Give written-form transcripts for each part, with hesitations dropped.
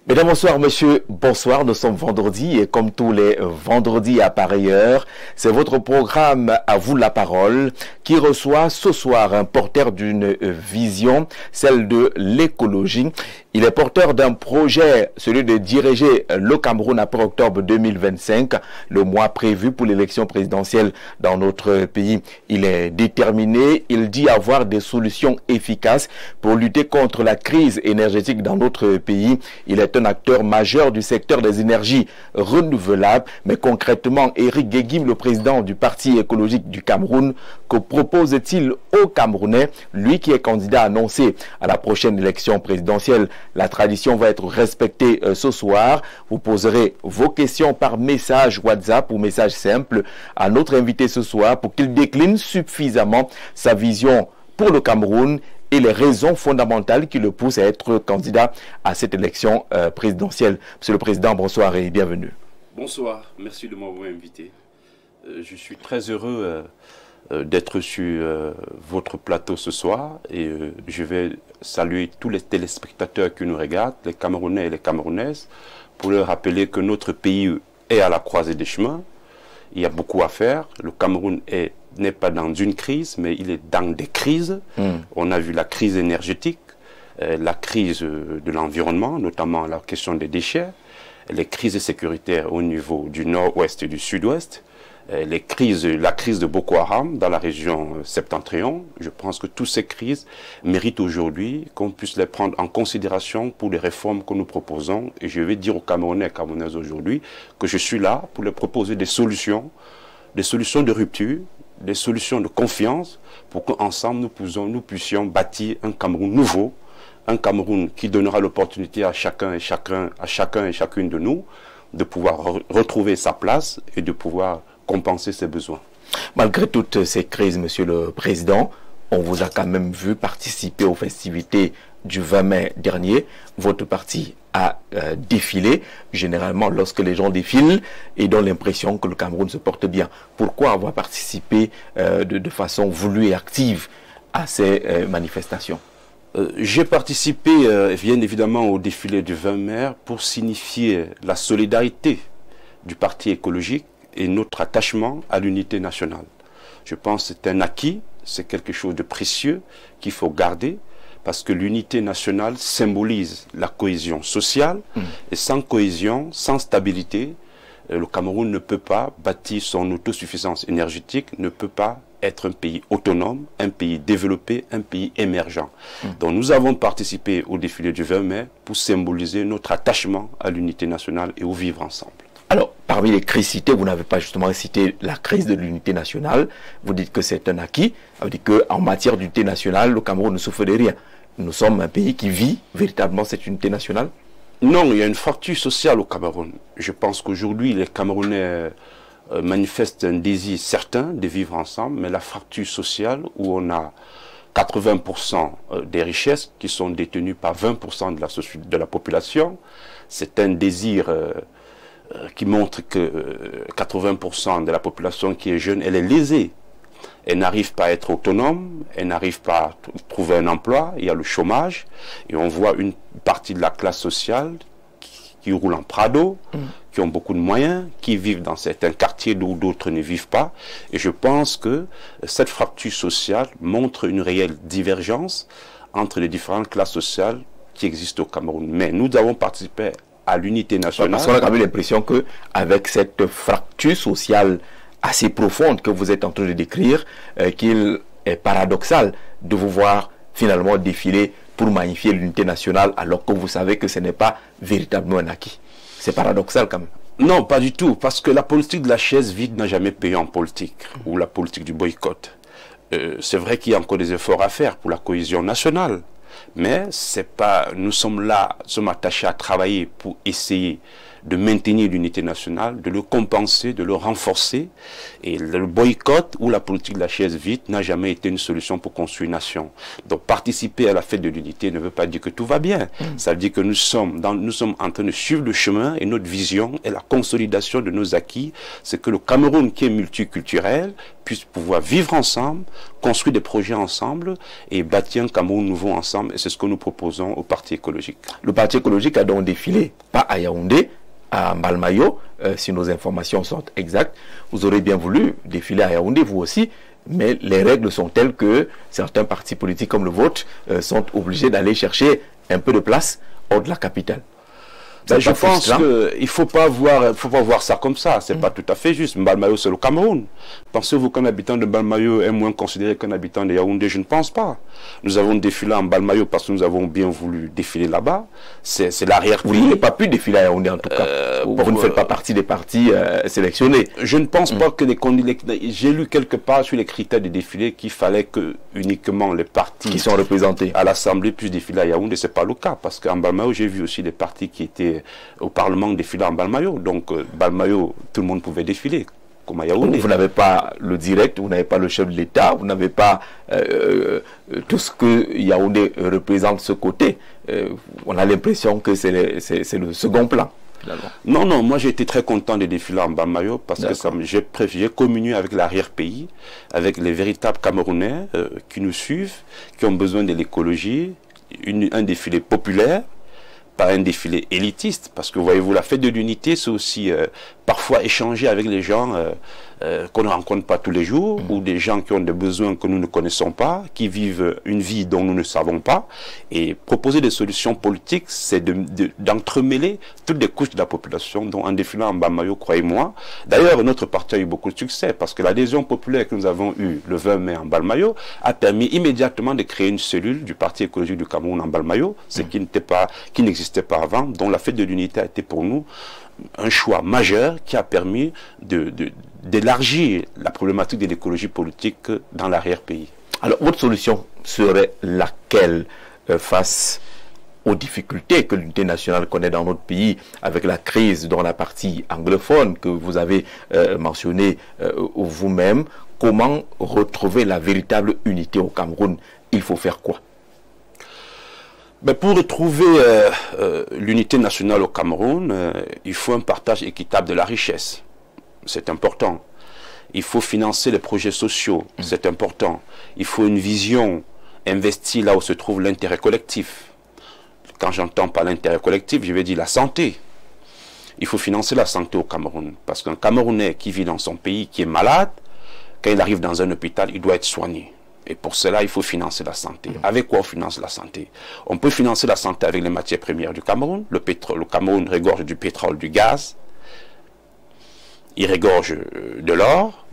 Mesdames, bonsoir, monsieur, bonsoir. Nous sommes vendredi et comme tous les vendredis à pareille heure, c'est votre programme À vous la parole qui reçoit ce soir un porteur d'une vision, celle de l'écologie. Il est porteur d'un projet, celui de diriger le Cameroun après octobre 2025, le mois prévu pour l'élection présidentielle dans notre pays. Il est déterminé, il dit avoir des solutions efficaces pour lutter contre la crise énergétique dans notre pays. Il est un acteur majeur du secteur des énergies renouvelables. Mais concrètement, Éric Guéguim, le président du Parti écologique du Cameroun, que propose-t-il aux Camerounais, lui qui est candidat annoncé à la prochaine élection présidentielle? La tradition va être respectée ce soir. Vous poserez vos questions par message WhatsApp ou message simple à notre invité ce soir pour qu'il décline suffisamment sa vision pour le Cameroun et les raisons fondamentales qui le poussent à être candidat à cette élection présidentielle. Monsieur le Président, bonsoir et bienvenue. Bonsoir, merci de m'avoir invité. Je suis très heureux d'être sur votre plateau ce soir et je vais saluer tous les téléspectateurs qui nous regardent, les Camerounais et les Camerounaises, pour leur rappeler que notre pays est à la croisée des chemins. Il y a beaucoup à faire. Le Cameroun n'est pas dans une crise, mais il est dans des crises. On a vu la crise énergétique, la crise de l'environnement, notamment la question des déchets, les crises sécuritaires au niveau du nord-ouest et du sud-ouest, la crise de Boko Haram dans la région septentrion. Je pense que toutes ces crises méritent aujourd'hui qu'on puisse les prendre en considération pour les réformes que nous proposons. Et je vais dire aux Camerounais et Camerounaises aujourd'hui que je suis là pour leur proposer des solutions de rupture, des solutions de confiance pour qu'ensemble nous puissions bâtir un Cameroun nouveau, un Cameroun qui donnera l'opportunité à chacun et chacune de nous de pouvoir retrouver sa place et de pouvoir compenser ses besoins. Malgré toutes ces crises, monsieur le Président, on vous a quand même vu participer aux festivités du 20 mai dernier. Votre parti a défilé. Généralement, lorsque les gens défilent, ils ont l'impression que le Cameroun se porte bien. Pourquoi avoir participé de façon voulue et active à ces manifestations? J'ai participé, bien évidemment, au défilé du 20 mai pour signifier la solidarité du Parti écologique et notre attachement à l'unité nationale. Je pense que c'est un acquis, c'est quelque chose de précieux qu'il faut garder, parce que l'unité nationale symbolise la cohésion sociale, et sans cohésion, sans stabilité, le Cameroun ne peut pas bâtir son autosuffisance énergétique, ne peut pas être un pays autonome, un pays développé, un pays émergent. Donc nous avons participé au défilé du 20 mai pour symboliser notre attachement à l'unité nationale et au vivre ensemble. Alors, parmi les crises citées, vous n'avez pas justement cité la crise de l'unité nationale. Vous dites que c'est un acquis. Ça veut dire qu'en matière d'unité nationale, le Cameroun ne souffre de rien. Nous sommes un pays qui vit véritablement cette unité nationale? Non, il y a une fracture sociale au Cameroun. Je pense qu'aujourd'hui, les Camerounais manifestent un désir certain de vivre ensemble, mais la fracture sociale où on a 80% des richesses qui sont détenues par 20% de la population, c'est un désir qui montre que 80% de la population qui est jeune, elle est lésée. Elle n'arrive pas à être autonome, elle n'arrive pas à trouver un emploi, il y a le chômage, et on voit une partie de la classe sociale qui roule en Prado, qui ont beaucoup de moyens, qui vivent dans certains quartiers d'où d'autres ne vivent pas. Et je pense que cette fracture sociale montre une réelle divergence entre les différentes classes sociales qui existent au Cameroun. Mais nous avons participé à l'unité nationale. Parce qu'on a quand même l'impression qu'avec cette fracture sociale assez profonde que vous êtes en train de décrire, qu'il est paradoxal de vous voir finalement défiler pour magnifier l'unité nationale alors que vous savez que ce n'est pas véritablement un acquis. C'est paradoxal quand même. Non, pas du tout, parce que la politique de la chaise vide n'a jamais payé en politique, ou la politique du boycott. C'est vrai qu'il y a encore des efforts à faire pour la cohésion nationale, mais c'est pas, nous sommes là, nous sommes attachés à travailler pour essayer de maintenir l'unité nationale, de le compenser, de le renforcer. Et le boycott ou la politique de la chaise vide n'a jamais été une solution pour construire une nation. Donc participer à la fête de l'unité ne veut pas dire que tout va bien. Ça veut dire que nous sommes en train de suivre le chemin, et notre vision est la consolidation de nos acquis. C'est que le Cameroun, qui est multiculturel, puisse pouvoir vivre ensemble, construire des projets ensemble et bâtir un Cameroun nouveau ensemble. Et c'est ce que nous proposons au Parti écologique. Le Parti écologique a donc défilé, pas à Yaoundé, à Mbalmayo, si nos informations sont exactes. Vous aurez bien voulu défiler à Yaoundé, vous aussi, mais les règles sont telles que certains partis politiques comme le vôtre sont obligés d'aller chercher un peu de place hors de la capitale. Ben, je pense qu'il ne faut pas voir ça comme ça. Ce n'est pas tout à fait juste. Mbalmayo, c'est le Cameroun. Pensez-vous qu'un habitant de Mbalmayo est moins considéré qu'un habitant de Yaoundé? Je ne pense pas. Nous avons défilé en Mbalmayo parce que nous avons bien voulu défiler là-bas. C'est l'arrière-pays. Vous n'avez pas pu défiler à Yaoundé en tout cas. Vous ne faites pas partie des partis sélectionnés. Je ne pense pas que j'ai lu quelque part sur les critères de défilé qu'il fallait que uniquement les partis qui sont représentés à l'Assemblée puissent défiler à Yaoundé. Ce n'est pas le cas. Parce qu'en Mbalmayo, j'ai vu aussi des partis qui étaient au Parlement défiler en Mbalmayo. Donc, Mbalmayo, tout le monde pouvait défiler, comme à Yaoundé. Vous n'avez pas le direct, vous n'avez pas le chef de l'État, vous n'avez pas tout ce que Yaoundé représente ce côté. On a l'impression que c'est le second plan. Finalement. Non, moi j'ai été très content de défiler en Mbalmayo parce que j'ai communié avec l'arrière-pays, avec les véritables Camerounais qui nous suivent, qui ont besoin de l'écologie, un défilé populaire, pas un défilé élitiste, parce que voyez-vous, la fête de l'unité, c'est aussi parfois échanger avec les gens qu'on ne rencontre pas tous les jours, ou des gens qui ont des besoins que nous ne connaissons pas, qui vivent une vie dont nous ne savons pas, et proposer des solutions politiques, c'est d'entremêler toutes les couches de la population, dont un défilé en Mbalmayo, croyez-moi. D'ailleurs, notre parti a eu beaucoup de succès, parce que l'adhésion populaire que nous avons eue le 20 mai en Mbalmayo a permis immédiatement de créer une cellule du Parti écologique du Cameroun en Mbalmayo, ce qui n'existait pas avant, dont la fête de l'unité a été pour nous un choix majeur qui a permis d'élargir la problématique de l'écologie politique dans l'arrière-pays. Alors, votre solution serait laquelle face aux difficultés que l'unité nationale connaît dans notre pays, avec la crise dans la partie anglophone que vous avez mentionnée vous-même? Comment retrouver la véritable unité au Cameroun? Il faut faire quoi? Ben pour retrouver l'unité nationale au Cameroun, il faut un partage équitable de la richesse. C'est important. Il faut financer les projets sociaux. C'est important. Il faut une vision investie là où se trouve l'intérêt collectif. Quand j'entends par l'intérêt collectif, je vais dire la santé. Il faut financer la santé au Cameroun. Parce qu'un Camerounais qui vit dans son pays, qui est malade, quand il arrive dans un hôpital, il doit être soigné. Et pour cela, il faut financer la santé. Avec quoi on finance la santé? On peut financer la santé avec les matières premières du Cameroun. Le Cameroun regorge du pétrole, du gaz. Il regorge de l'or,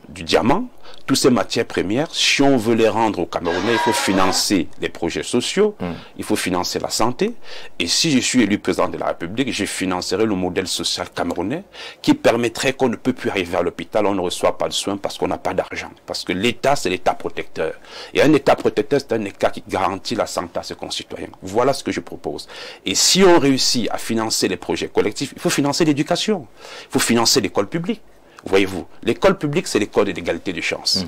du diamant. Toutes ces matières premières, si on veut les rendre aux Camerounais, il faut financer les projets sociaux, il faut financer la santé. Et si je suis élu président de la République, je financerai le modèle social camerounais qui permettrait qu'on ne peut plus arriver à l'hôpital, on ne reçoit pas de soins parce qu'on n'a pas d'argent. Parce que l'État, c'est l'État protecteur. Et un État protecteur, c'est un État qui garantit la santé à ses concitoyens. Voilà ce que je propose. Et si on réussit à financer les projets collectifs, il faut financer l'éducation. Il faut financer l'école publique. Voyez-vous, l'école publique, c'est l'école de l'égalité des chances.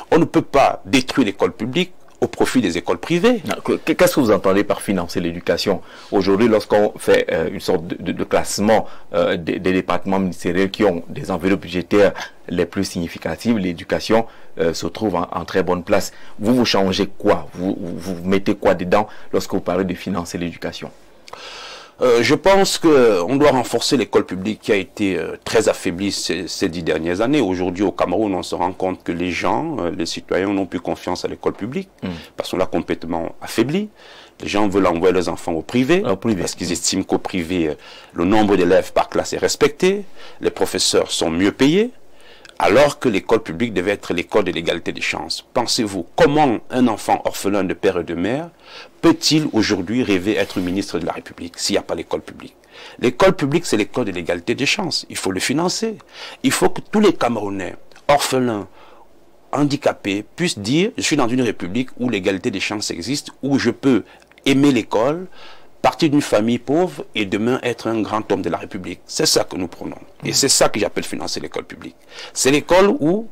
On ne peut pas détruire l'école publique au profit des écoles privées. Qu'est-ce que vous entendez par financer l'éducation? Aujourd'hui, lorsqu'on fait une sorte de classement des départements ministériels qui ont des enveloppes budgétaires les plus significatives, l'éducation se trouve en très bonne place. Vous changez quoi? Vous mettez quoi dedans lorsque vous parlez de financer l'éducation? Je pense qu'on doit renforcer l'école publique qui a été très affaiblie ces 10 dernières années. Aujourd'hui, au Cameroun, on se rend compte que les gens, les citoyens n'ont plus confiance à l'école publique parce qu'on l'a complètement affaiblie. Les gens veulent envoyer leurs enfants au privé, parce qu'ils estiment qu'au privé, le nombre d'élèves par classe est respecté, les professeurs sont mieux payés, alors que l'école publique devait être l'école de l'égalité des chances. Pensez-vous, comment un enfant orphelin de père et de mère peut-il aujourd'hui rêver être ministre de la République s'il n'y a pas l'école publique? L'école publique, c'est l'école de l'égalité des chances. Il faut le financer. Il faut que tous les Camerounais, orphelins, handicapés, puissent dire « Je suis dans une république où l'égalité des chances existe, où je peux aimer l'école, partir d'une famille pauvre et demain être un grand homme de la République. C'est ça que nous prenons. Et c'est ça que j'appelle financer l'école publique. C'est l'école où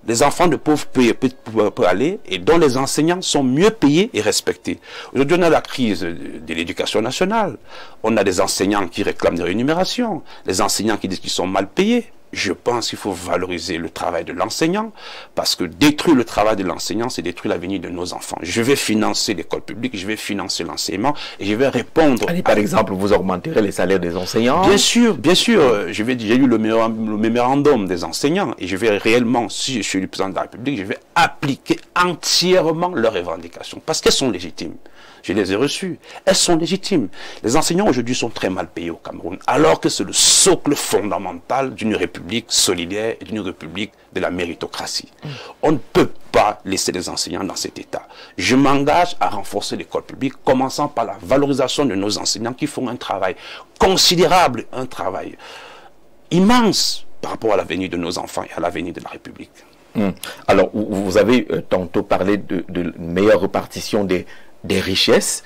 les enfants de pauvres peuvent aller et dont les enseignants sont mieux payés et respectés. Aujourd'hui, on a la crise de l'éducation nationale. On a des enseignants qui réclament des rémunérations, les enseignants qui disent qu'ils sont mal payés. Je pense qu'il faut valoriser le travail de l'enseignant, parce que détruire le travail de l'enseignant, c'est détruire l'avenir de nos enfants. Je vais financer l'école publique, je vais financer l'enseignement, et je vais répondre... Par exemple, vous augmenterez les salaires des enseignants? Bien sûr, bien sûr. J'ai eu le mémorandum des enseignants, et je vais réellement, si je suis le président de la République, je vais appliquer entièrement leurs revendications, parce qu'elles sont légitimes. Je les ai reçues. Elles sont légitimes. Les enseignants aujourd'hui sont très mal payés au Cameroun, alors que c'est le socle fondamental d'une république solidaire et d'une république de la méritocratie. On ne peut pas laisser les enseignants dans cet état. Je m'engage à renforcer l'école publique, commençant par la valorisation de nos enseignants qui font un travail considérable, un travail immense par rapport à l'avenir de nos enfants et à l'avenir de la République. Alors, vous avez tantôt parlé de meilleure répartition des richesses.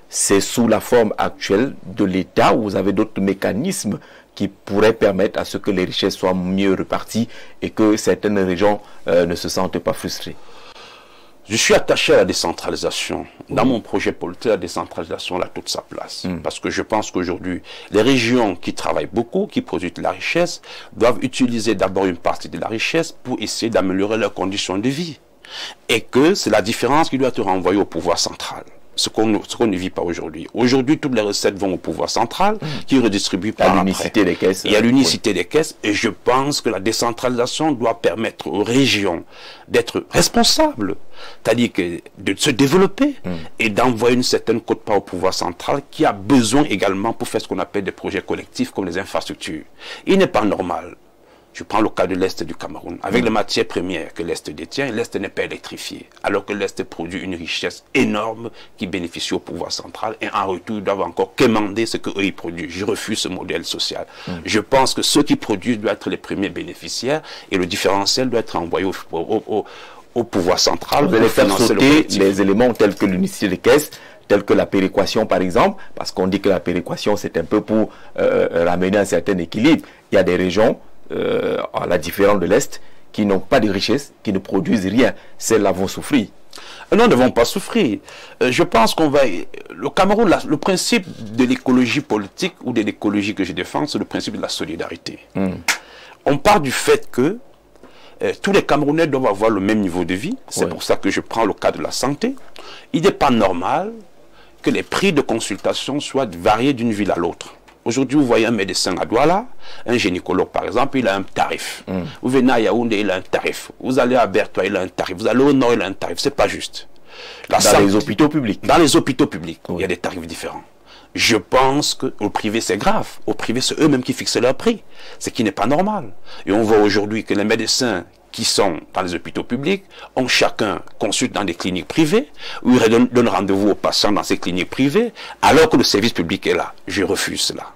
C'est sous la forme actuelle de l'État où vous avez d'autres mécanismes qui pourraient permettre à ce que les richesses soient mieux réparties et que certaines régions ne se sentent pas frustrées? Je suis attaché à la décentralisation. Dans mon projet politique, la décentralisation a toute sa place. Parce que je pense qu'aujourd'hui, les régions qui travaillent beaucoup, qui produisent de la richesse, doivent utiliser d'abord une partie de la richesse pour essayer d'améliorer leurs conditions de vie. Et que c'est la différence qui doit être renvoyée au pouvoir central. Ce qu'on ne vit pas aujourd'hui. Aujourd'hui, toutes les recettes vont au pouvoir central, qui redistribue par l'unicité des caisses. Il y a l'unicité des caisses, et je pense que la décentralisation doit permettre aux régions d'être responsables, c'est-à-dire de se développer et d'envoyer une certaine quote-part au pouvoir central, qui a besoin également pour faire ce qu'on appelle des projets collectifs comme les infrastructures. Il n'est pas normal. Je prends le cas de l'Est du Cameroun. Avec les matières premières que l'Est détient, l'Est n'est pas électrifié. Alors que l'Est produit une richesse énorme qui bénéficie au pouvoir central. Et en retour, ils doivent encore quémander ce qu'eux ils produisent. Je refuse ce modèle social. Je pense que ceux qui produisent doivent être les premiers bénéficiaires. Et le différentiel doit être envoyé au pouvoir central. Vous allez faire sauter les éléments tels que l'unicité des caisses, tels que la péréquation par exemple. Parce qu'on dit que la péréquation, c'est un peu pour ramener un certain équilibre. Il y a des régions... à la différence de l'Est, qui n'ont pas de richesse, qui ne produisent rien. Celles-là vont souffrir. Non, ne vont pas souffrir. Je pense qu'on va... Le Cameroun, le principe de l'écologie politique ou de l'écologie que je défends, c'est le principe de la solidarité. On part du fait que tous les Camerounais doivent avoir le même niveau de vie. C'est pour ça que je prends le cas de la santé. Il n'est pas normal que les prix de consultation soient variés d'une ville à l'autre. Aujourd'hui, vous voyez un médecin à Douala, un gynécologue par exemple, il a un tarif. Vous venez à Yaoundé, il a un tarif. Vous allez à Bertois, il a un tarif. Vous allez au Nord, il a un tarif. C'est pas juste. Les hôpitaux publics. Dans les hôpitaux publics, il y a des tarifs différents. Je pense qu'au privé, c'est grave. Au privé, c'est eux-mêmes qui fixent leur prix. Ce qui n'est pas normal. Et on voit aujourd'hui que les médecins qui sont dans les hôpitaux publics ont chacun consulte dans des cliniques privées, où ils donnent rendez-vous aux patients dans ces cliniques privées, alors que le service public est là. Je refuse cela.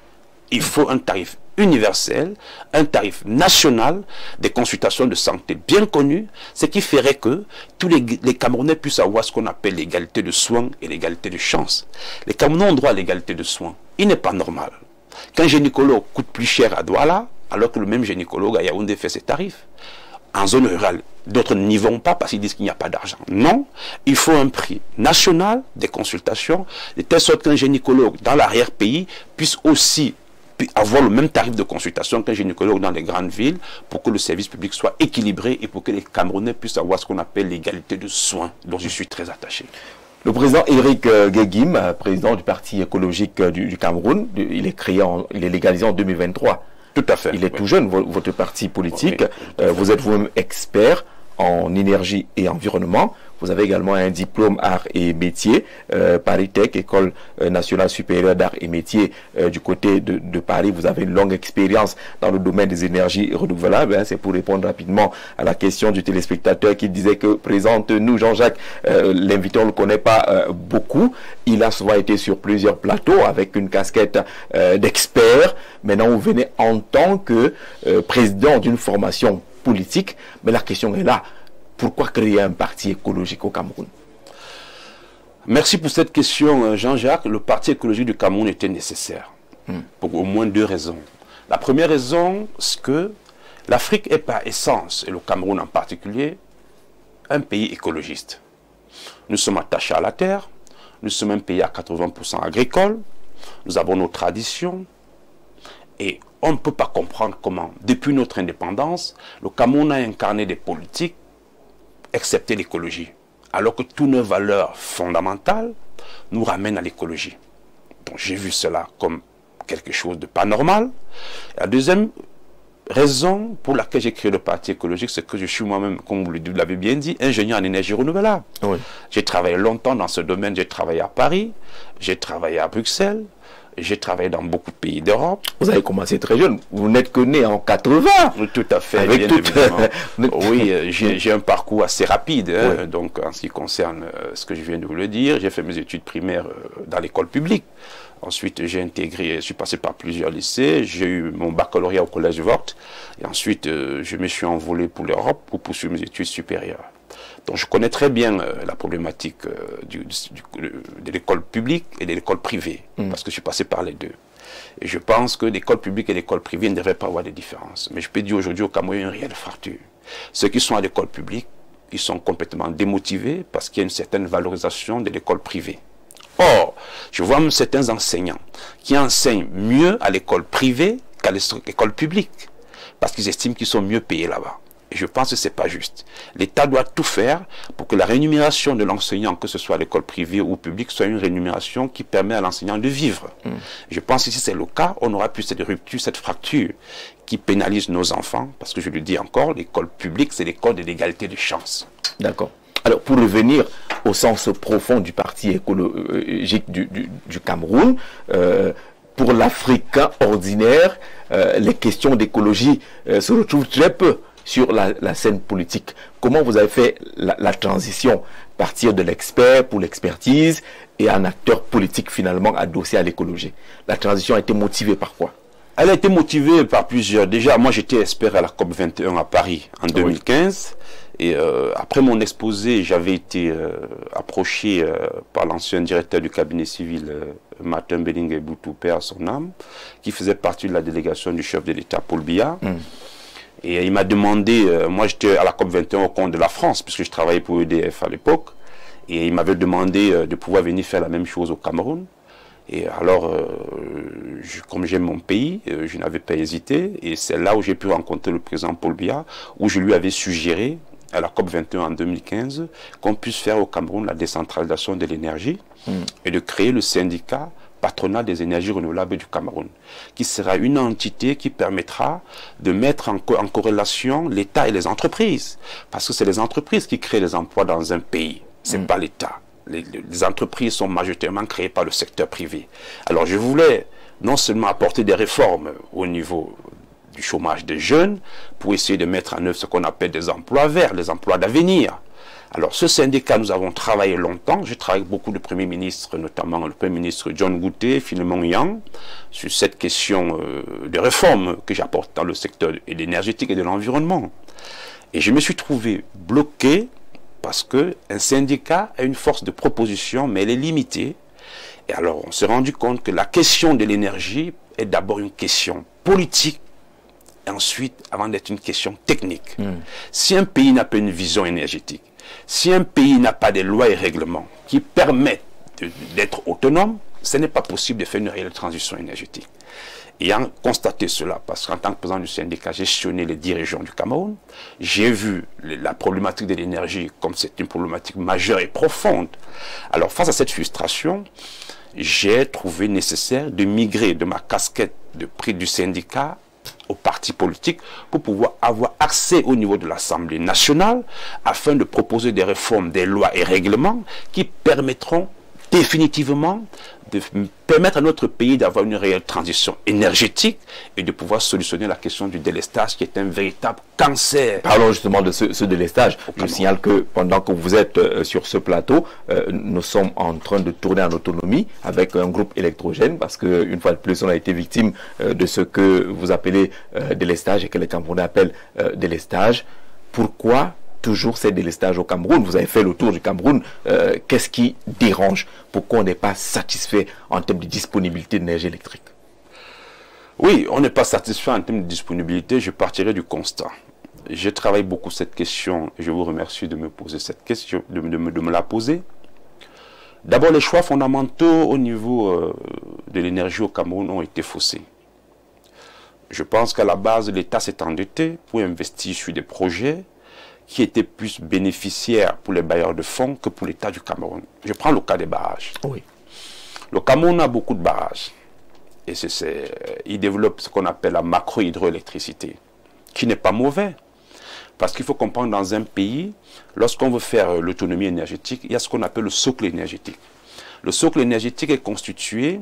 Il faut un tarif universel, un tarif national, des consultations de santé bien connues, ce qui ferait que tous les Camerounais puissent avoir ce qu'on appelle l'égalité de soins et l'égalité de chance. Les Camerounais ont droit à l'égalité de soins. Il n'est pas normal qu'un gynécologue coûte plus cher à Douala, alors que le même gynécologue à Yaoundé fait ses tarifs. En zone rurale, d'autres n'y vont pas parce qu'ils disent qu'il n'y a pas d'argent. Non, il faut un prix national des consultations, de telle sorte qu'un gynécologue dans l'arrière-pays puisse aussi avoir le même tarif de consultation qu'un gynécologue dans les grandes villes, pour que le service public soit équilibré et pour que les Camerounais puissent avoir ce qu'on appelle l'égalité de soins, dont je suis très attaché. Le président Éric Guéguim, président du Parti écologique du Cameroun, il est légalisé en 2023. Tout à fait. Il est tout jeune, votre parti politique. Vous êtes vous-même expert en énergie et environnement. Vous avez également un diplôme arts et métiers, Paris Tech, École nationale supérieure d'arts et métiers du côté de Paris. Vous avez une longue expérience dans le domaine des énergies renouvelables. C'est pour répondre rapidement à la question du téléspectateur qui disait que présente-nous Jean-Jacques. L'invité, on ne le connaît pas beaucoup. Il a souvent été sur plusieurs plateaux avec une casquette d'expert. Maintenant, vous venez en tant que président d'une formation politique. Mais la question est là. Pourquoi créer un parti écologique au Cameroun? Merci pour cette question, Jean-Jacques. Le Parti écologique du Cameroun était nécessaire pour au moins 2 raisons. La première raison, c'est que l'Afrique est par essence, et le Cameroun en particulier, un pays écologiste. Nous sommes attachés à la terre, nous sommes un pays à 80% agricole, nous avons nos traditions, et on ne peut pas comprendre comment, depuis notre indépendance, le Cameroun a incarné des politiques, excepté l'écologie, alors que toutes nos valeurs fondamentales nous ramènent à l'écologie. Donc j'ai vu cela comme quelque chose de pas normal. La deuxième raison pour laquelle j'ai créé le Parti écologique, c'est que je suis moi-même, comme vous l'avez bien dit, ingénieur en énergie renouvelable. Oui. J'ai travaillé longtemps dans ce domaine, j'ai travaillé à Paris, j'ai travaillé à Bruxelles, j'ai travaillé dans beaucoup de pays d'Europe. Vous avez commencé très jeune, vous n'êtes que né en 80. Tout à fait, avec bien évidemment. Oui, j'ai un parcours assez rapide, hein, oui. Donc en ce qui concerne ce que je viens de vous le dire, j'ai fait mes études primaires dans l'école publique. Ensuite, j'ai intégré, je suis passé par plusieurs lycées, j'ai eu mon baccalauréat au collège Vort, et ensuite je me suis envolé pour l'Europe pour poursuivre mes études supérieures. Donc je connais très bien la problématique de l'école publique et de l'école privée, parce que je suis passé par les deux. Et je pense que l'école publique et l'école privée ne devraient pas avoir de différence. Mais je peux dire aujourd'hui au Cameroun, il y a une réelle fracture. Ceux qui sont à l'école publique, ils sont complètement démotivés parce qu'il y a une certaine valorisation de l'école privée. Or, je vois même certains enseignants qui enseignent mieux à l'école privée qu'à l'école publique, parce qu'ils estiment qu'ils sont mieux payés là-bas. Et je pense que ce n'est pas juste. L'État doit tout faire pour que la rémunération de l'enseignant, que ce soit à l'école privée ou publique, soit une rémunération qui permet à l'enseignant de vivre. Je pense que si c'est le cas, on n'aura plus cette rupture, cette fracture qui pénalise nos enfants, parce que je le dis encore, l'école publique, c'est l'école de l'égalité de chance. D'accord. Alors, pour revenir au sens profond du Parti écologique du Cameroun, pour l'Africain ordinaire, les questions d'écologie se retrouvent très peu sur la scène politique. Comment vous avez fait la transition, partir de l'expert pour l'expertise et un acteur politique finalement adossé à l'écologie? La transition a été motivée par quoi? Elle a été motivée par plusieurs. Déjà, moi j'étais expert à la COP 21 à Paris en 2015. Oui. Et après mon exposé, j'avais été approché par l'ancien directeur du cabinet civil, Martin Bellingue Boutoupé, à son âme, qui faisait partie de la délégation du chef de l'État, Paul Biya. Et il m'a demandé, moi j'étais à la COP 21 au compte de la France, puisque je travaillais pour EDF à l'époque, et il m'avait demandé de pouvoir venir faire la même chose au Cameroun. Et alors, comme j'aime mon pays, je n'avais pas hésité, et c'est là où j'ai pu rencontrer le président Paul Biya, où je lui avais suggéré, à la COP 21 en 2015, qu'on puisse faire au Cameroun la décentralisation de l'énergie et de créer le syndicat patronat des énergies renouvelables du Cameroun, qui sera une entité qui permettra de mettre en corrélation l'État et les entreprises. Parce que c'est les entreprises qui créent les emplois dans un pays, ce n'est pas l'État. Les entreprises sont majoritairement créées par le secteur privé. Alors je voulais non seulement apporter des réformes au niveau du chômage des jeunes, pour essayer de mettre en œuvre ce qu'on appelle des emplois verts, les emplois d'avenir. Alors ce syndicat, nous avons travaillé longtemps, j'ai travaillé avec beaucoup de premiers ministres, notamment le premier ministre John Gouté, Philemon Yang, sur cette question de réforme que j'apporte dans le secteur de l'énergétique et de l'environnement. Et je me suis trouvé bloqué parce qu'un syndicat a une force de proposition, mais elle est limitée. Et alors on s'est rendu compte que la question de l'énergie est d'abord une question politique, et ensuite, avant d'être une question technique. Si un pays n'a pas une vision énergétique, si un pays n'a pas des lois et règlements qui permettent d'être autonome, ce n'est pas possible de faire une réelle transition énergétique. Ayant constaté cela, parce qu'en tant que président du syndicat, j'ai gestionné les 10 régions du Cameroun, j'ai vu la problématique de l'énergie comme c'est une problématique majeure et profonde. Alors face à cette frustration, j'ai trouvé nécessaire de migrer de ma casquette de prix du syndicat au parti politique pour pouvoir avoir accès au niveau de l'Assemblée nationale afin de proposer des réformes des lois et règlements qui permettront définitivement de permettre à notre pays d'avoir une réelle transition énergétique et de pouvoir solutionner la question du délestage qui est un véritable cancer. Parlons justement de ce délestage. Je signale que pendant que vous êtes sur ce plateau, nous sommes en train de tourner en autonomie avec un groupe électrogène parce qu'une fois de plus, on a été victime de ce que vous appelez délestage et que les Camerounais appellent délestage. Pourquoi toujours ces délestages au Cameroun? Vous avez fait le tour du Cameroun. Qu'est-ce qui dérange? Pourquoi on n'est pas satisfait en termes de disponibilité d'énergie électrique? Oui, on n'est pas satisfait en termes de disponibilité. Je partirai du constat. J'ai travaillé beaucoup cette question et je vous remercie de me poser cette question, de me la poser. D'abord, les choix fondamentaux au niveau de l'énergie au Cameroun ont été faussés. Je pense qu'à la base, l'État s'est endetté pour investir sur des projets qui étaient plus bénéficiaires pour les bailleurs de fonds que pour l'État du Cameroun. Je prends le cas des barrages. Oui. Le Cameroun a beaucoup de barrages. Et il développe ce qu'on appelle la macro-hydroélectricité, qui n'est pas mauvais. Parce qu'il faut comprendre, dans un pays, lorsqu'on veut faire l'autonomie énergétique, il y a ce qu'on appelle le socle énergétique. Le socle énergétique est constitué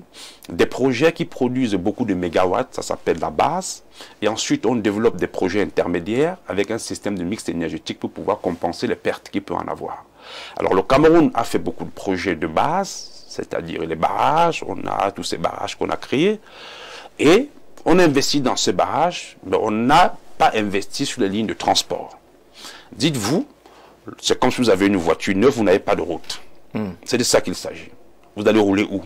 des projets qui produisent beaucoup de mégawatts, ça s'appelle la base. Et ensuite, on développe des projets intermédiaires avec un système de mix énergétique pour pouvoir compenser les pertes qu'il peut en avoir. Alors, le Cameroun a fait beaucoup de projets de base, c'est-à-dire les barrages, on a tous ces barrages qu'on a créés. Et on investit dans ces barrages, mais on n'a pas investi sur les lignes de transport. Dites-vous, c'est comme si vous avez une voiture neuve, vous n'avez pas de route. C'est de ça qu'il s'agit. Vous allez rouler où?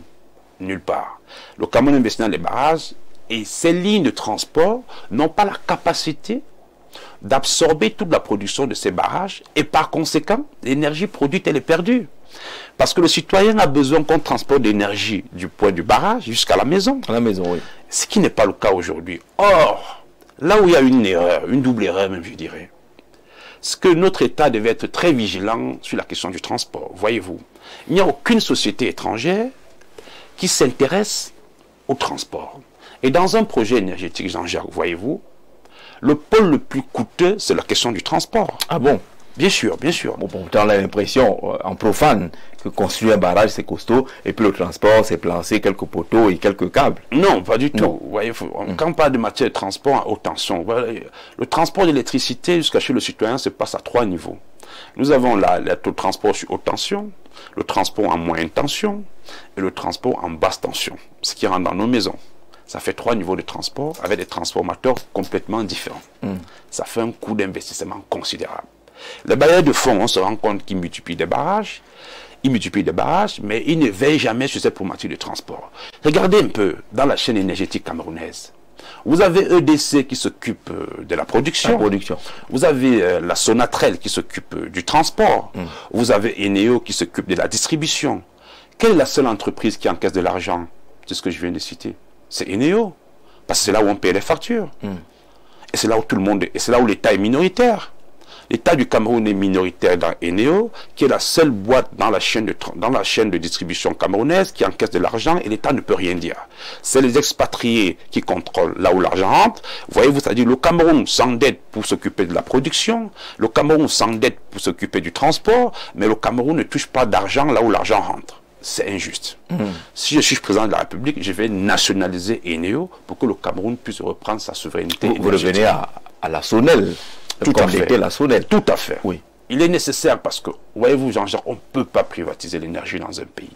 Nulle part. Le Cameroun investit dans les barrages et ces lignes de transport n'ont pas la capacité d'absorber toute la production de ces barrages et par conséquent, l'énergie produite, elle est perdue. Parce que le citoyen a besoin qu'on transporte l'énergie du point du barrage jusqu'à la maison. À la maison, oui. Ce qui n'est pas le cas aujourd'hui. Or, là où il y a une erreur, une double erreur même, je dirais, c'est que notre État devait être très vigilant sur la question du transport. Voyez-vous, il n'y a aucune société étrangère qui s'intéresse au transport. Et dans un projet énergétique, Jean-Jacques, voyez-vous, le pôle le plus coûteux, c'est la question du transport. Ah bon? Bien sûr, bien sûr. Bon, pourtant, on a l'impression, en profane, que construire un barrage, c'est costaud, et puis le transport, c'est placer quelques poteaux et quelques câbles. Non, pas du tout. Non. Vous voyez, quand on parle de matière de transport à haute tension, le transport d'électricité jusqu'à chez le citoyen se passe à 3 niveaux. Nous avons le transport sur haute tension, le transport en moyenne tension et le transport en basse tension, ce qui rentre dans nos maisons. Ça fait 3 niveaux de transport avec des transformateurs complètement différents. Ça fait un coût d'investissement considérable. Les bailleurs de fonds, on se rend compte qu'ils multiplient des barrages, mais ils ne veillent jamais sur cette problématique de transport. Regardez un peu dans la chaîne énergétique camerounaise. Vous avez EDC qui s'occupe de la production. Vous avez la Sonatrel qui s'occupe du transport. Vous avez Eneo qui s'occupe de la distribution. Quelle est la seule entreprise qui encaisse de l'argent? C'est ce que je viens de citer. C'est Eneo. Parce que c'est là où on paie les factures. Et c'est là où tout le monde, et c'est là où l'État est minoritaire. L'État du Cameroun est minoritaire dans Eneo, qui est la seule boîte dans la chaîne de distribution camerounaise qui encaisse de l'argent et l'État ne peut rien dire. C'est les expatriés qui contrôlent là où l'argent rentre. Voyez-vous, c'est-à-dire le Cameroun s'endette pour s'occuper de la production, le Cameroun s'endette pour s'occuper du transport, mais le Cameroun ne touche pas d'argent là où l'argent rentre. C'est injuste. Si je suis président de la République, je vais nationaliser Eneo pour que le Cameroun puisse reprendre sa souveraineté. Vous revenez à la Sonel. Tout à fait. La Sonel. Tout à fait. Oui. Il est nécessaire parce que, voyez-vous, Jean-Jacques, on ne peut pas privatiser l'énergie dans un pays.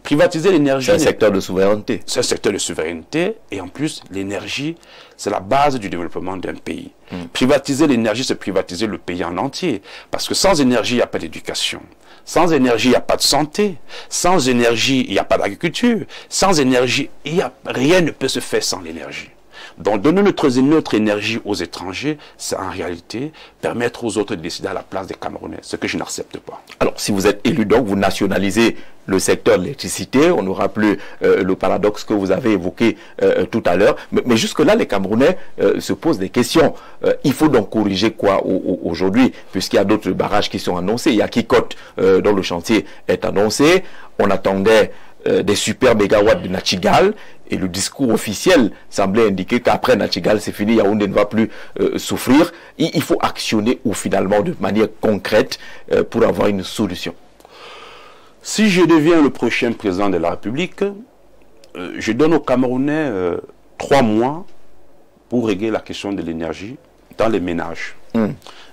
Privatiser l'énergie... C'est un secteur de souveraineté. C'est un secteur de souveraineté. Et en plus, l'énergie, c'est la base du développement d'un pays. Privatiser l'énergie, c'est privatiser le pays en entier. Parce que sans énergie, il n'y a pas d'éducation. Sans énergie, il n'y a pas de santé. Sans énergie, il n'y a pas d'agriculture. Sans énergie, rien ne peut se faire sans l'énergie. Donc, donner notre énergie aux étrangers, c'est en réalité permettre aux autres de décider à la place des Camerounais, ce que je n'accepte pas. Alors, si vous êtes élu, donc, vous nationalisez le secteur de l'électricité. On n'aura plus le paradoxe que vous avez évoqué tout à l'heure. Mais jusque-là, les Camerounais se posent des questions. Il faut donc corriger quoi aujourd'hui, puisqu'il y a d'autres barrages qui sont annoncés. Il y a Kikot, dont le chantier est annoncé. On attendait des super mégawatts de Nachigal, et le discours officiel semblait indiquer qu'après Nachigal c'est fini, Yaoundé ne va plus souffrir. Il faut actionner ou finalement de manière concrète pour avoir une solution. Si je deviens le prochain président de la République, je donne aux Camerounais 3 mois pour régler la question de l'énergie dans les ménages.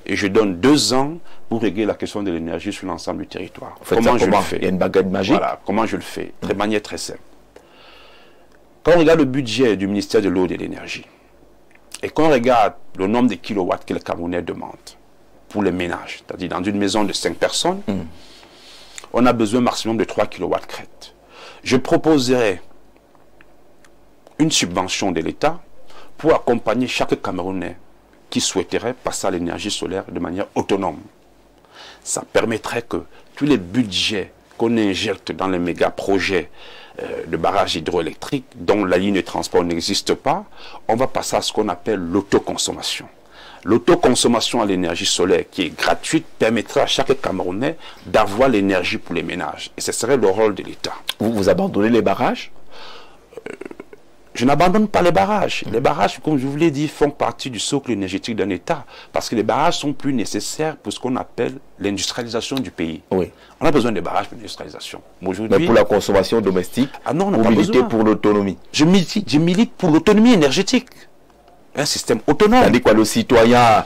Et je donne 2 ans pour régler la question de l'énergie sur l'ensemble du territoire. Comment je le fais? Il y a une baguette magique. Voilà, comment je le fais? De manière très simple. Quand on regarde le budget du ministère de l'eau et de l'énergie, et qu'on regarde le nombre de kilowatts que les Camerounais demandent pour les ménages. C'est-à-dire dans une maison de 5 personnes, on a besoin maximum de 3 kW crête. Je proposerai une subvention de l'État pour accompagner chaque Camerounais qui souhaiterait passer à l'énergie solaire de manière autonome. Ça permettrait que tous les budgets qu'on injecte dans les méga projets de barrages hydroélectriques dont la ligne de transport n'existe pas, on va passer à ce qu'on appelle l'autoconsommation. L'autoconsommation à l'énergie solaire qui est gratuite permettra à chaque Camerounais d'avoir l'énergie pour les ménages. Et ce serait le rôle de l'État. Vous abandonnez les barrages? Je n'abandonne pas les barrages. Les barrages, comme je vous l'ai dit, font partie du socle énergétique d'un État. Parce que les barrages sont plus nécessaires pour ce qu'on appelle l'industrialisation du pays. Oui. On a besoin des barrages pour l'industrialisation. Mais pour la consommation domestique, non, on n'a vous pas militez besoin. pour l'autonomie. Je milite pour l'autonomie énergétique. Un système autonome. C'est-à-dire quoi, le citoyen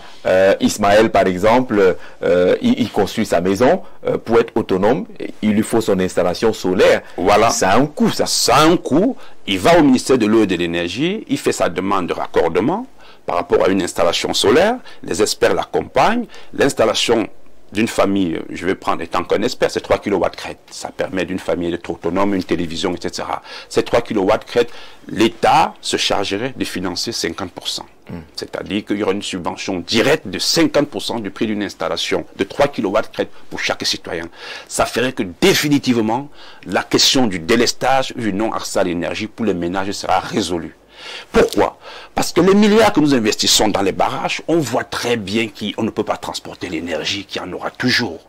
Ismaël, par exemple, il construit sa maison pour être autonome, il lui faut son installation solaire. Voilà. Ça a un coût, ça. Ça a un coût. Il va au ministère de l'eau et de l'énergie, il fait sa demande de raccordement par rapport à une installation solaire. Les experts l'accompagnent. L'installation d'une famille, je vais prendre étant qu'un expert, c'est 3 kW crête. Ça permet d'une famille d'être autonome, une télévision, etc. Ces 3 kW crête, l'État se chargerait de financer 50%. C'est-à-dire qu'il y aura une subvention directe de 50% du prix d'une installation de 3 kW crête pour chaque citoyen. Ça ferait que définitivement, la question du délestage, du non-accès à l'énergie pour les ménages sera résolue. Pourquoi? Parce que les milliards que nous investissons dans les barrages, on voit très bien qu'on ne peut pas transporter l'énergie, qu'il y en aura toujours.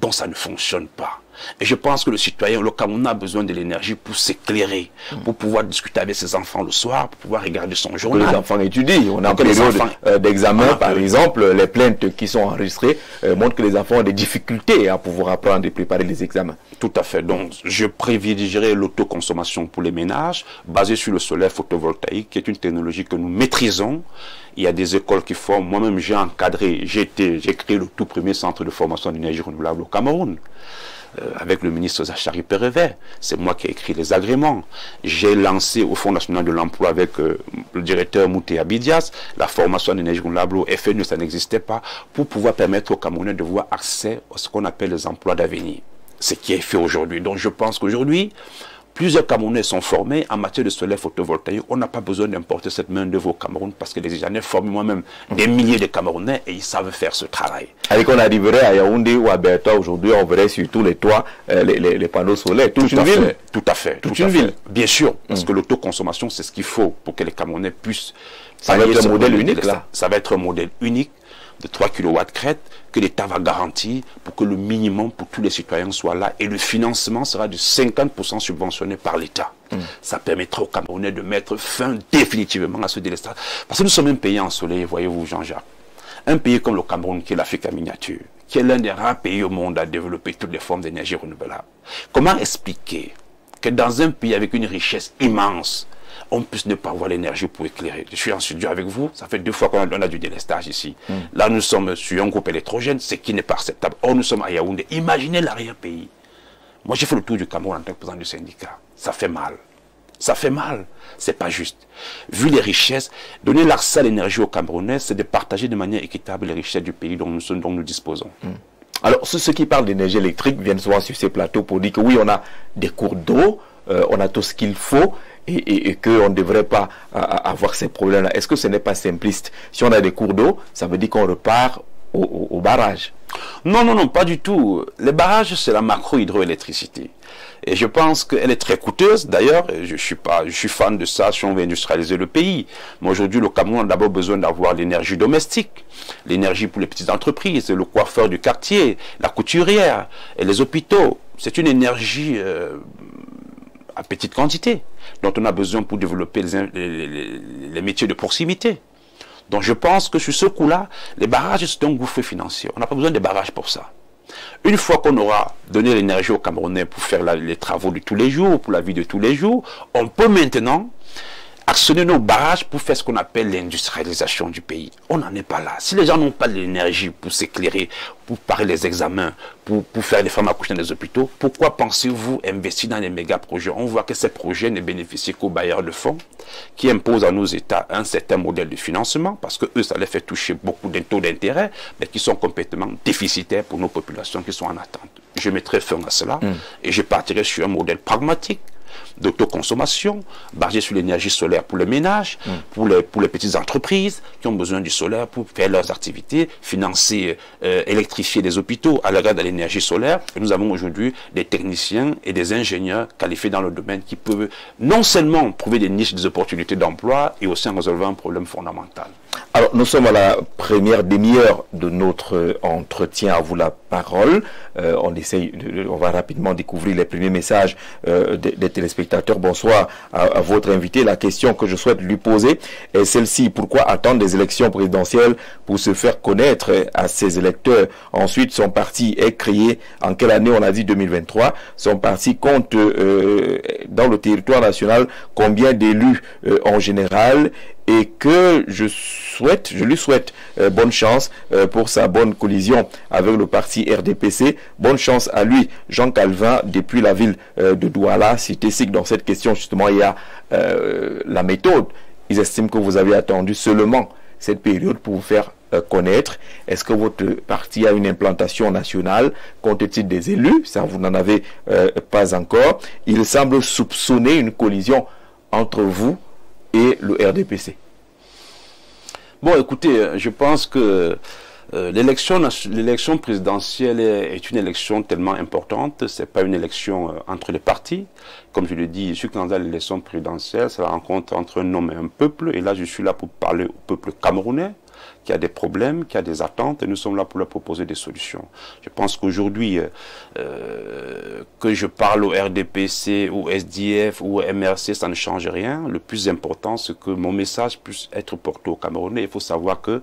Donc ça ne fonctionne pas. Et je pense que le citoyen, le Cameroun a besoin de l'énergie pour s'éclairer, pour pouvoir discuter avec ses enfants le soir, pour pouvoir regarder son journal. Les enfants étudient. On a en période d'examen, par exemple, les plaintes qui sont enregistrées montrent que les enfants ont des difficultés à pouvoir apprendre et préparer les examens. Tout à fait. Donc, je privilégierai l'autoconsommation pour les ménages, basée sur le solaire photovoltaïque, qui est une technologie que nous maîtrisons. Il y a des écoles qui forment. Moi-même, j'ai encadré, j'ai créé le tout premier centre de formation d'énergie renouvelable au Cameroun. Avec le ministre Zachary Perevet. C'est moi qui ai écrit les agréments. J'ai lancé au Fonds national de l'emploi avec le directeur Mouté Abidias la formation d'énergie renouvelable au FNU, ça n'existait pas, pour pouvoir permettre aux Camerounais de avoir accès à ce qu'on appelle les emplois d'avenir. Ce qui est fait aujourd'hui. Donc je pense qu'aujourd'hui, plusieurs Camerounais sont formés en matière de solaire photovoltaïque. On n'a pas besoin d'importer cette main-d'œuvre au Cameroun parce que les Égyptiens forment moi-même des milliers de Camerounais et ils savent faire ce travail. Avec on arriverait à Yaoundé ou à Bertha aujourd'hui, on verrait sur tous les toits les panneaux solaires. Toute une ville. Tout à fait. Toute une ville. Bien sûr, parce que l'autoconsommation, c'est ce qu'il faut pour que les Camerounais puissent... Ça va être un modèle unique là. Ça va être un modèle unique de 3 kW crête que l'État va garantir pour que le minimum pour tous les citoyens soit là et le financement sera de 50% subventionné par l'État. Ça permettra aux Camerounais de mettre fin définitivement à ce délestage. Parce que nous sommes un pays ensoleillé, voyez-vous Jean-Jacques. Un pays comme le Cameroun qui est l'Afrique en miniature, qui est l'un des rares pays au monde à développer toutes les formes d'énergie renouvelable. Comment expliquer que dans un pays avec une richesse immense, on puisse ne pas avoir l'énergie pour éclairer? Je suis en studio avec vous, ça fait 2 fois qu'on a du délestage ici. Là, nous sommes sur un groupe électrogène, ce qui n'est pas acceptable. Or, nous sommes à Yaoundé. Imaginez l'arrière-pays. Moi, j'ai fait le tour du Cameroun en tant que président du syndicat. Ça fait mal. Ça fait mal. C'est pas juste. Vu les richesses, donner l'accès à l'énergie aux Camerounais, c'est de partager de manière équitable les richesses du pays dont nous disposons. Alors, ceux qui parlent d'énergie électrique viennent souvent sur ces plateaux pour dire que oui, on a des cours d'eau, on a tout ce qu'il faut, et qu'on ne devrait pas avoir ces problèmes-là. Est-ce que ce n'est pas simpliste? Si on a des cours d'eau, ça veut dire qu'on repart au barrage. Non, non, non, pas du tout. Les barrages, c'est la macro-hydroélectricité. Et je pense qu'elle est très coûteuse. D'ailleurs, je suis fan de ça si on veut industrialiser le pays. Mais aujourd'hui, le Cameroun a d'abord besoin d'avoir l'énergie domestique, l'énergie pour les petites entreprises, le coiffeur du quartier, la couturière et les hôpitaux. C'est une énergie à petite quantité dont on a besoin pour développer les métiers de proximité. Donc je pense que sur ce coup-là, les barrages, c'est un gouffre financier. On n'a pas besoin de barrages pour ça. Une fois qu'on aura donné l'énergie aux Camerounais pour faire les travaux de tous les jours, pour la vie de tous les jours, on peut maintenant actionner nos barrages pour faire ce qu'on appelle l'industrialisation du pays. On n'en est pas là. Si les gens n'ont pas de l'énergie pour s'éclairer, pour parer les examens, pour faire des femmes accoucher dans les hôpitaux, pourquoi pensez-vous investir dans les méga projets? On voit que ces projets ne bénéficient qu'aux bailleurs de fonds qui imposent à nos États un certain modèle de financement parce que eux, ça les fait toucher beaucoup de taux d'intérêt, mais qui sont complètement déficitaires pour nos populations qui sont en attente. Je mettrai fin à cela et je partirai sur un modèle pragmatique d'autoconsommation, basé sur l'énergie solaire pour les ménages, pour les petites entreprises qui ont besoin du solaire pour faire leurs activités, financer, électrifier des hôpitaux à l'égard de l'énergie solaire. Et nous avons aujourd'hui des techniciens et des ingénieurs qualifiés dans le domaine qui peuvent non seulement trouver des niches, des opportunités d'emploi et aussi en résolvant un problème fondamental. Alors, nous sommes à la première demi-heure de notre entretien. À vous la parole. On va rapidement découvrir les premiers messages des téléspectateurs. Bonsoir à votre invité. La question que je souhaite lui poser est celle-ci. Pourquoi attendre des élections présidentielles pour se faire connaître à ses électeurs? Ensuite, son parti est créé en quelle année? On a dit 2023. Son parti compte dans le territoire national combien d'élus en général? Et que je lui souhaite bonne chance pour sa bonne collision avec le parti RDPC. Bonne chance à lui, Jean Calvin, depuis la ville de Douala. Cité SIC, dans cette question, justement, il y a la méthode. Ils estiment que vous avez attendu seulement cette période pour vous faire connaître. Est-ce que votre parti a une implantation nationale? Compte-t-il des élus? Ça, vous n'en avez pas encore. Il semble soupçonner une collision entre vous et le RDPC. Bon, écoutez, je pense que l'élection présidentielle est une élection tellement importante. C'est pas une élection entre les partis. Comme je le dis, je suis candidat à l'élection présidentielle. C'est la rencontre entre un homme et un peuple. Et là, je suis là pour parler au peuple camerounais, qui a des problèmes, qui a des attentes, et nous sommes là pour leur proposer des solutions. Je pense qu'aujourd'hui, que je parle au RDPC, au SDF ou au MRC, ça ne change rien. Le plus important, c'est que mon message puisse être porté aux Camerounais. Il faut savoir que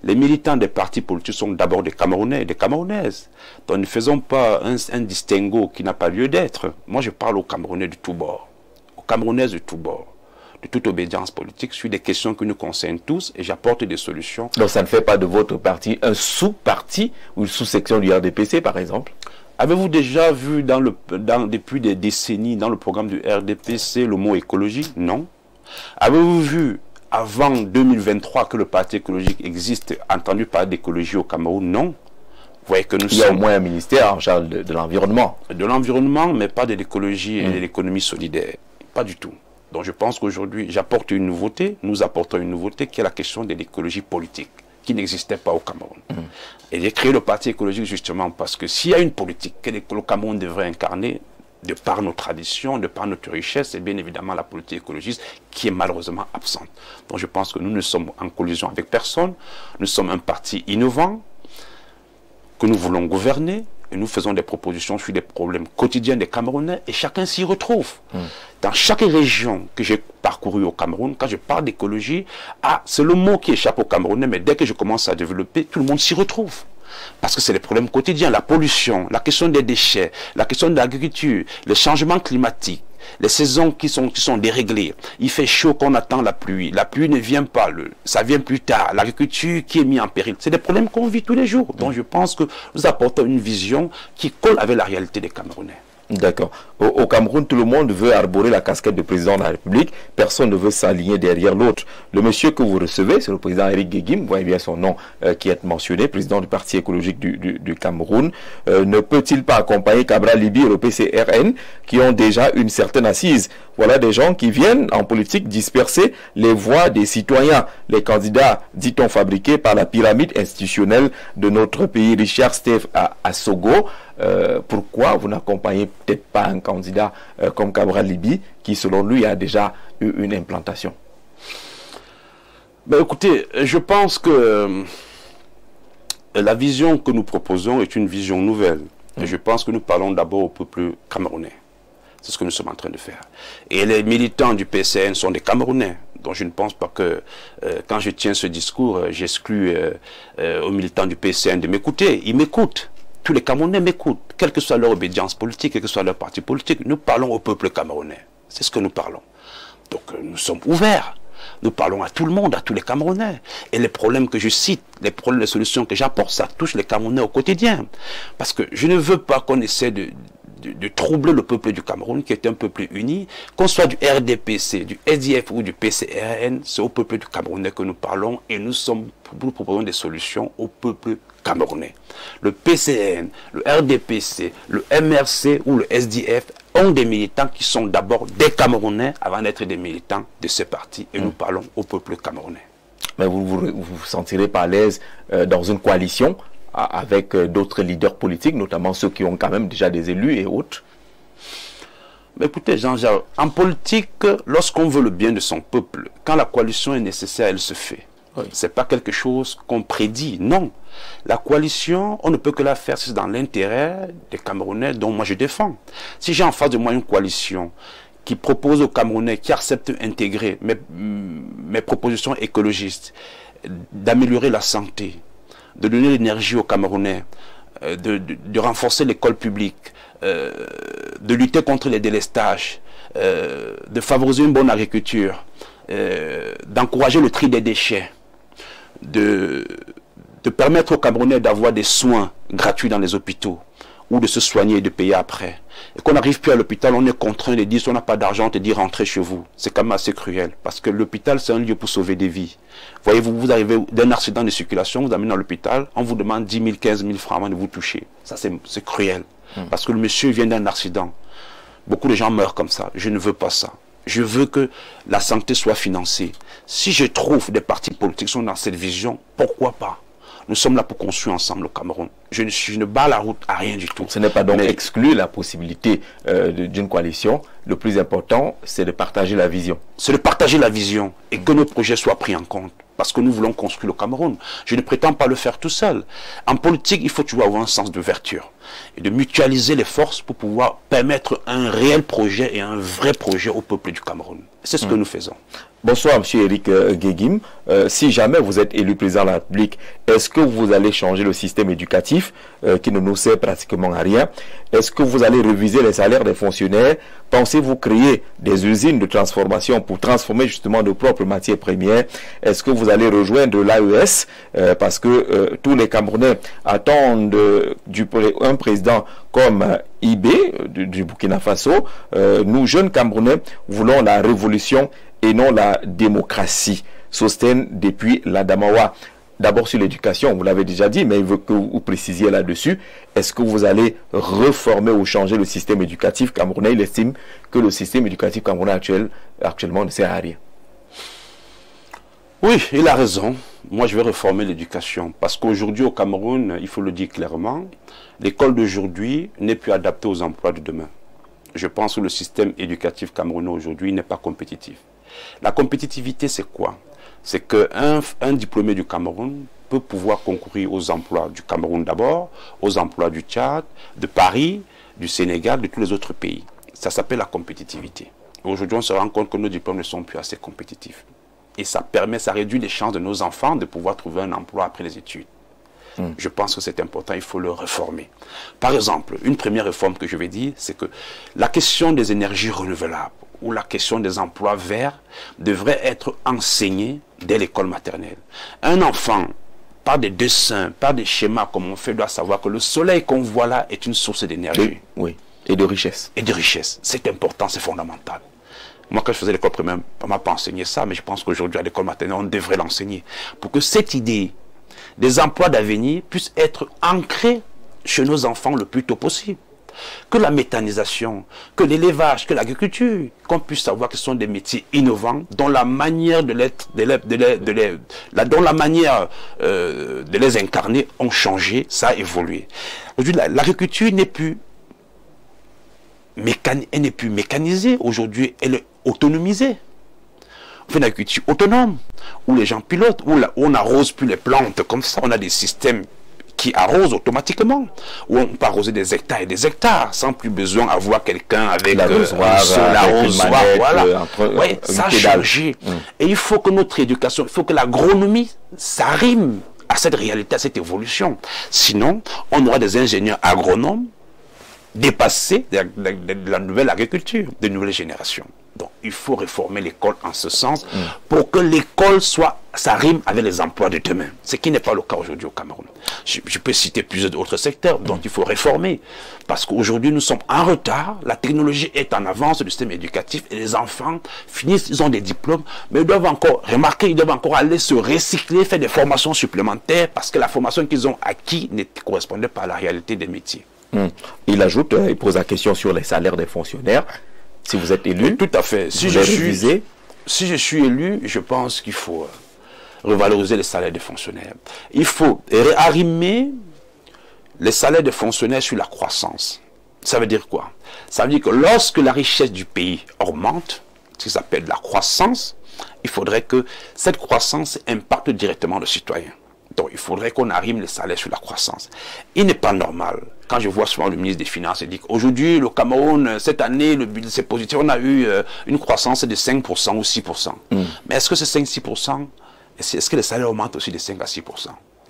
les militants des partis politiques sont d'abord des Camerounais et des Camerounaises. Donc ne faisons pas un distinguo qui n'a pas lieu d'être. Moi, je parle aux Camerounais de tous bords, aux Camerounaises de tous bords, de toute obédience politique sur des questions qui nous concernent tous et j'apporte des solutions. Donc ça ne fait pas de votre parti un sous-parti ou une sous-section du RDPC par exemple? Avez-vous déjà vu depuis des décennies dans le programme du RDPC le mot écologie? Non. Avez-vous vu avant 2023 que le parti écologique existe, entendu parler d'écologie au Cameroun? Non. Vous voyez que il y a au moins un ministère en charge de l'environnement. De l'environnement, mais pas de l'écologie et de l'économie solidaire. Pas du tout. Donc je pense qu'aujourd'hui, j'apporte une nouveauté, nous apportons une nouveauté qui est la question de l'écologie politique, qui n'existait pas au Cameroun. Et j'ai créé le parti écologique justement parce que s'il y a une politique que le Cameroun devrait incarner, de par nos traditions, de par notre richesse, c'est bien évidemment la politique écologiste qui est malheureusement absente. Donc je pense que nous ne sommes en collision avec personne, nous sommes un parti innovant, que nous voulons gouverner, et nous faisons des propositions sur des problèmes quotidiens des Camerounais et chacun s'y retrouve. Dans chaque région que j'ai parcourue au Cameroun, quand je parle d'écologie, c'est le mot qui échappe aux Camerounais, mais dès que je commence à développer, tout le monde s'y retrouve. Parce que c'est les problèmes quotidiens, la pollution, la question des déchets, la question de l'agriculture, les changements climatiques, les saisons qui sont déréglées. Il fait chaud qu'on attend la pluie ne vient pas, ça vient plus tard. L'agriculture qui est mise en péril. C'est des problèmes qu'on vit tous les jours. Donc je pense que nous apportons une vision qui colle avec la réalité des Camerounais. D'accord. Au Cameroun, tout le monde veut arborer la casquette de président de la République. Personne ne veut s'aligner derrière l'autre. Le monsieur que vous recevez, c'est le président Eric Guégim, vous voyez bien son nom qui est mentionné, président du Parti écologique du Cameroun. Ne peut-il pas accompagner Cabral Libi et le PCRN qui ont déjà une certaine assise? Voilà des gens qui viennent en politique disperser les voix des citoyens. Les candidats, dit-on, fabriqués par la pyramide institutionnelle de notre pays. Richard Steve à Sogo. Pourquoi vous n'accompagnez peut-être pas un candidat comme Cabral Libi qui selon lui a déjà eu une implantation? Ben écoutez, je pense que la vision que nous proposons est une vision nouvelle. Et je pense que nous parlons d'abord au peuple camerounais. C'est ce que nous sommes en train de faire. Et les militants du PCN sont des Camerounais. Donc je ne pense pas que quand je tiens ce discours, j'exclus aux militants du PCN de m'écouter. Ils m'écoutent. Tous les Camerounais m'écoutent, quelle que soit leur obédience politique, quel que soit leur parti politique. Nous parlons au peuple camerounais. C'est ce que nous parlons. Donc nous sommes ouverts. Nous parlons à tout le monde, à tous les Camerounais. Et les problèmes que je cite, les problèmes, les solutions que j'apporte, ça touche les Camerounais au quotidien. Parce que je ne veux pas qu'on essaie de troubler le peuple du Cameroun, qui est un peuple uni, qu'on soit du RDPC, du SDF ou du PCRN, c'est au peuple du Camerounais que nous parlons et nous proposons des solutions au peuple camerounais. Le PCRN, le RDPC, le MRC ou le SDF ont des militants qui sont d'abord des Camerounais avant d'être des militants de ces partis et nous parlons au peuple camerounais. Mais vous sentirez pas à l'aise dans une coalition avec d'autres leaders politiques, notamment ceux qui ont quand même déjà des élus et autres? Mais écoutez, Jean-Jacques, en politique, lorsqu'on veut le bien de son peuple, quand la coalition est nécessaire, elle se fait. Oui. Ce n'est pas quelque chose qu'on prédit, non. La coalition, on ne peut que la faire si c'est dans l'intérêt des Camerounais dont moi je défends. Si j'ai en face de moi une coalition qui propose aux Camerounais, qui accepte d'intégrer mes propositions écologistes, d'améliorer la santé, de donner l'énergie aux Camerounais, de renforcer l'école publique, de lutter contre les délestages, de favoriser une bonne agriculture, d'encourager le tri des déchets, de permettre aux Camerounais d'avoir des soins gratuits dans les hôpitaux ou de se soigner et de payer après. Et qu'on n'arrive plus à l'hôpital, on est contraint de dire si on n'a pas d'argent, on te dit rentrez chez vous. C'est quand même assez cruel parce que l'hôpital c'est un lieu pour sauver des vies. Voyez-vous, vous arrivez d'un accident de circulation, vous amenez dans l'hôpital, on vous demande 10 000, 15 000 francs avant de vous toucher. Ça c'est cruel parce que le monsieur vient d'un accident. Beaucoup de gens meurent comme ça. Je ne veux pas ça. Je veux que la santé soit financée. Si je trouve des partis politiques qui sont dans cette vision, pourquoi pas? Nous sommes là pour construire ensemble le Cameroun. Je ne bats la route à rien du tout. Ce n'est pas donc exclu la possibilité d'une coalition. Le plus important, c'est de partager la vision. C'est de partager la vision et que nos projets soient pris en compte. Parce que nous voulons construire le Cameroun. Je ne prétends pas le faire tout seul. En politique, il faut toujours avoir un sens d'ouverture et de mutualiser les forces pour pouvoir permettre un réel projet et un vrai projet au peuple du Cameroun. C'est ce que nous faisons. Bonsoir, M. Éric Guéguim. Si jamais vous êtes élu président de la République, est-ce que vous allez changer le système éducatif qui ne nous sert pratiquement à rien? Est-ce que vous allez réviser les salaires des fonctionnaires? Pensez-vous créer des usines de transformation pour transformer justement de propres matières premières? Est-ce que vous allez rejoindre l'AES? Parce que tous les Camerounais attendent un président comme IB du Burkina Faso. Nous, jeunes Camerounais, voulons la révolution et non la démocratie. Sosten depuis l'Adamawa. D'abord sur l'éducation, vous l'avez déjà dit, mais il veut que vous précisiez là-dessus. Est-ce que vous allez reformer ou changer le système éducatif camerounais? Il estime que le système éducatif camerounais actuellement ne sert à rien. Oui, il a raison. Moi, je vais reformer l'éducation. Parce qu'aujourd'hui, au Cameroun, il faut le dire clairement, l'école d'aujourd'hui n'est plus adaptée aux emplois de demain. Je pense que le système éducatif camerounais aujourd'hui n'est pas compétitif. La compétitivité, c'est quoi? C'est qu'un diplômé du Cameroun peut pouvoir concourir aux emplois du Cameroun d'abord, aux emplois du Tchad, de Paris, du Sénégal, de tous les autres pays. Ça s'appelle la compétitivité. Aujourd'hui, on se rend compte que nos diplômes ne sont plus assez compétitifs. Et ça réduit les chances de nos enfants de pouvoir trouver un emploi après les études. Je pense que c'est important, il faut le réformer. Par exemple, une première réforme que je vais dire, c'est que la question des énergies renouvelables ou la question des emplois verts devrait être enseignée dès l'école maternelle. Un enfant, par des dessins, par des schémas comme on fait, doit savoir que le soleil qu'on voit là est une source d'énergie. Oui, et de richesse. Et de richesse. C'est important, c'est fondamental. Moi, quand je faisais l'école primaire, on ne m'a pas enseigné ça, mais je pense qu'aujourd'hui, à l'école maternelle, on devrait l'enseigner. Pour que cette idée des emplois d'avenir puisse être ancrée chez nos enfants le plus tôt possible. Que la méthanisation, que l'élevage, que l'agriculture, qu'on puisse savoir que ce sont des métiers innovants dont la manière de les incarner ont changé, ça a évolué. Aujourd'hui, l'agriculture n'est plus mécanisée. Aujourd'hui, elle est autonomisée. On fait une agriculture autonome, où les gens pilotent, où on n'arrose plus les plantes comme ça, on a des systèmes qui arrosent automatiquement, où on peut arroser des hectares et des hectares, sans plus besoin d'avoir quelqu'un avec l'arrosoir, voilà. Ouais, ça a changé. Et il faut que notre éducation, il faut que l'agronomie s'arrime à cette réalité, à cette évolution. Sinon, on aura des ingénieurs agronomes dépassés de la nouvelle agriculture, de nouvelles générations. Donc, il faut réformer l'école en ce sens pour que l'école ça rime avec les emplois de demain. Ce qui n'est pas le cas aujourd'hui au Cameroun. Je peux citer plusieurs autres secteurs dont il faut réformer. Parce qu'aujourd'hui, nous sommes en retard. La technologie est en avance du système éducatif et les enfants finissent, ils ont des diplômes, mais ils doivent encore, remarquer, ils doivent encore aller se recycler, faire des formations supplémentaires parce que la formation qu'ils ont acquis ne correspondait pas à la réalité des métiers. Il ajoute, il pose la question sur les salaires des fonctionnaires. Si vous êtes élu, tout à fait. Si je suis élu, je pense qu'il faut revaloriser les salaires des fonctionnaires. Il faut arrimer les salaires des fonctionnaires sur la croissance. Ça veut dire quoi? Ça veut dire que lorsque la richesse du pays augmente, ce qui s'appelle la croissance, il faudrait que cette croissance impacte directement le citoyen. Donc, il faudrait qu'on arrime les salaires sur la croissance. Il n'est pas normal. Quand je vois souvent le ministre des Finances, il dit qu'aujourd'hui, le Cameroun, cette année, le budget c'est positif, on a eu une croissance de 5% ou 6%. Mais est-ce que ces 5-6%, est-ce que les salaires augmentent aussi de 5 à 6%?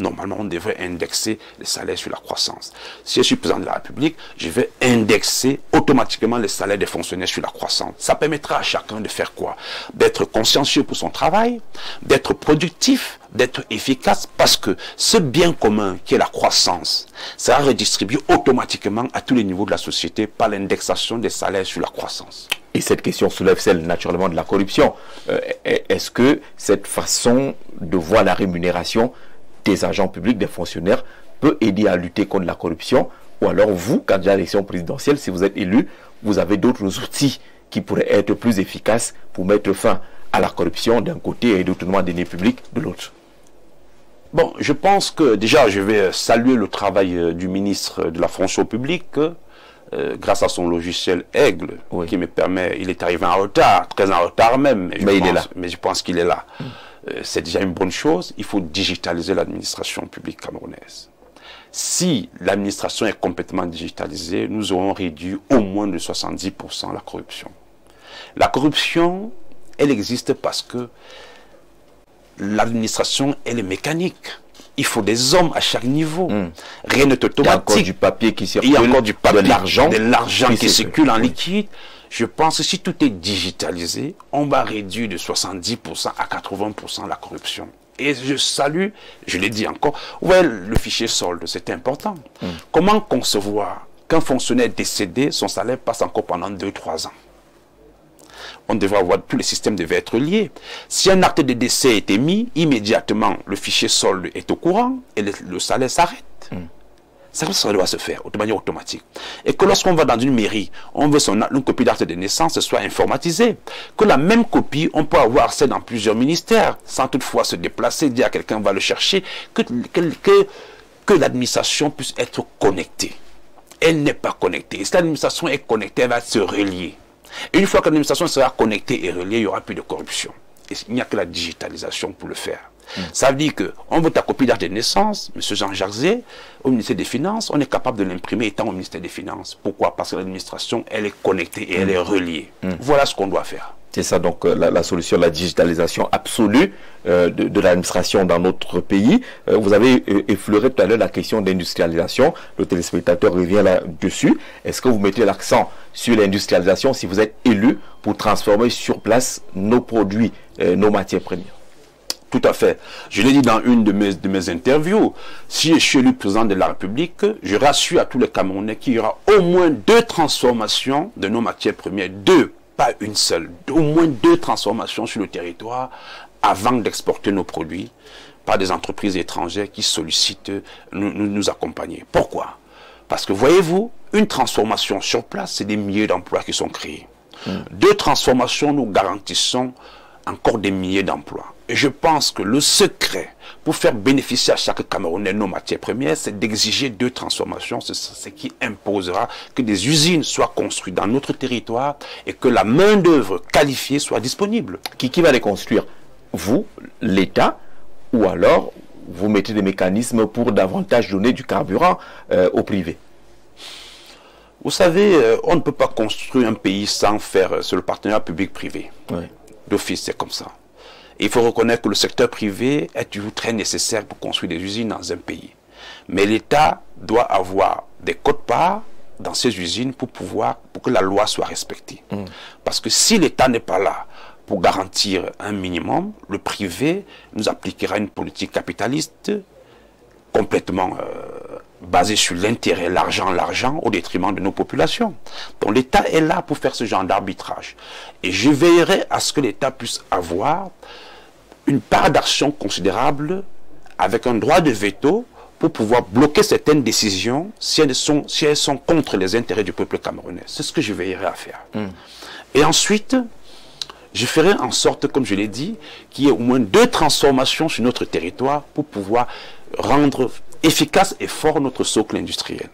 Normalement, on devrait indexer les salaires sur la croissance. Si je suis président de la République, je vais indexer automatiquement les salaires des fonctionnaires sur la croissance. Ça permettra à chacun de faire quoi? D'être consciencieux pour son travail, d'être productif, d'être efficace, parce que ce bien commun qui est la croissance sera redistribué automatiquement à tous les niveaux de la société par l'indexation des salaires sur la croissance. Et cette question soulève celle naturellement de la corruption. Est-ce que cette façon de voir la rémunération des agents publics, des fonctionnaires, peut aider à lutter contre la corruption? Ou alors vous, candidat à l'élection présidentielle, si vous êtes élu, vous avez d'autres outils qui pourraient être plus efficaces pour mettre fin à la corruption d'un côté et détournement des deniers publics de l'autre? Bon, je pense que déjà, je vais saluer le travail du ministre de la fonction publique, grâce à son logiciel Aigle, qui me permet, il est arrivé en retard, très en retard même, mais je pense qu'il est là. C'est déjà une bonne chose. Il faut digitaliser l'administration publique camerounaise. Si l'administration est complètement digitalisée, nous aurons réduit au moins de 70% la corruption. La corruption, elle existe parce que l'administration, elle est mécanique. Il faut des hommes à chaque niveau. Rien n'est automatique. Il y a encore du papier qui circule. Il y a encore du papier, de l'argent qui circule en liquide. Je pense que si tout est digitalisé, on va réduire de 70% à 80% la corruption. Et je salue, je l'ai dit encore, ouais, le fichier solde, c'est important. Comment concevoir qu'un fonctionnaire décédé, son salaire passe encore pendant 2-3 ans? On devrait avoir, tous les systèmes devaient être liés. Si un acte de décès est émis, immédiatement, le fichier solde est au courant et le salaire s'arrête. Ça doit se faire de manière automatique. Et que lorsqu'on va dans une mairie, on veut une copie d'acte de naissance soit informatisée. Que la même copie, on peut avoir accès dans plusieurs ministères, sans toutefois se déplacer, dire à quelqu'un va le chercher, que l'administration puisse être connectée. Elle n'est pas connectée. Si l'administration est connectée, elle va se relier. Et une fois que l'administration sera connectée et reliée, il n'y aura plus de corruption. Et il n'y a que la digitalisation pour le faire. Ça veut dire qu'on veut ta copie d'acte de naissance, M. Jean-Jacques Zé, au ministère des Finances, on est capable de l'imprimer étant au ministère des Finances. Pourquoi? Parce que l'administration, elle est connectée et elle est reliée. Voilà ce qu'on doit faire. C'est ça donc la solution, la digitalisation absolue de l'administration dans notre pays. Vous avez effleuré tout à l'heure la question d'industrialisation. Le téléspectateur revient là-dessus. Est-ce que vous mettez l'accent sur l'industrialisation si vous êtes élu pour transformer sur place nos produits, nos matières premières? Tout à fait. Je l'ai dit dans une de mes interviews. Si je suis élu président de la République, je rassure à tous les Camerounais qu'il y aura au moins 2 transformations de nos matières premières. 2, pas une seule. Au moins 2 transformations sur le territoire avant d'exporter nos produits par des entreprises étrangères qui sollicitent nous accompagner. Pourquoi? Parce que voyez-vous, une transformation sur place, c'est des milliers d'emplois qui sont créés. 2 transformations, nous garantissons encore des milliers d'emplois. Et je pense que le secret pour faire bénéficier à chaque Camerounais nos matières premières, c'est d'exiger 2 transformations. C'est ce qui imposera que des usines soient construites dans notre territoire et que la main-d'œuvre qualifiée soit disponible. Qui va les construire? Vous, l'État, ou alors vous mettez des mécanismes pour davantage donner du carburant au privé? Vous savez, on ne peut pas construire un pays sans faire sur le partenariat public-privé. D'office, c'est comme ça. Il faut reconnaître que le secteur privé est toujours très nécessaire pour construire des usines dans un pays. Mais l'État doit avoir des quotes-parts dans ces usines pour que la loi soit respectée. Parce que si l'État n'est pas là pour garantir un minimum, le privé nous appliquera une politique capitaliste complètement basée sur l'intérêt, l'argent, au détriment de nos populations. Donc l'État est là pour faire ce genre d'arbitrage. Et je veillerai à ce que l'État puisse avoir une part d'action considérable avec un droit de veto pour pouvoir bloquer certaines décisions si elles sont contre les intérêts du peuple camerounais. C'est ce que je veillerai à faire. Et ensuite, je ferai en sorte, comme je l'ai dit, qu'il y ait au moins 2 transformations sur notre territoire pour pouvoir rendre efficace et fort notre socle industriel.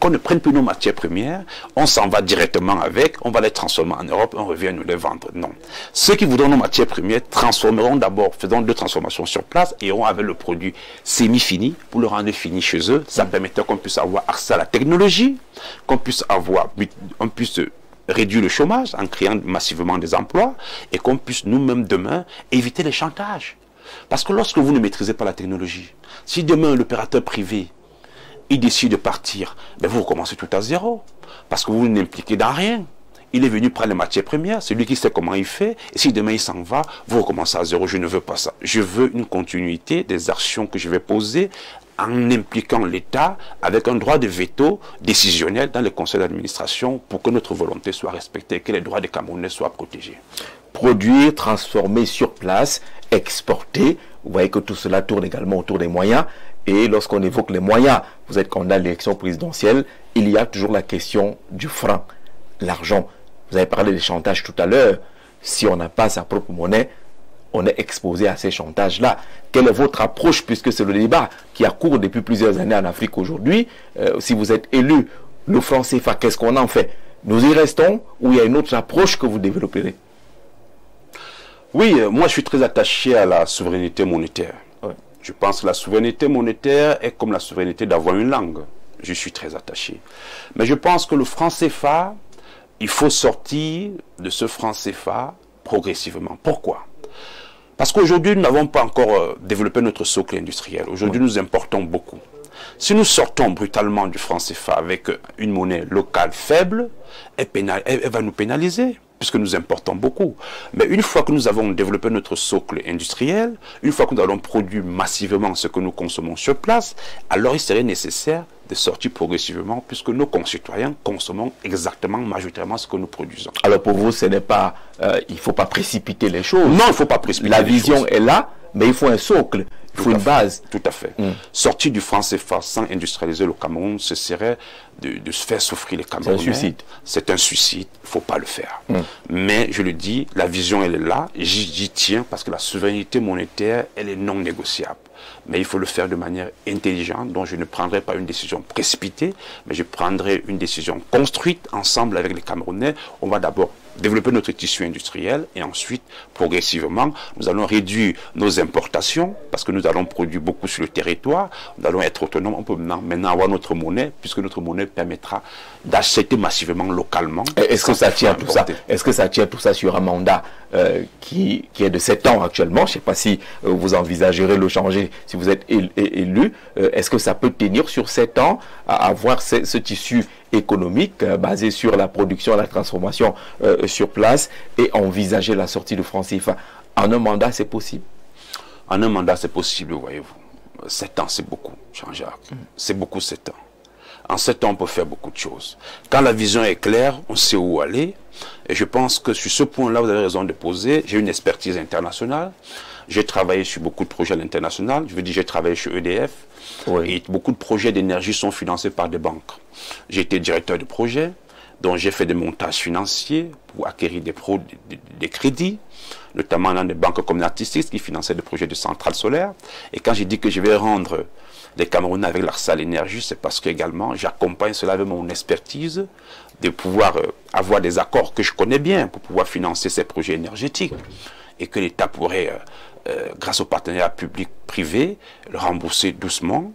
Qu'on ne prenne plus nos matières premières, on s'en va directement avec, on va les transformer en Europe, on revient nous les vendre. Non. Ceux qui voudront nos matières premières transformeront d'abord, faisant 2 transformations sur place, et iront avec le produit semi-fini pour le rendre fini chez eux. Ça permettra qu'on puisse avoir accès à la technologie, qu'on puisse réduire le chômage en créant massivement des emplois, et qu'on puisse nous-mêmes demain éviter les chantages. Parce que lorsque vous ne maîtrisez pas la technologie, si demain l'opérateur privé il décide de partir, ben vous recommencez tout à zéro. Parce que vous n'impliquez dans rien. Il est venu prendre les matières premières, c'est lui qui sait comment il fait, et si demain il s'en va, vous recommencez à zéro. Je ne veux pas ça. Je veux une continuité des actions que je vais poser en impliquant l'État avec un droit de veto décisionnel dans le conseil d'administration pour que notre volonté soit respectée et que les droits des Camerounais soient protégés. Produire, transformer sur place, exporter, vous voyez que tout cela tourne également autour des moyens. Et lorsqu'on évoque les moyens, vous êtes candidat à l'élection présidentielle, il y a toujours la question du franc, l'argent. Vous avez parlé des chantages tout à l'heure. Si on n'a pas sa propre monnaie, on est exposé à ces chantages-là. Quelle est votre approche, puisque c'est le débat qui a cours depuis plusieurs années en Afrique aujourd'hui. Si vous êtes élu, le franc CFA, qu'est-ce qu'on en fait? Nous y restons ou il y a une autre approche que vous développerez? Oui, moi je suis très attaché à la souveraineté monétaire. Je pense que la souveraineté monétaire est comme la souveraineté d'avoir une langue. Je suis très attaché. Mais je pense que le franc CFA, il faut sortir de ce franc CFA progressivement. Pourquoi? Parce qu'aujourd'hui, nous n'avons pas encore développé notre socle industriel. Aujourd'hui, nous importons beaucoup. Si nous sortons brutalement du franc CFA avec une monnaie locale faible, elle va nous pénaliser, puisque nous importons beaucoup. Mais une fois que nous avons développé notre socle industriel, une fois que nous allons produire massivement ce que nous consommons sur place, alors il serait nécessaire de sortir progressivement, puisque nos concitoyens consomment exactement, majoritairement ce que nous produisons. Alors pour vous, ce n'est pas, il ne faut pas précipiter les choses. Non, il ne faut pas précipiter la vision est là, mais il faut un socle. Il faut une base. Tout à fait. Sortir du franc CFA sans industrialiser le Cameroun, ce serait de se faire souffrir les Camerounais. C'est un suicide. C'est un suicide. Il ne faut pas le faire. Mais je le dis, la vision, elle est là. J'y tiens parce que la souveraineté monétaire, elle est non négociable. Mais il faut le faire de manière intelligente, dont je ne prendrai pas une décision précipitée, mais je prendrai une décision construite ensemble avec les Camerounais. On va d'abord développer notre tissu industriel et ensuite, progressivement, nous allons réduire nos importations parce que nous allons produire beaucoup sur le territoire. Nous allons être autonomes. On peut maintenant avoir notre monnaie puisque notre monnaie permettra d'acheter massivement localement. Est-ce que ça tient tout ça? Est-ce que ça tient tout ça sur un mandat qui est de 7 ans actuellement? Je ne sais pas si vous envisagerez le changer si vous êtes élu. Est-ce que ça peut tenir sur 7 ans à avoir ce tissu économique basé sur la production, la transformation sur place et envisager la sortie du franc CFA? En un mandat, c'est possible? En un mandat, c'est possible, voyez-vous. 7 ans, c'est beaucoup, Jean-Jacques. C'est beaucoup 7 ans. En 7 ans, on peut faire beaucoup de choses. Quand la vision est claire, on sait où aller. Et je pense que sur ce point-là, vous avez raison de poser. J'ai une expertise internationale. J'ai travaillé sur beaucoup de projets à l'international. Je veux dire, j'ai travaillé chez EDF. Oui. Et beaucoup de projets d'énergie sont financés par des banques. J'ai été directeur de projet, donc j'ai fait des montages financiers pour acquérir des crédits, notamment dans des banques comme Natixis qui finançaient des projets de centrales solaires. Et quand j'ai dit que je vais rendre les Camerounais avec l'accès à l'énergie, c'est parce que également j'accompagne cela avec mon expertise de pouvoir avoir des accords que je connais bien pour pouvoir financer ces projets énergétiques et que l'État pourrait, grâce au partenariat public-privé, le rembourser doucement,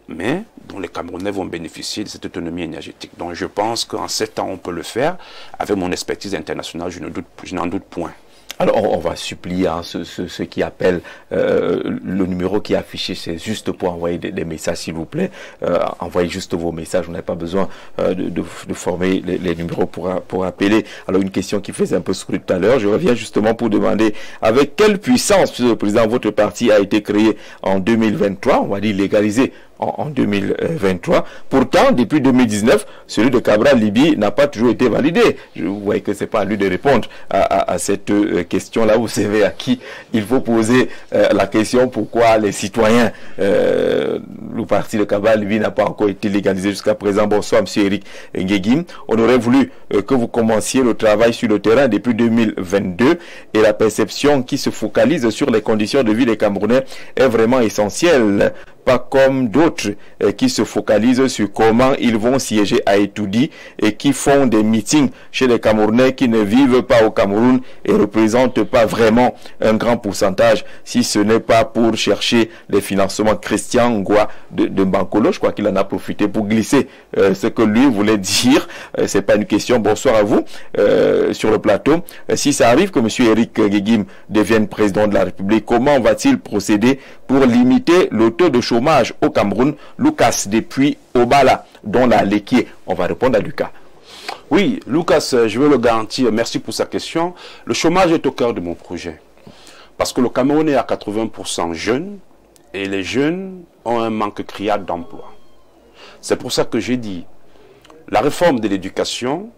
mais dont les Camerounais vont bénéficier de cette autonomie énergétique. Donc je pense qu'en 7 ans, on peut le faire. Avec mon expertise internationale, je n'en doute point. Alors, on va supplier ceux qui appellent le numéro qui est affiché, c'est juste pour envoyer des messages, s'il vous plaît. Envoyez juste vos messages, on n'a pas besoin de former les numéros pour appeler. Alors, une question qui faisait un peu scruter tout à l'heure, je reviens justement pour demander avec quelle puissance, Monsieur le Président, votre parti a été créé en 2023, on va dire légalisé en 2023. Pourtant, depuis 2019, celui de Cabral Libye n'a pas toujours été validé. Vous voyez que c'est pas à lui de répondre à cette question-là. Vous savez à qui il faut poser la question pourquoi les citoyens, le parti de Cabral Libye n'a pas encore été légalisé jusqu'à présent. Bonsoir, Monsieur Eric Nguegim. On aurait voulu que vous commenciez le travail sur le terrain depuis 2022 et la perception qui se focalise sur les conditions de vie des Camerounais est vraiment essentielle. Pas comme d'autres qui se focalisent sur comment ils vont siéger à Etoudi et qui font des meetings chez les Camerounais qui ne vivent pas au Cameroun et ne représentent pas vraiment un grand pourcentage, si ce n'est pas pour chercher les financements. Christian Ngoua de Bankolo, je crois qu'il en a profité pour glisser ce que lui voulait dire. C'est pas une question. Bonsoir à vous sur le plateau. Si ça arrive que M. Eric Nguegim devienne président de la République, comment va-t-il procéder pour limiter le taux de chômage au Cameroun? Lucas depuis Obala, dont la Léquier. On va répondre à Lucas. Oui, Lucas, je veux le garantir. Merci pour sa question. Le chômage est au cœur de mon projet. Parce que le Cameroun est à 80% jeunes et les jeunes ont un manque criard d'emploi. C'est pour ça que j'ai dit la réforme de l'éducation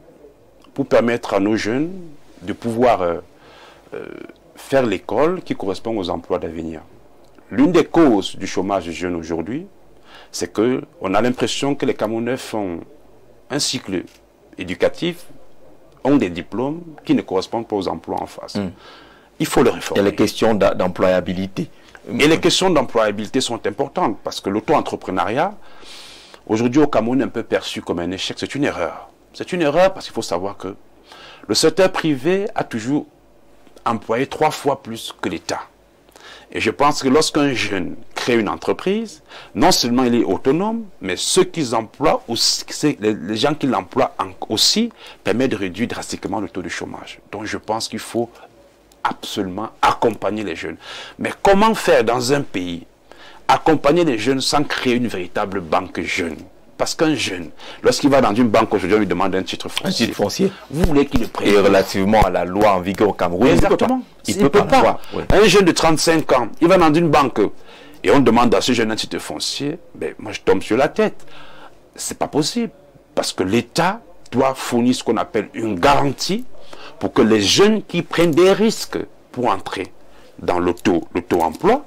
pour permettre à nos jeunes de pouvoir faire l'école qui correspond aux emplois d'avenir. L'une des causes du chômage des jeunes aujourd'hui, c'est qu'on a l'impression que les Camerounais font un cycle éducatif, ont des diplômes qui ne correspondent pas aux emplois en face. Il faut le réformer. Il y a les questions d'employabilité. Et les questions d'employabilité sont importantes parce que l'auto-entrepreneuriat, aujourd'hui au Cameroun, est un peu perçu comme un échec. C'est une erreur. C'est une erreur parce qu'il faut savoir que le secteur privé a toujours employé 3 fois plus que l'État. Et je pense que lorsqu'un jeune crée une entreprise, non seulement il est autonome, mais ceux qu'ils emploient, aussi, les gens qui l'emploient aussi, permettent de réduire drastiquement le taux de chômage. Donc je pense qu'il faut absolument accompagner les jeunes. Mais comment faire dans un pays, accompagner les jeunes sans créer une véritable banque jeune? Parce qu'un jeune, lorsqu'il va dans une banque aujourd'hui, on lui demande un titre foncier. Un titre foncier. Vous voulez qu'il le prenne? Et relativement à la loi en vigueur au Cameroun, exactement. Il ne peut pas. Oui. Un jeune de 35 ans, il va dans une banque et on demande à ce jeune un titre foncier. Ben, moi, je tombe sur la tête. C'est pas possible. Parce que l'État doit fournir ce qu'on appelle une garantie pour que les jeunes qui prennent des risques pour entrer dans l'auto-emploi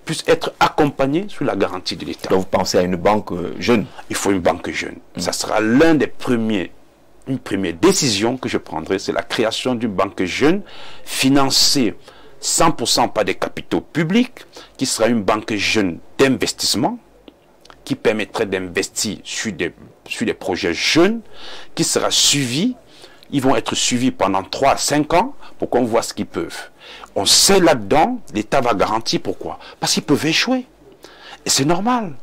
puissent être accompagnés sous la garantie de l'État. Donc vous pensez à une banque jeune? Il faut une banque jeune. Ça sera une première décision que je prendrai, c'est la création d'une banque jeune financée 100% par des capitaux publics, qui sera une banque jeune d'investissement, qui permettrait d'investir sur des projets jeunes, qui sera suivi. Ils vont être suivis pendant 3 à 5 ans pour qu'on voit ce qu'ils peuvent. On sait là-dedans, l'État va garantir. Pourquoi? Parce qu'ils peuvent échouer. Et c'est normal.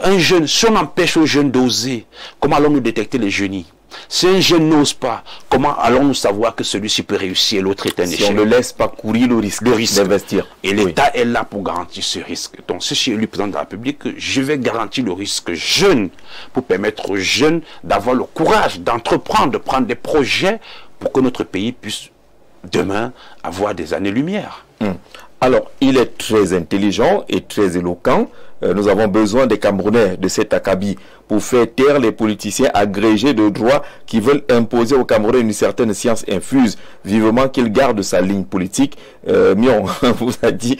Un jeune, si on empêche aux jeunes d'oser, comment allons-nous détecter les génies? Si un jeune n'ose pas, comment allons-nous savoir que celui-ci peut réussir et l'autre est un échec? Si on ne laisse pas courir le risque d'investir. Et l'État est là pour garantir ce risque. Donc, si je suis élu président de la République, je vais garantir le risque jeune pour permettre aux jeunes d'avoir le courage d'entreprendre, de prendre des projets pour que notre pays puisse demain avoir des années-lumière. Alors, il est très intelligent et très éloquent. Nous avons besoin des Camerounais de cet acabit pour faire taire les politiciens agrégés de droit qui veulent imposer aux Camerounais une certaine science infuse. Vivement qu'il garde sa ligne politique. Mion vous a dit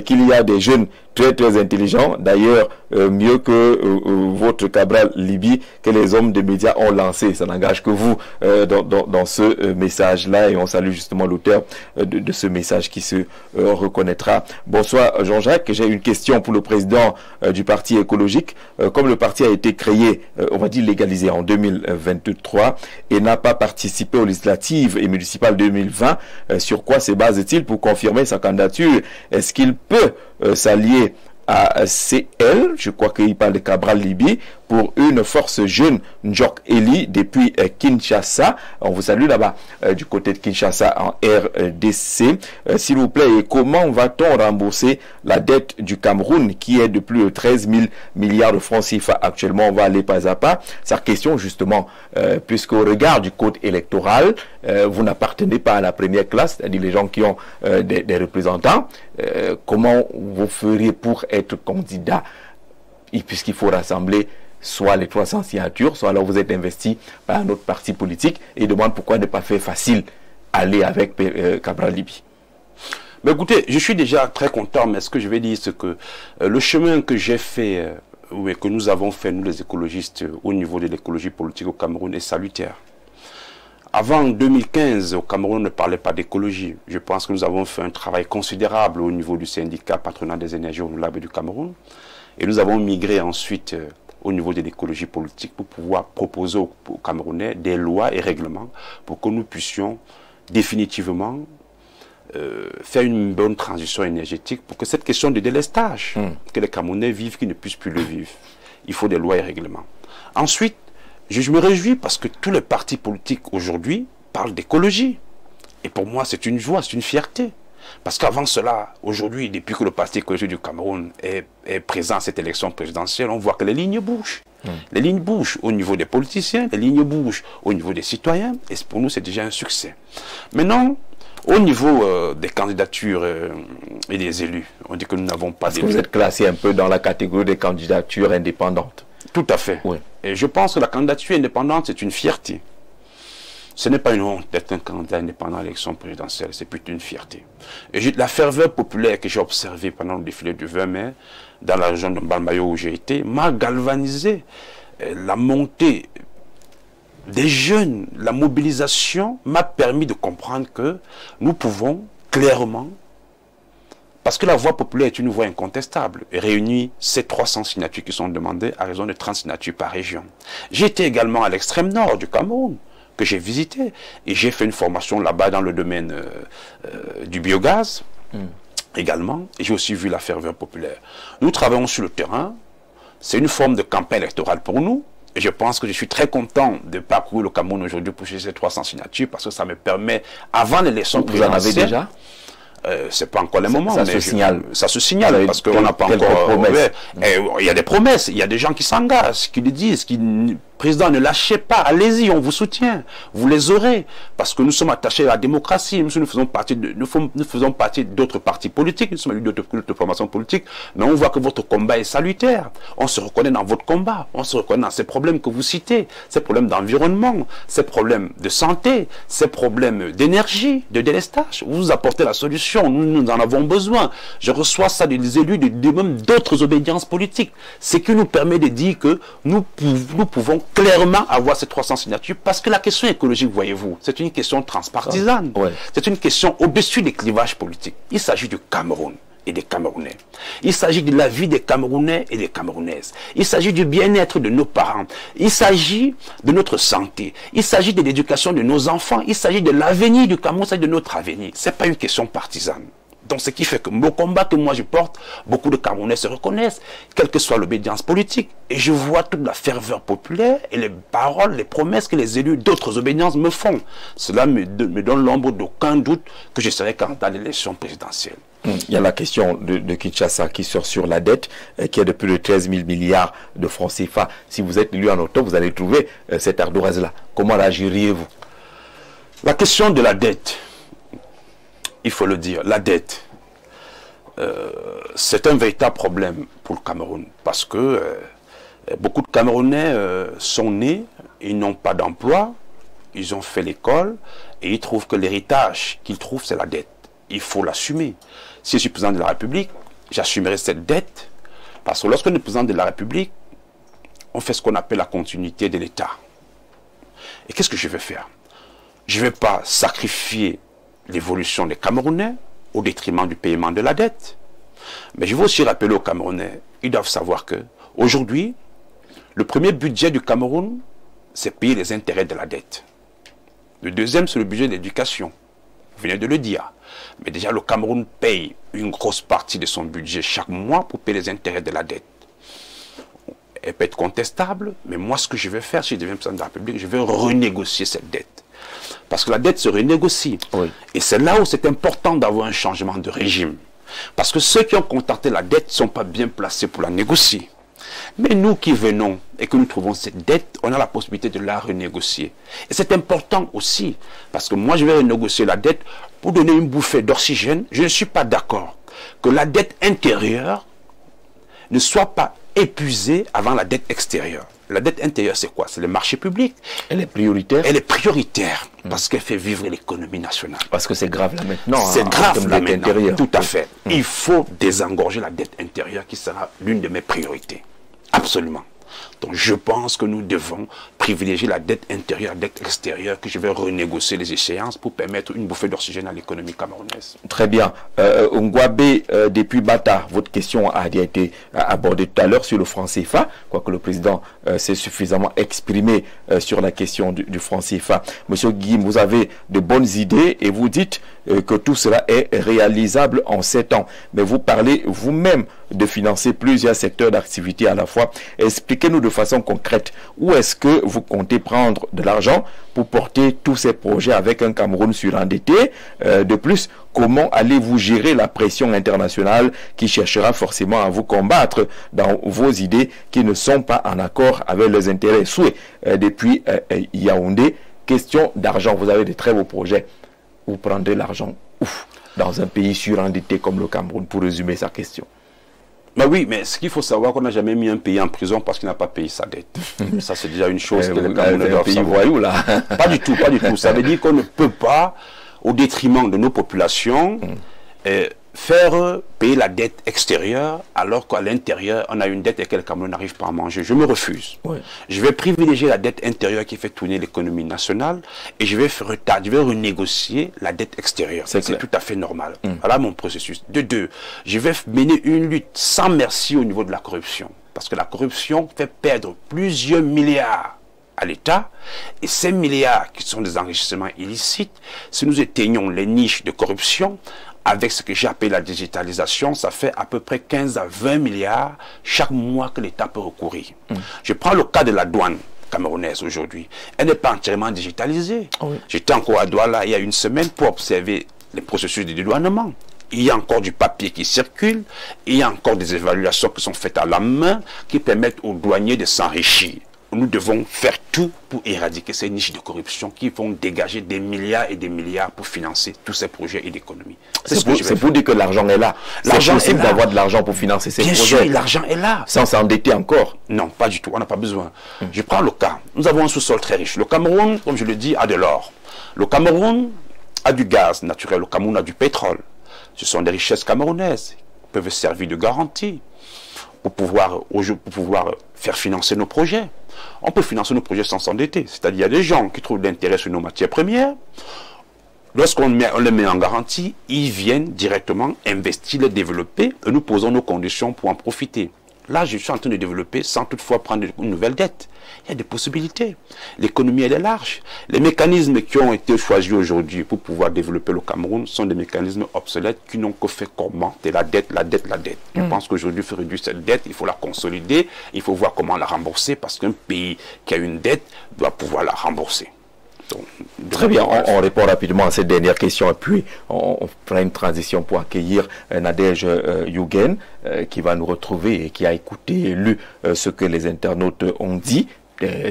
qu'il y a des jeunes très intelligents, d'ailleurs mieux que votre Cabral Libye, que les hommes des médias ont lancé. Ça n'engage que vous dans ce message-là, et on salue justement l'auteur de ce message qui se reconnaîtra. Bonsoir Jean-Jacques, j'ai une question pour le président du parti écologique. Comme le parti a été créé, on va dire légalisé en 2023 et n'a pas participé aux législatives et municipales 2020, sur quoi se base-t-il pour confirmer sa candidature? Est-ce qu'il peut s'allier à CL, je crois qu'il parle de Cabral Libye, pour une force jeune, Njok Eli, depuis Kinshasa. On vous salue là-bas, du côté de Kinshasa, en RDC. S'il vous plaît, et comment va-t-on rembourser la dette du Cameroun, qui est de plus de 13 000 milliards de francs CFA actuellement? On va aller pas à pas. Sa question, justement, puisqu'au regard du code électoral, vous n'appartenez pas à la première classe, c'est-à-dire les gens qui ont des représentants. Comment vous feriez pour être candidat, puisqu'il faut rassembler soit les 300 signatures, soit alors vous êtes investi par un autre parti politique, et demande pourquoi ne pas faire facile aller avec Cabral Liby. Mais écoutez, je suis déjà très content, mais ce que je vais dire, c'est que le chemin que j'ai fait, ou que nous avons fait, nous les écologistes, au niveau de l'écologie politique au Cameroun, est salutaire. Avant 2015, au Cameroun, on ne parlait pas d'écologie. Je pense que nous avons fait un travail considérable au niveau du syndicat patronat des énergies renouvelables du Cameroun. Et nous avons migré ensuite au niveau de l'écologie politique pour pouvoir proposer aux Camerounais des lois et règlements pour que nous puissions définitivement faire une bonne transition énergétique pour que cette question de délestage, que les Camerounais vivent, qu'ils ne puissent plus le vivre. Il faut des lois et règlements. Ensuite, je me réjouis parce que tous les partis politiques aujourd'hui parlent d'écologie. Et pour moi, c'est une joie, c'est une fierté. Parce qu'avant cela, aujourd'hui, depuis que le Parti écologiste du Cameroun est présent à cette élection présidentielle, on voit que les lignes bougent. Les lignes bougent au niveau des politiciens, les lignes bougent au niveau des citoyens. Et pour nous, c'est déjà un succès. Maintenant, au niveau des candidatures et des élus, on dit que nous n'avons pas d'élus. Vous êtes classé un peu dans la catégorie des candidatures indépendantes. Tout à fait. Oui. Et je pense que la candidature indépendante, c'est une fierté. Ce n'est pas une honte d'être un candidat indépendant à l'élection présidentielle, c'est plutôt une fierté. Et la ferveur populaire que j'ai observée pendant le défilé du 20 mai, dans la région de Mbalmayo où j'ai été, m'a galvanisé. La montée des jeunes, la mobilisation m'a permis de comprendre que nous pouvons clairement, parce que la voix populaire est une voix incontestable, réunir ces 300 signatures qui sont demandées à raison de 30 signatures par région. J'ai été également à l'extrême nord du Cameroun, que j'ai visité, et j'ai fait une formation là-bas dans le domaine du biogaz, également, et j'ai aussi vu la ferveur populaire. Nous travaillons sur le terrain, c'est une forme de campagne électorale pour nous, et je pense que je suis très content de parcourir le Cameroun aujourd'hui pour chercher ces 300 signatures, parce que ça me permet, avant l'élection présidentielle... Vous en avez déjà ? C'est pas encore les moments, mais ça se signale parce qu'on n'a pas encore. Il y a des promesses, il y a des gens qui s'engagent, qui le disent, président, ne lâchez pas, allez-y, on vous soutient, vous les aurez, parce que nous sommes attachés à la démocratie, nous faisons partie d'autres partis politiques, nous sommes d'autres formations politiques, mais on voit que votre combat est salutaire, on se reconnaît dans votre combat, on se reconnaît dans ces problèmes que vous citez, ces problèmes d'environnement, ces problèmes de santé, ces problèmes d'énergie, de délestage, vous apportez la solution, nous en avons besoin. Je reçois ça des élus même d'autres obédiences politiques, ce qui nous permet de dire que nous pouvons clairement avoir ces 300 signatures, parce que la question écologique, voyez-vous, c'est une question transpartisane. Ouais. C'est une question au-dessus des clivages politiques. Il s'agit du Cameroun et des Camerounais. Il s'agit de la vie des Camerounais et des Camerounaises. Il s'agit du bien-être de nos parents. Il s'agit de notre santé. Il s'agit de l'éducation de nos enfants. Il s'agit de l'avenir du Cameroun, c'est de notre avenir. Ce n'est pas une question partisane. Donc, ce qui fait que le combat que moi je porte, beaucoup de Camerounais se reconnaissent, quelle que soit l'obédience politique. Et je vois toute la ferveur populaire et les paroles, les promesses que les élus d'autres obédiences me font. Cela me donne l'ombre d'aucun doute que je serai candidat à l'élection présidentielle. Il y a la question de Kinshasa qui sort sur la dette, qui est de plus de 13 000 milliards de francs CFA. Si vous êtes élu en octobre, vous allez trouver cette ardoise-là. Comment réagiriez-vous? La question de la dette, il faut le dire, la dette, c'est un véritable problème pour le Cameroun, parce que beaucoup de Camerounais sont nés, ils n'ont pas d'emploi, ils ont fait l'école, et ils trouvent que l'héritage qu'ils trouvent, c'est la dette. Il faut l'assumer. Si je suis président de la République, j'assumerai cette dette, parce que lorsque nous sommes président de la République, on fait ce qu'on appelle la continuité de l'État. Et qu'est-ce que je vais faire? Je ne vais pas sacrifier l'évolution des Camerounais au détriment du paiement de la dette. Mais je veux aussi rappeler aux Camerounais, ils doivent savoir que aujourd'hui, le premier budget du Cameroun, c'est payer les intérêts de la dette. Le deuxième, c'est le budget de l'éducation. Vous venez de le dire. Mais déjà, le Cameroun paye une grosse partie de son budget chaque mois pour payer les intérêts de la dette. elle peut être contestable, mais moi, ce que je vais faire, si je deviens président de la République, je vais renégocier cette dette. Parce que la dette se renégocie. Oui. Et c'est là où c'est important d'avoir un changement de régime. Parce que ceux qui ont contacté la dette ne sont pas bien placés pour la négocier. Mais nous qui venons et que nous trouvons cette dette, on a la possibilité de la renégocier. Et c'est important aussi, parce que moi je vais renégocier la dette pour donner une bouffée d'oxygène. Je ne suis pas d'accord que la dette intérieure ne soit pas épuisée avant la dette extérieure. La dette intérieure, c'est quoi? C'est le marché public. Elle est prioritaire. Elle est prioritaire parce qu'elle fait vivre l'économie nationale. Parce que c'est grave là maintenant. C'est grave là maintenant, intérieure. tout à fait. Il faut désengorger la dette intérieure qui sera l'une de mes priorités. Absolument. Donc je pense que nous devons privilégier la dette intérieure, la dette extérieure, que je vais renégocier les échéances pour permettre une bouffée d'oxygène à l'économie camerounaise. Très bien. Ngouabe, depuis Bata, votre question a été abordée tout à l'heure sur le franc CFA, quoique le président s'est suffisamment exprimé sur la question du franc CFA. Monsieur Guillaume, vous avez de bonnes idées et vous dites que tout cela est réalisable en 7 ans. Mais vous parlez vous-même de financer plusieurs secteurs d'activité à la fois. Expliquez-nous de façon concrète où est-ce que vous comptez prendre de l'argent pour porter tous ces projets avec un Cameroun surendetté. De plus, comment allez-vous gérer la pression internationale qui cherchera forcément à vous combattre dans vos idées qui ne sont pas en accord avec les intérêts souhaits depuis Yaoundé? Question d'argent, vous avez de très beaux projets. Vous prendrez l'argent dans un pays surendetté comme le Cameroun, pour résumer sa question. Bah oui, mais ce qu'il faut savoir, qu'on n'a jamais mis un pays en prison parce qu'il n'a pas payé sa dette. Ça, c'est déjà une chose que les Camerounais doivent savoir. Voyou, là. Pas du tout, pas du tout. Ça veut dire qu'on ne peut pas, au détriment de nos populations, faire payer la dette extérieure alors qu'à l'intérieur, on a une dette et que le Cameroun n'arrive pas à manger. Je me refuse. Oui. Je vais privilégier la dette intérieure qui fait tourner l'économie nationale et je vais renégocier la dette extérieure. C'est tout à fait normal. Voilà mon processus. De deux, je vais mener une lutte sans merci au niveau de la corruption. Parce que la corruption fait perdre plusieurs milliards à l'État, et ces milliards qui sont des enrichissements illicites, si nous éteignons les niches de corruption, avec ce que j'appelle la digitalisation, ça fait à peu près 15 à 20 milliards chaque mois que l'État peut recourir. Je prends le cas de la douane camerounaise aujourd'hui. Elle n'est pas entièrement digitalisée. Oui. J'étais encore à Douala il y a une semaine pour observer les processus de dédouanement. Il y a encore du papier qui circule, il y a encore des évaluations qui sont faites à la main qui permettent aux douaniers de s'enrichir. Nous devons faire tout pour éradiquer ces niches de corruption qui vont dégager des milliards et des milliards pour financer tous ces projets et d'économie. C'est pour dire que l'argent est là. L'argent est possible d'avoir de l'argent pour financer ces projets. Bien sûr, l'argent est là. Sans s'endetter encore. Non, pas du tout. On n'a pas besoin. Je prends le cas. Nous avons un sous-sol très riche. Le Cameroun, comme je le dis, a de l'or. Le Cameroun a du gaz naturel. Le Cameroun a du pétrole. Ce sont des richesses camerounaises qui peuvent servir de garantie pour pouvoir faire financer nos projets. On peut financer nos projets sans s'endetter. C'est-à-dire, il y a des gens qui trouvent de l'intérêt sur nos matières premières. Lorsqu'on les met en garantie, ils viennent directement investir, les développer, et nous posons nos conditions pour en profiter. Là, je suis en train de développer sans toutefois prendre une nouvelle dette. Il y a des possibilités. L'économie, elle est large. Les mécanismes qui ont été choisis aujourd'hui pour pouvoir développer le Cameroun sont des mécanismes obsolètes qui n'ont que fait qu'augmenter la dette, la dette, la dette. Je pense qu'aujourd'hui, il faut réduire cette dette, il faut la consolider, il faut voir comment la rembourser parce qu'un pays qui a une dette doit pouvoir la rembourser. Donc, très bien, on répond rapidement à cette dernière question et puis on fera une transition pour accueillir Nadège Yougen qui va nous retrouver et qui a écouté et lu ce que les internautes ont dit.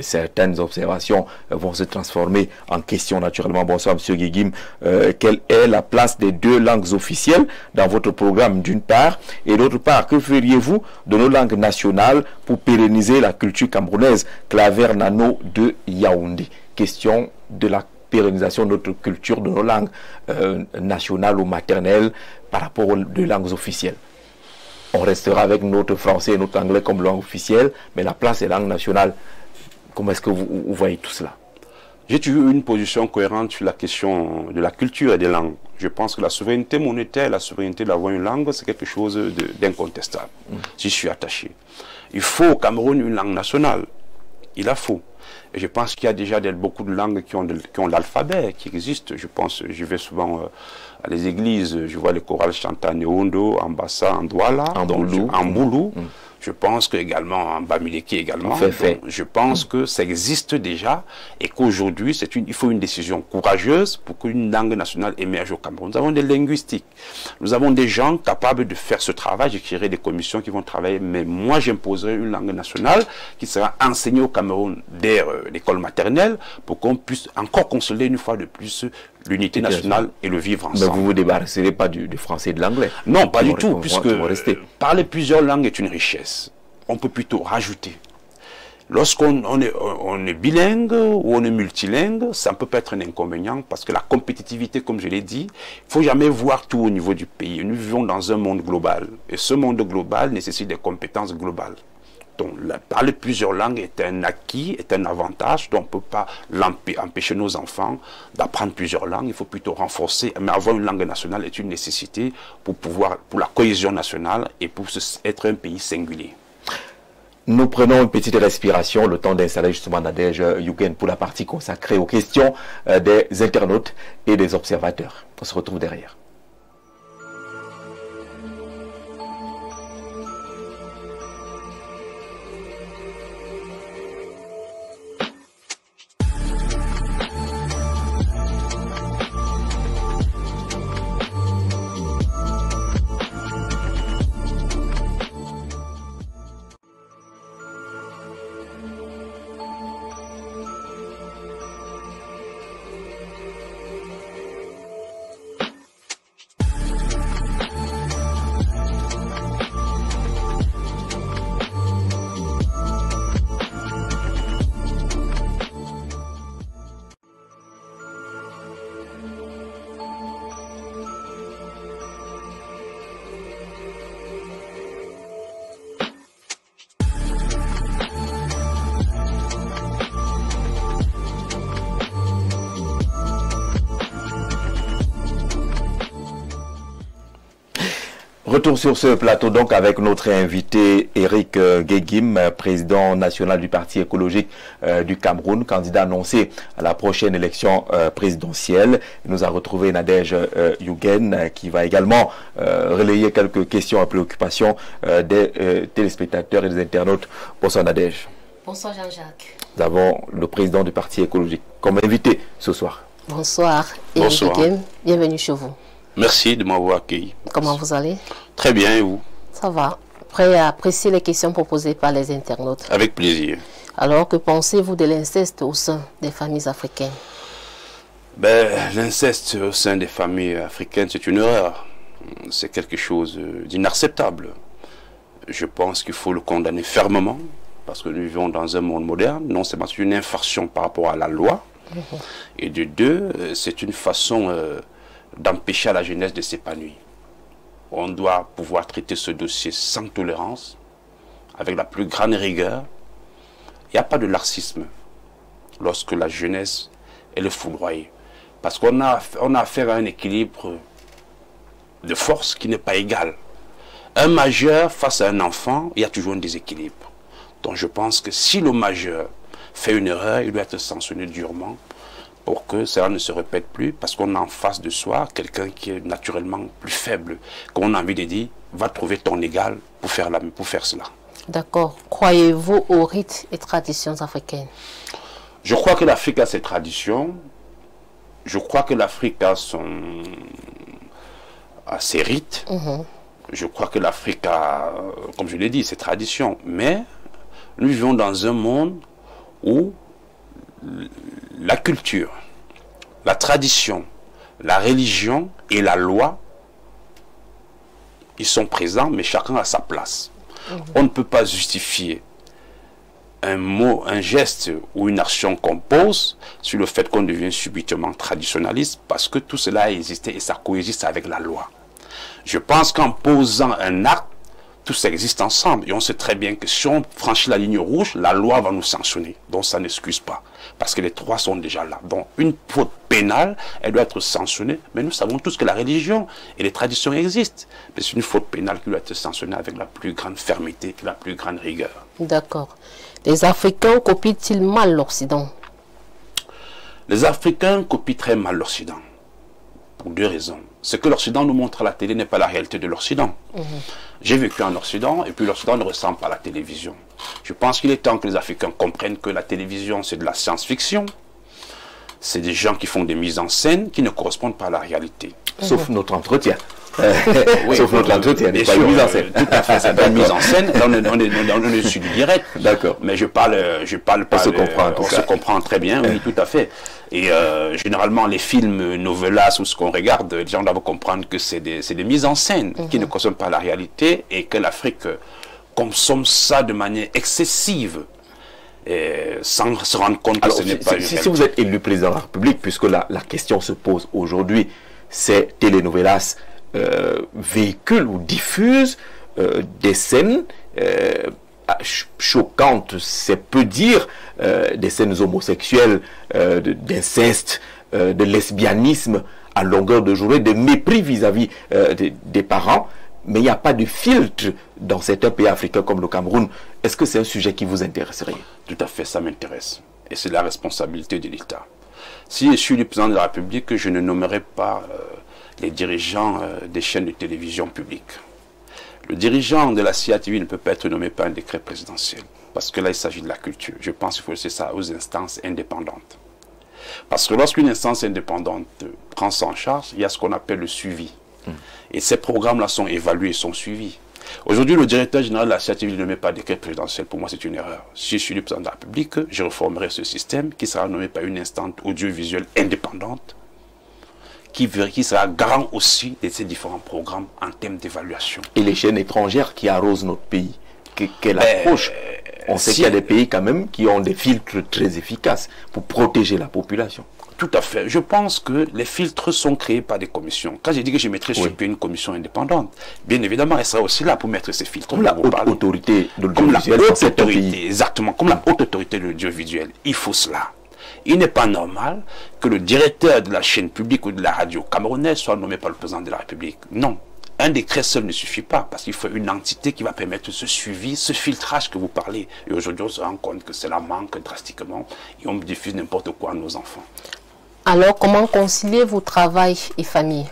Certaines observations vont se transformer en questions naturellement. Bonsoir Monsieur Guiguim. Quelle est la place des deux langues officielles dans votre programme d'une part et d'autre part, que feriez-vous de nos langues nationales pour pérenniser la culture camerounaise? Claver Nano de Yaoundé. Question de la pérennisation de notre culture, de nos langues nationales ou maternelles par rapport aux deux langues officielles. On restera avec notre français et notre anglais comme langue officielle, mais la place des langues nationales, comment est-ce que vous voyez tout cela? J'ai toujours eu une position cohérente sur la question de la culture et des langues. Je pense que la souveraineté monétaire, la souveraineté d'avoir une langue, c'est quelque chose d'incontestable. J'y suis attaché. Il faut au Cameroun une langue nationale. Il la faut. Et je pense qu'il y a déjà beaucoup de langues qui ont l'alphabet, qui existent. Je pense, je vais souvent à les églises, je vois les chorales chanter en Néondo, en Bassa, en Douala, en Boulou. Je pense qu'également en Bamileke également. Je pense que ça existe déjà et qu'aujourd'hui, il faut une décision courageuse pour qu'une langue nationale émerge au Cameroun. Nous avons des linguistiques. Nous avons des gens capables de faire ce travail. J'ai créé des commissions qui vont travailler. Mais moi, j'imposerai une langue nationale qui sera enseignée au Cameroun dès l'école maternelle pour qu'on puisse encore consolider une fois de plus l'unité nationale et le vivre ensemble. Mais vous ne vous débarrasserez pas du français et de l'anglais? Non, pas du tout, puisque parler plusieurs langues est une richesse. On peut plutôt rajouter. Lorsqu'on est bilingue ou on est multilingue, ça peut pas être un inconvénient parce que la compétitivité, comme je l'ai dit, il ne faut jamais voir tout au niveau du pays. Nous vivons dans un monde global et ce monde global nécessite des compétences globales. Donc, parler plusieurs langues est un acquis, est un avantage, donc on ne peut pas empêcher nos enfants d'apprendre plusieurs langues. Il faut plutôt renforcer, mais avoir une langue nationale est une nécessité pour la cohésion nationale et pour être un pays singulier. Nous prenons une petite respiration, le temps d'installer justement Nadège Yougen pour la partie consacrée aux questions des internautes et des observateurs. On se retrouve derrière. Retour sur ce plateau donc avec notre invité Eric Guegim, président national du Parti écologique du Cameroun, candidat annoncé à la prochaine élection présidentielle. Il nous a retrouvé Nadège Yougen qui va également relayer quelques questions à préoccupation des téléspectateurs et des internautes. Bonsoir Nadège. Bonsoir Jean-Jacques. Nous avons le président du Parti écologique comme invité ce soir. Bonsoir Eric Guegim, bienvenue chez vous. Merci de m'avoir accueilli. Comment vous allez? Très bien, et vous? Ça va. Prêt à apprécier les questions proposées par les internautes? Avec plaisir. Alors, que pensez-vous de l'inceste au sein des familles africaines? L'inceste au sein des familles africaines, c'est une erreur. C'est quelque chose d'inacceptable. Je pense qu'il faut le condamner fermement, parce que nous vivons dans un monde moderne. Non seulement c'est une infraction par rapport à la loi, et de deux, c'est une façon d'empêcher à la jeunesse de s'épanouir. On doit pouvoir traiter ce dossier sans tolérance, avec la plus grande rigueur. Il n'y a pas de laxisme lorsque la jeunesse est foudroyée. Parce qu'on a affaire à un équilibre de force qui n'est pas égal. Un majeur face à un enfant, il y a toujours un déséquilibre. Donc je pense que si le majeur fait une erreur, il doit être sanctionné durement pour que cela ne se répète plus, parce qu'on a en face de soi quelqu'un qui est naturellement plus faible, qu'on a envie de dire, va trouver ton égal pour faire cela. D'accord. Croyez-vous aux rites et traditions africaines? Je crois que l'Afrique a ses traditions. Je crois que l'Afrique a ses rites. Je crois que l'Afrique a, comme je l'ai dit, ses traditions. Mais nous vivons dans un monde où la culture, la tradition, la religion et la loi, ils sont présents, mais chacun a sa place. On ne peut pas justifier un mot, un geste ou une action qu'on pose sur le fait qu'on devient subitement traditionnaliste, parce que tout cela a existé et ça coexiste avec la loi. Je pense qu'en posant un acte, tout ça existe ensemble. Et on sait très bien que si on franchit la ligne rouge, la loi va nous sanctionner. Donc ça n'excuse pas. Parce que les trois sont déjà là. Donc une faute pénale, elle doit être sanctionnée. Mais nous savons tous que la religion et les traditions existent. Mais c'est une faute pénale qui doit être sanctionnée avec la plus grande fermeté et la plus grande rigueur. D'accord. Les Africains copient-ils mal l'Occident? Les Africains copient très mal l'Occident. Pour deux raisons. Ce que l'Occident nous montre à la télé n'est pas la réalité de l'Occident. J'ai vécu en Occident, et puis l'Occident ne ressemble pas à la télévision. Je pense qu'il est temps que les Africains comprennent que la télévision, c'est de la science-fiction. C'est des gens qui font des mises en scène qui ne correspondent pas à la réalité. Sauf notre entretien. Oui, sauf notre entretien, n'est pas une mise en scène. Tout à fait, c'est pas une mise en scène. Là, on est sur du direct. D'accord. Mais je parle pas. On se comprend très bien, oui, tout à fait. Et généralement, les films novelas ou ce qu'on regarde, les gens doivent comprendre que c'est des mises en scène qui ne consomment pas la réalité et que l'Afrique consomme ça de manière excessive. Sans se rendre compte que alors, ce n'est pas une si vous êtes élu président de la République, puisque la question se pose aujourd'hui, ces telenovelas véhiculent ou diffusent des scènes choquantes, c'est peu dire, des scènes homosexuelles, d'inceste, de lesbianisme à longueur de journée, de mépris vis-à-vis des parents. Mais il n'y a pas de filtre dans certains pays africains comme le Cameroun. Est-ce que c'est un sujet qui vous intéresserait? Tout à fait, ça m'intéresse. Et c'est la responsabilité de l'État. Si je suis le président de la République, je ne nommerai pas les dirigeants des chaînes de télévision publiques. Le dirigeant de la CIATV ne peut pas être nommé par un décret présidentiel. Parce que là, il s'agit de la culture. Je pense qu'il faut laisser ça aux instances indépendantes. Parce que lorsqu'une instance indépendante prend ça en charge, il y a ce qu'on appelle le suivi. Et ces programmes-là sont évalués, sont suivis. Aujourd'hui, le directeur général de la CIATV ne met pas de décret présidentiel. Pour moi, c'est une erreur. Si je suis le président de la République, je reformerai ce système qui sera nommé par une instance audiovisuelle indépendante qui sera garant aussi de ces différents programmes en termes d'évaluation. Et les chaînes étrangères qui arrosent notre pays, quelle approche? On sait qu'il y a des pays quand même qui ont des filtres très efficaces pour protéger la population. Tout à fait. Je pense que les filtres sont créés par des commissions. Quand j'ai dit que je mettrais sur pied une commission indépendante, bien évidemment, elle sera aussi là pour mettre ces filtres. Comme la haute autorité de l'audiovisuel. Comme la haute autorité, exactement. Comme la haute autorité de l'audiovisuel. Il faut cela. Il n'est pas normal que le directeur de la chaîne publique ou de la radio camerounaise soit nommé par le président de la République. Non. Un décret seul ne suffit pas, parce qu'il faut une entité qui va permettre ce suivi, ce filtrage que vous parlez. Et aujourd'hui, on se rend compte que cela manque drastiquement et on diffuse n'importe quoi à nos enfants. Alors, comment conciliez-vous travail et famille?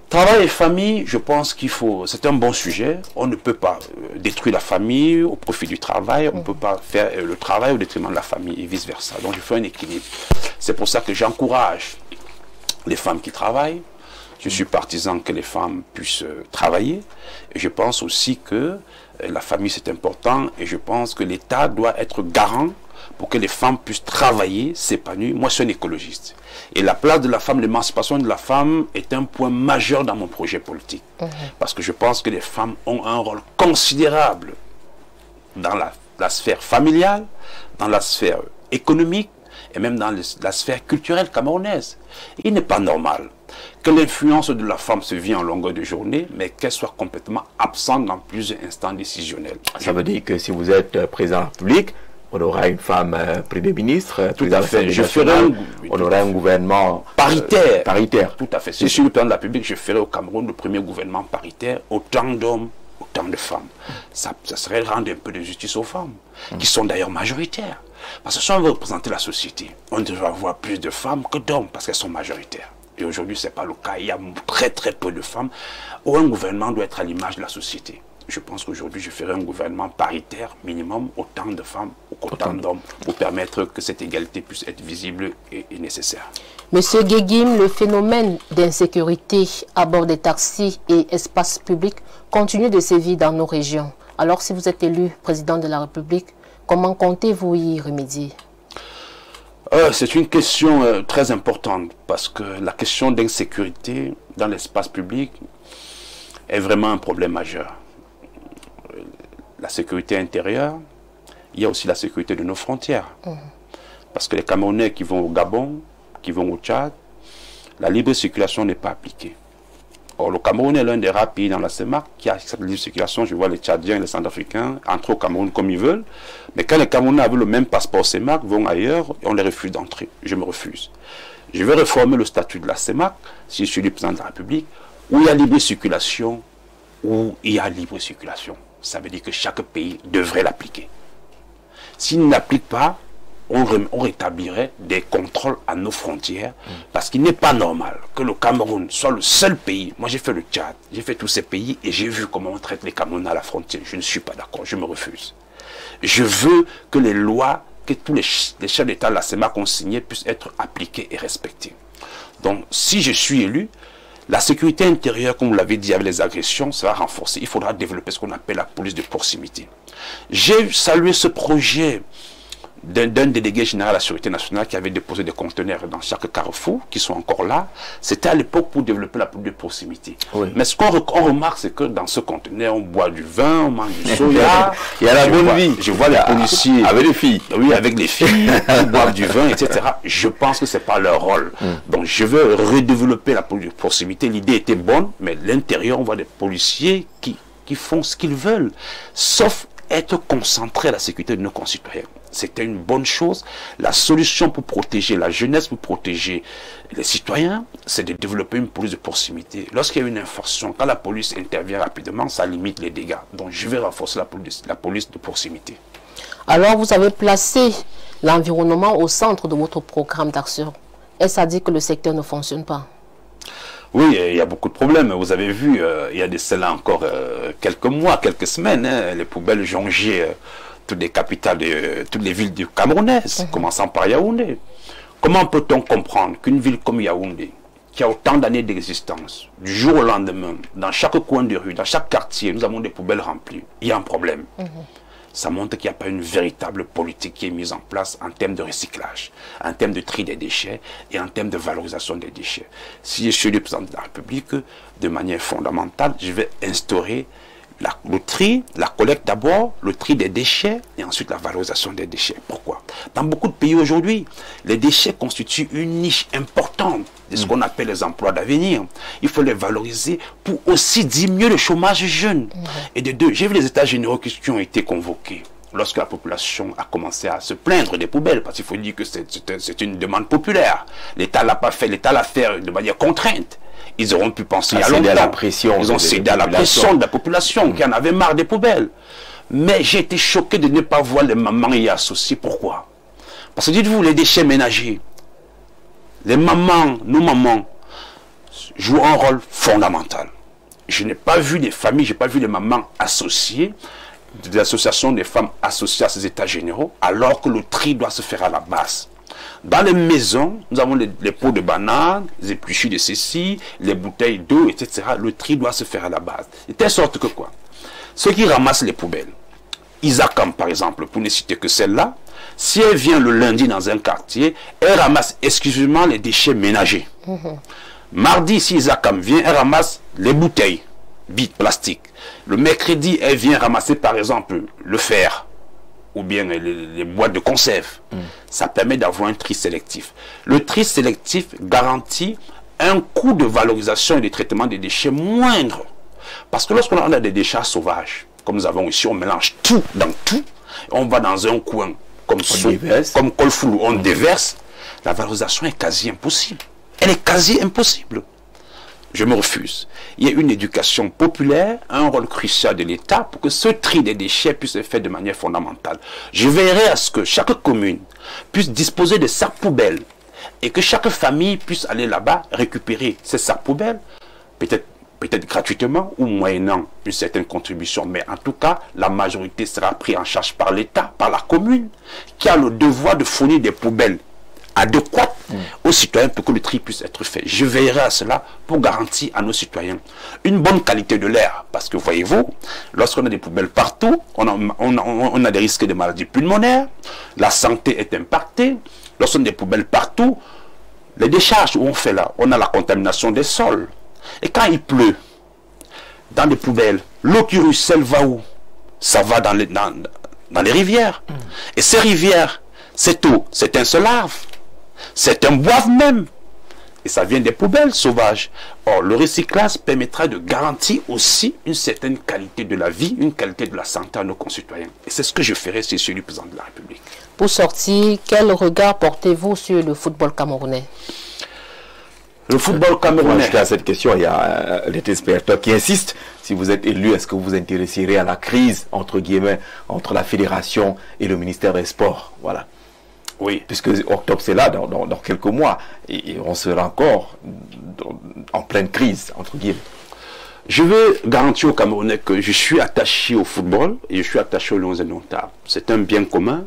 Travail et famille, je pense qu'il faut... C'est un bon sujet. On ne peut pas détruire la famille au profit du travail. On ne peut pas faire le travail au détriment de la famille et vice-versa. Donc, je fais un équilibre. C'est pour ça que j'encourage les femmes qui travaillent. Je suis partisan que les femmes puissent travailler. Et je pense aussi que la famille, c'est important. Et je pense que l'État doit être garant pour que les femmes puissent travailler, s'épanouir. Moi, je suis un écologiste. Et la place de la femme, l'émancipation de la femme est un point majeur dans mon projet politique. Parce que je pense que les femmes ont un rôle considérable dans la sphère familiale, dans la sphère économique et même dans la sphère culturelle camerounaise. Il n'est pas normal que l'influence de la femme se vit en longueur de journée, mais qu'elle soit complètement absente dans plusieurs instants décisionnels. Ça veut dire que si vous êtes président de la République, on aura une femme Premier ministre, tout à fait. On aura un gouvernement paritaire. Paritaire. Tout à fait. Si je suis le président de la République, je ferai au Cameroun le premier gouvernement paritaire, autant d'hommes, autant de femmes. Ça serait rendre un peu de justice aux femmes, qui sont d'ailleurs majoritaires. Parce que si on veut représenter la société, on devrait avoir plus de femmes que d'hommes, parce qu'elles sont majoritaires. Et aujourd'hui, ce n'est pas le cas. Il y a très très peu de femmes où un gouvernement doit être à l'image de la société. Je pense qu'aujourd'hui, je ferai un gouvernement paritaire, minimum, autant de femmes ou autant d'hommes, pour permettre que cette égalité puisse être visible et nécessaire. Monsieur Guéguim, le phénomène d'insécurité à bord des taxis et espaces publics continue de sévir dans nos régions. Alors, si vous êtes élu président de la République, comment comptez-vous y remédier? C'est une question très importante, parce que la question d'insécurité dans l'espace public est vraiment un problème majeur. La sécurité intérieure, il y a aussi la sécurité de nos frontières. Parce que les Camerounais qui vont au Gabon, qui vont au Tchad, la libre circulation n'est pas appliquée. Or, le Cameroun est l'un des rares pays dans la CEMAC qui a cette libre circulation. Je vois les Tchadiens et les Centrafricains entrer au Cameroun comme ils veulent. Mais quand les Camerounais avec le même passeport CEMAC vont ailleurs, on les refuse d'entrer. Je me refuse. Je vais réformer le statut de la CEMAC, si je suis le président de la République, où il y a libre circulation, où il y a libre circulation. Ça veut dire que chaque pays devrait l'appliquer. S'il ne l'applique pas, on rétablirait des contrôles à nos frontières, parce qu'il n'est pas normal que le Cameroun soit le seul pays. Moi, j'ai fait le Tchad, j'ai fait tous ces pays et j'ai vu comment on traite les Camerounais à la frontière. Je ne suis pas d'accord, je me refuse. Je veux que les lois que tous les chefs d'État, la CEMAC ont signées, puissent être appliquées et respectées. Donc, si je suis élu, la sécurité intérieure, comme vous l'avez dit, avec les agressions, sera renforcée. Il faudra développer ce qu'on appelle la police de proximité. J'ai salué ce projet d'un délégué général à la sécurité nationale qui avait déposé des conteneurs dans chaque carrefour, qui sont encore là. C'était à l'époque pour développer la police de proximité. Oui. Mais ce qu'on remarque, c'est que dans ce conteneur, on boit du vin, on mange du soya. Il y a la bonne vie. Je vois les policiers. Avec les filles. Oui, avec les filles, qui boivent du vin, etc. Je pense que ce n'est pas leur rôle. Donc je veux redévelopper la police de proximité. L'idée était bonne, mais à l'intérieur, on voit des policiers qui font ce qu'ils veulent, sauf être concentrés à la sécurité de nos concitoyens. C'était une bonne chose. La solution pour protéger la jeunesse, pour protéger les citoyens, c'est de développer une police de proximité. Lorsqu'il y a une infraction, quand la police intervient rapidement, ça limite les dégâts. Donc je vais renforcer la police de proximité. Alors vous avez placé l'environnement au centre de votre programme d'action. Est-ce à dire que le secteur ne fonctionne pas? Oui, il y a beaucoup de problèmes. Vous avez vu, il y a de cela encore quelques mois, quelques semaines, les poubelles jongeaient toutes les capitales, toutes les villes du Camerounaises, commençant par Yaoundé. Comment peut-on comprendre qu'une ville comme Yaoundé, qui a autant d'années d'existence, du jour au lendemain, dans chaque coin de rue, dans chaque quartier, nous avons des poubelles remplies? Il y a un problème. Ça montre qu'il n'y a pas une véritable politique qui est mise en place en termes de recyclage, en termes de tri des déchets et en termes de valorisation des déchets. Si je suis le président de la République, de manière fondamentale, je vais instaurer le tri, la collecte d'abord, le tri des déchets et ensuite la valorisation des déchets. Pourquoi? Dans beaucoup de pays aujourd'hui, les déchets constituent une niche importante de ce qu'on appelle les emplois d'avenir. Il faut les valoriser pour aussi diminuer le chômage jeune. Et de deux, j'ai vu les états généraux qui ont été convoqués lorsque la population a commencé à se plaindre des poubelles, parce qu'il faut dire que c'est une demande populaire. L'État ne l'a pas fait, l'État l'a fait de manière contrainte. Ils auront pu penser à longtemps. Ils ont cédé à la pression de la population qui en avait marre des poubelles. Mais j'ai été choqué de ne pas voir les mamans y associer. Pourquoi? Parce que dites-vous, les déchets ménagers, les mamans, nos mamans, jouent un rôle fondamental. Je n'ai pas vu des familles, je n'ai pas vu les mamans associées, des associations des femmes associées à ces états généraux, alors que le tri doit se faire à la base. Dans les maisons, nous avons les pots de bananes, les épluchis de ceci, les bouteilles d'eau, etc. Le tri doit se faire à la base. De telle sorte que quoi? Ceux qui ramassent les poubelles, Isakam par exemple, pour ne citer que celle-là, si elle vient le lundi dans un quartier, elle ramasse exclusivement les déchets ménagers. Mardi, si Isakam vient, elle ramasse les bouteilles vides, plastiques. Le mercredi, elle vient ramasser par exemple le fer, ou bien les boîtes de conserve. Ça permet d'avoir un tri sélectif. Le tri sélectif garantit un coût de valorisation et de traitement des déchets moindre. Parce que lorsqu'on a des déchets sauvages, comme nous avons ici, on mélange tout dans tout, on va dans un coin comme Kolfoulou, on déverse, la valorisation est quasi impossible. Elle est quasi impossible. Je me refuse. Il y a une éducation populaire, un rôle crucial de l'État pour que ce tri des déchets puisse se faire de manière fondamentale. Je veillerai à ce que chaque commune puisse disposer de sacs poubelles et que chaque famille puisse aller là-bas récupérer ces sacs poubelles, peut-être gratuitement ou moyennant une certaine contribution. Mais en tout cas, la majorité sera prise en charge par l'État, par la commune, qui a le devoir de fournir des poubelles adéquate aux citoyens pour que le tri puisse être fait. Je veillerai à cela pour garantir à nos citoyens une bonne qualité de l'air. Parce que voyez-vous, lorsqu'on a des poubelles partout, on a des risques de maladies pulmonaires, la santé est impactée. Lorsqu'on a des poubelles partout, les décharges où on fait là, on a la contamination des sols. Et quand il pleut, dans les poubelles, l'eau qui ruisselle va où? Ça va dans les rivières. Et ces rivières, cette eau, c'est un seul arbre. C'est un bois même. Et ça vient des poubelles sauvages. Or, le recyclage permettra de garantir aussi une certaine qualité de la vie, une qualité de la santé à nos concitoyens. Et c'est ce que je ferai si je suis le président de la République. Pour sortir, quel regard portez-vous sur le football camerounais? Le football camerounais. À cette question, il y a les téléspectateurs qui insistent. Si vous êtes élu, est-ce que vous vous intéresserez à la crise, entre guillemets, entre la fédération et le ministère des Sports? Voilà. Oui. Puisque octobre, c'est là, dans quelques mois. Et on sera encore en pleine crise, entre guillemets. Je veux garantir aux Camerounais que je suis attaché au football et je suis attaché aux Lions indomptables. C'est un bien commun.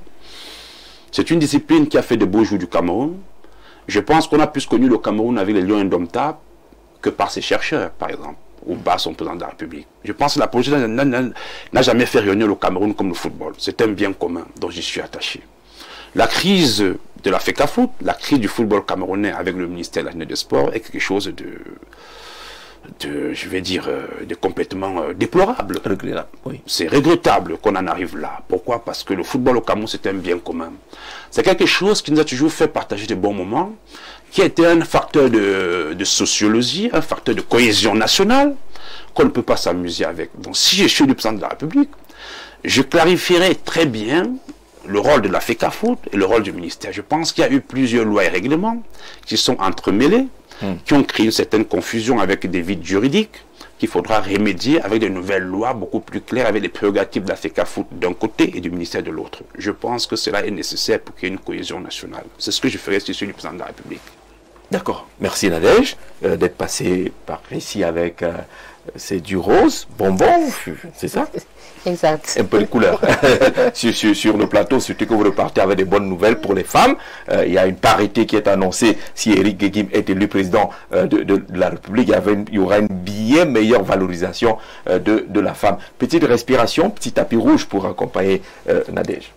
C'est une discipline qui a fait de beaux jours du Cameroun. Je pense qu'on a plus connu le Cameroun avec les Lions indomptables que par ses chercheurs, par exemple, ou par son président de la République. Je pense que la politique n'a jamais fait rayonner le Cameroun comme le football. C'est un bien commun dont j'y suis attaché. La crise de la FECAFOOT, la crise du football camerounais avec le ministère de la Jeunesse des Sports est quelque chose je vais dire, de complètement déplorable. Oui. C'est regrettable qu'on en arrive là. Pourquoi? Parce que le football au Cameroun, c'est un bien commun. C'est quelque chose qui nous a toujours fait partager de bons moments, qui a été un facteur de sociologie, un facteur de cohésion nationale, qu'on ne peut pas s'amuser avec. Donc si je suis le président de la République, je clarifierai très bien le rôle de la FECAFOOT et le rôle du ministère. Je pense qu'il y a eu plusieurs lois et règlements qui sont entremêlés, qui ont créé une certaine confusion avec des vides juridiques qu'il faudra remédier avec de nouvelles lois beaucoup plus claires avec les prérogatives de la FECAFOOT d'un côté et du ministère de l'autre. Je pense que cela est nécessaire pour qu'il y ait une cohésion nationale. C'est ce que je ferai si je suis le président de la République. D'accord. Merci Nadège d'être passé par ici avec c'est du rose, bonbon, c'est ça? Exact. Un peu de couleur sur le plateau, surtout que vous repartez avec des bonnes nouvelles pour les femmes. Il y a une parité qui est annoncée. Si Éric Guéguim est élu président de la République, il y aura une bien meilleure valorisation de la femme. Petite respiration, petit tapis rouge pour accompagner Nadège.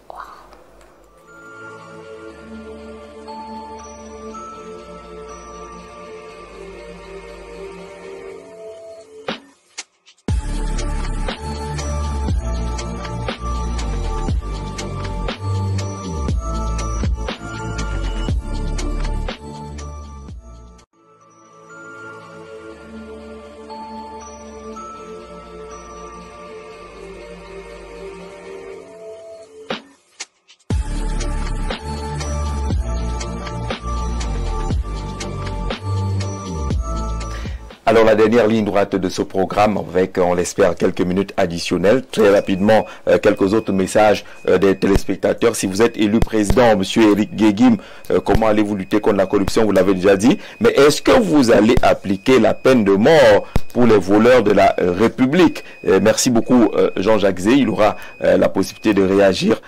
Alors la dernière ligne droite de ce programme avec, on l'espère, quelques minutes additionnelles. Très rapidement, quelques autres messages des téléspectateurs. Si vous êtes élu président, Monsieur Éric Guéguim, comment allez-vous lutter contre la corruption? Vous l'avez déjà dit. Mais est-ce que vous allez appliquer la peine de mort pour les voleurs de la République? Merci beaucoup Jean-Jacques Zé. Il aura la possibilité de réagir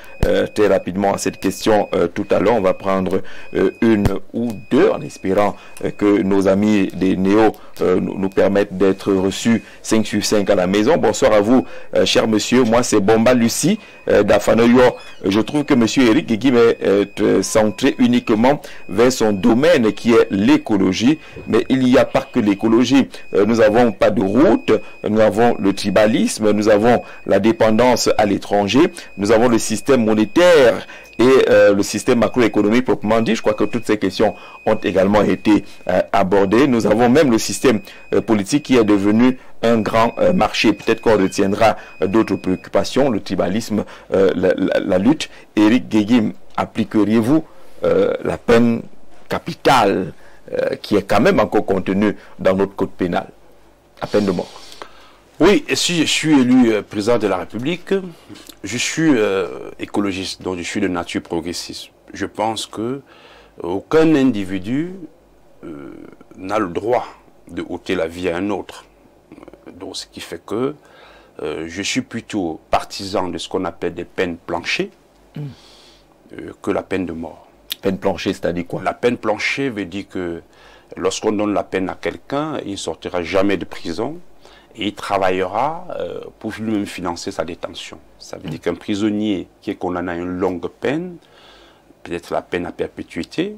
très rapidement à cette question tout à l'heure. On va prendre une ou deux en espérant que nos amis des Néo nous permettent d'être reçus 5 sur 5 à la maison. Bonsoir à vous, cher monsieur. Moi, c'est Bomba Lucie d'Afanoyo. Je trouve que monsieur Éric Guéguim est centré uniquement vers son domaine qui est l'écologie. Mais il n'y a pas que l'écologie. Nous n'avons pas de route, nous avons le tribalisme, nous avons la dépendance à l'étranger, nous avons le système monétaire et le système macroéconomique proprement dit. Je crois que toutes ces questions ont également été abordées. Nous avons même le système politique qui est devenu un grand marché. Peut-être qu'on retiendra d'autres préoccupations, le tribalisme, la lutte. Éric Guéguim, appliqueriez-vous la peine capitale qui est quand même encore contenue dans notre code pénal, la peine de mort? Oui, et si je suis élu président de la République, je suis écologiste, donc je suis de nature progressiste. Je pense que aucun individu n'a le droit de ôter la vie à un autre. Donc, ce qui fait que je suis plutôt partisan de ce qu'on appelle des peines planchées que la peine de mort. Peine planchée, c'est-à-dire quoi? La peine planchée veut dire que lorsqu'on donne la peine à quelqu'un, il ne sortira jamais de prison. Et il travaillera pour lui-même financer sa détention. Ça veut dire qu'un prisonnier qui est condamné à une longue peine, peut-être la peine à perpétuité,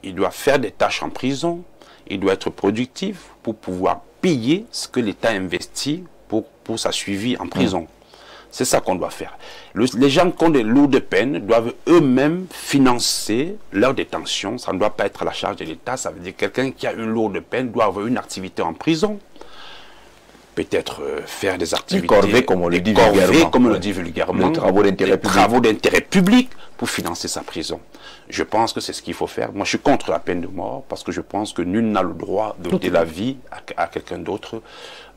il doit faire des tâches en prison, il doit être productif pour pouvoir payer ce que l'État investit pour sa suivi en prison. C'est ça qu'on doit faire. Les gens qui ont des lourdes peines doivent eux-mêmes financer leur détention. Ça ne doit pas être à la charge de l'État. Ça veut dire que quelqu'un qui a une lourde peine doit avoir une activité en prison. Peut-être faire des activités, corvées, comme on le dit vulgairement, des travaux d'intérêt public pour financer sa prison. Je pense que c'est ce qu'il faut faire. Moi, je suis contre la peine de mort parce que je pense que nul n'a le droit d'ôter la vie à quelqu'un d'autre,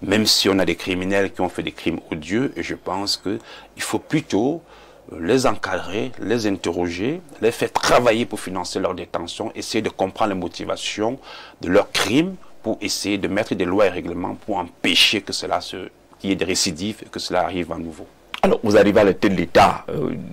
même si on a des criminels qui ont fait des crimes odieux. Et je pense qu'il faut plutôt les encadrer, les interroger, les faire travailler pour financer leur détention, essayer de comprendre les motivations de leurs crimes pour essayer de mettre des lois et règlements pour empêcher que cela qu'il y ait des récidives et que cela arrive à nouveau. Alors, vous arrivez à la tête de l'État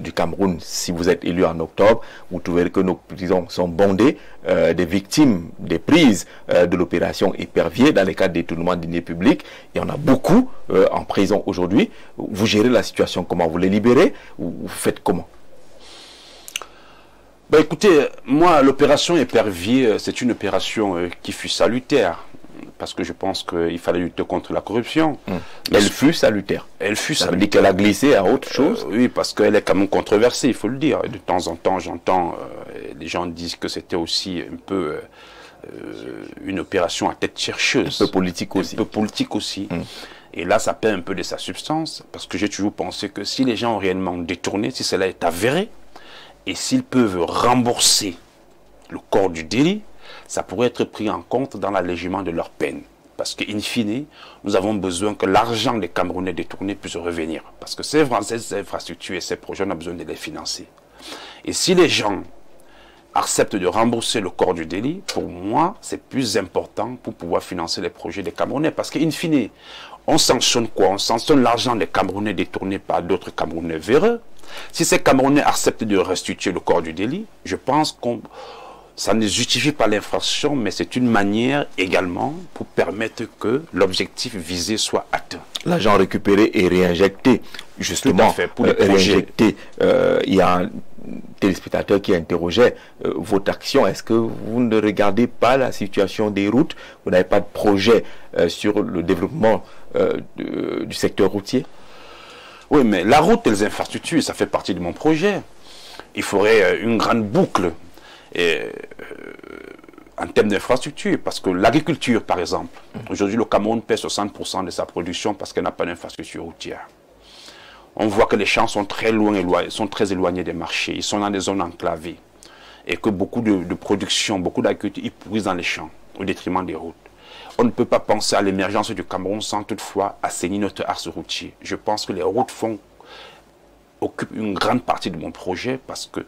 du Cameroun, si vous êtes élu en octobre, vous trouvez que nos prisons sont bondées des victimes des prises de l'opération Épervier dans les cas de détournement de deniers publics. Il y en a beaucoup en prison aujourd'hui. Vous gérez la situation comment? Vous les libérez ou vous faites comment? Ben écoutez, moi, l'opération Épervier, c'est une opération qui fut salutaire. Parce que je pense qu'il fallait lutter contre la corruption. Elle fut salutaire. Elle fut salutaire. Ça veut salutaire. dire qu'elle a glissé à autre chose? Oui, parce qu'elle est quand même controversée, il faut le dire. Et de temps en temps, j'entends les gens disent que c'était aussi un peu une opération à tête chercheuse. Un peu politique aussi. Un peu politique aussi. Et là, ça perd un peu de sa substance. Parce que j'ai toujours pensé que si les gens ont réellement détourné, si cela est avéré, et s'ils peuvent rembourser le corps du délit, ça pourrait être pris en compte dans l'allègement de leur peine. Parce qu'in fine, nous avons besoin que l'argent des Camerounais détournés puisse revenir. Parce que ces infrastructures et ces projets, on a besoin de les financer. Et si les gens acceptent de rembourser le corps du délit, pour moi, c'est plus important pour pouvoir financer les projets des Camerounais. Parce qu'in fine, on sanctionne quoi? On sanctionne l'argent des Camerounais détournés par d'autres Camerounais véreux. Si ces Camerounais acceptent de restituer le corps du délit, je pense qu'on... Ça ne justifie pas l'infraction, mais c'est une manière également pour permettre que l'objectif visé soit atteint. L'argent récupéré et réinjecté, justement. Tout à fait, pour les projets. Il y a un téléspectateur qui interrogeait votre action. Est-ce que vous ne regardez pas la situation des routes? Vous n'avez pas de projet sur le développement du secteur routier? Oui, mais la route et les infrastructures, ça fait partie de mon projet. Il faudrait une grande boucle. En termes d'infrastructure, parce que l'agriculture, par exemple, aujourd'hui le Cameroun perd 60% de sa production parce qu'elle n'a pas d'infrastructure routière. On voit que les champs sont très très éloignés des marchés, ils sont dans des zones enclavées, et que beaucoup de production, beaucoup d'agriculture, ils pourrissent dans les champs, au détriment des routes. On ne peut pas penser à l'émergence du Cameroun sans toutefois assainir notre axe routier. Je pense que les routes occupe une grande partie de mon projet parce que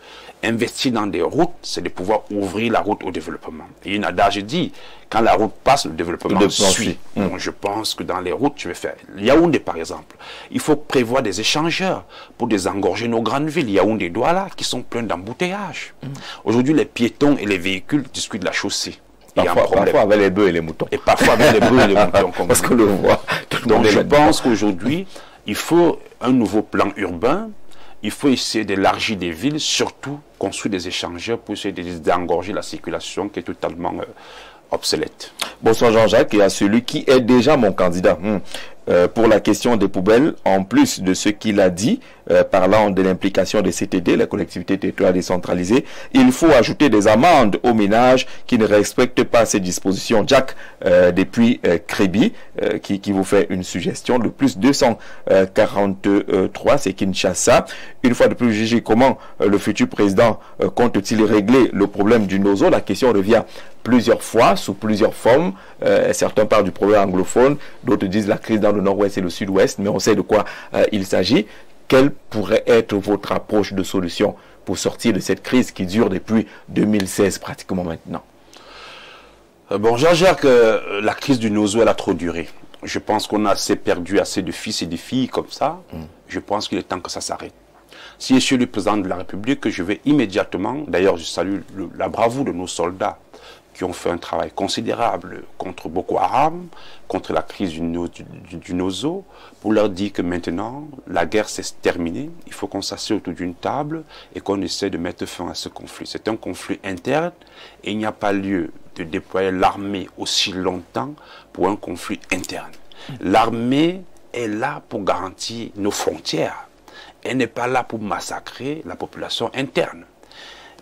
investir dans des routes, c'est de pouvoir ouvrir la route au développement. Et une adage dit, quand la route passe, le développement suit. Donc je pense que dans les routes, je vais faire Yaoundé par exemple. Il faut prévoir des échangeurs pour désengorger nos grandes villes. Yaoundé, Douala, qui sont pleins d'embouteillages. Aujourd'hui, les piétons et les véhicules discutent de la chaussée. Parfois avec les bœufs et les moutons. Et parfois avec les bœufs et les moutons. Parce qu'on le voit. Donc je pense qu'aujourd'hui, il faut un nouveau plan urbain. Il faut essayer d'élargir des villes, surtout construire des échangeurs pour essayer d'engorger la circulation qui est totalement obsolète. Bonsoir Jean-Jacques, et à celui qui est déjà mon candidat. Pour la question des poubelles, en plus de ce qu'il a dit, parlant de l'implication des CTD, la collectivité territoriale décentralisée, il faut ajouter des amendes aux ménages qui ne respectent pas ces dispositions. Jack, depuis Créby, qui vous fait une suggestion, le plus 243, c'est Kinshasa. Une fois de plus jugé, comment le futur président compte-t-il régler le problème du nozo? La question revient plusieurs fois, sous plusieurs formes. Certains parlent du problème anglophone, d'autres disent la crise dans le nord-ouest et le sud-ouest, mais on sait de quoi il s'agit. Quelle pourrait être votre approche de solution pour sortir de cette crise qui dure depuis 2016 pratiquement maintenant? Bon, Jean-Jacques, la crise du nozo, elle a trop duré. Je pense qu'on a assez perdu assez de fils et de filles comme ça. Je pense qu'il est temps que ça s'arrête. Si je suis le président de la République, je vais immédiatement, d'ailleurs je salue la bravoure de nos soldats qui ont fait un travail considérable contre Boko Haram, contre la crise du nozo, pour leur dire que maintenant, la guerre s'est terminée, il faut qu'on s'assied autour d'une table et qu'on essaie de mettre fin à ce conflit. C'est un conflit interne et il n'y a pas lieu de déployer l'armée aussi longtemps pour un conflit interne. L'armée est là pour garantir nos frontières. Elle n'est pas là pour massacrer la population interne.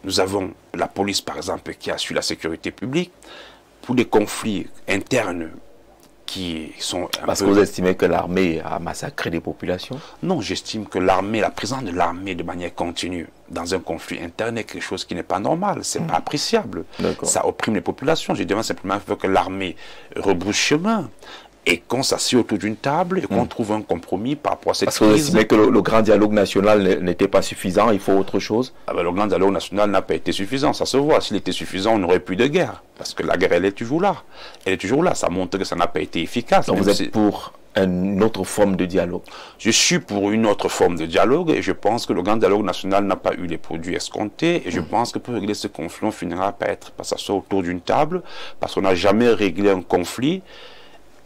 Nous avons la police, par exemple, qui assure la sécurité publique. Pour des conflits internes qui sont... Parce que vous estimez que l'armée a massacré des populations? Non, j'estime que l'armée, la présence de l'armée de manière continue dans un conflit interne est quelque chose qui n'est pas normal. C'est pas appréciable. Ça opprime les populations. Je demande simplement que l'armée rebrousse chemin et qu'on s'assied autour d'une table et qu'on trouve un compromis par rapport à cette crise. Parce que vous estimez que le grand dialogue national n'était pas suffisant, il faut autre chose? Le grand dialogue national n'a pas été suffisant, ça se voit. S'il était suffisant, on n'aurait plus de guerre. Parce que la guerre, elle est toujours là. Elle est toujours là, ça montre que ça n'a pas été efficace. Donc vous êtes pour une autre forme de dialogue? Je suis pour une autre forme de dialogue et je pense que le grand dialogue national n'a pas eu les produits escomptés et je pense que pour régler ce conflit, on finira par s'asseoir autour d'une table parce qu'on n'a jamais réglé un conflit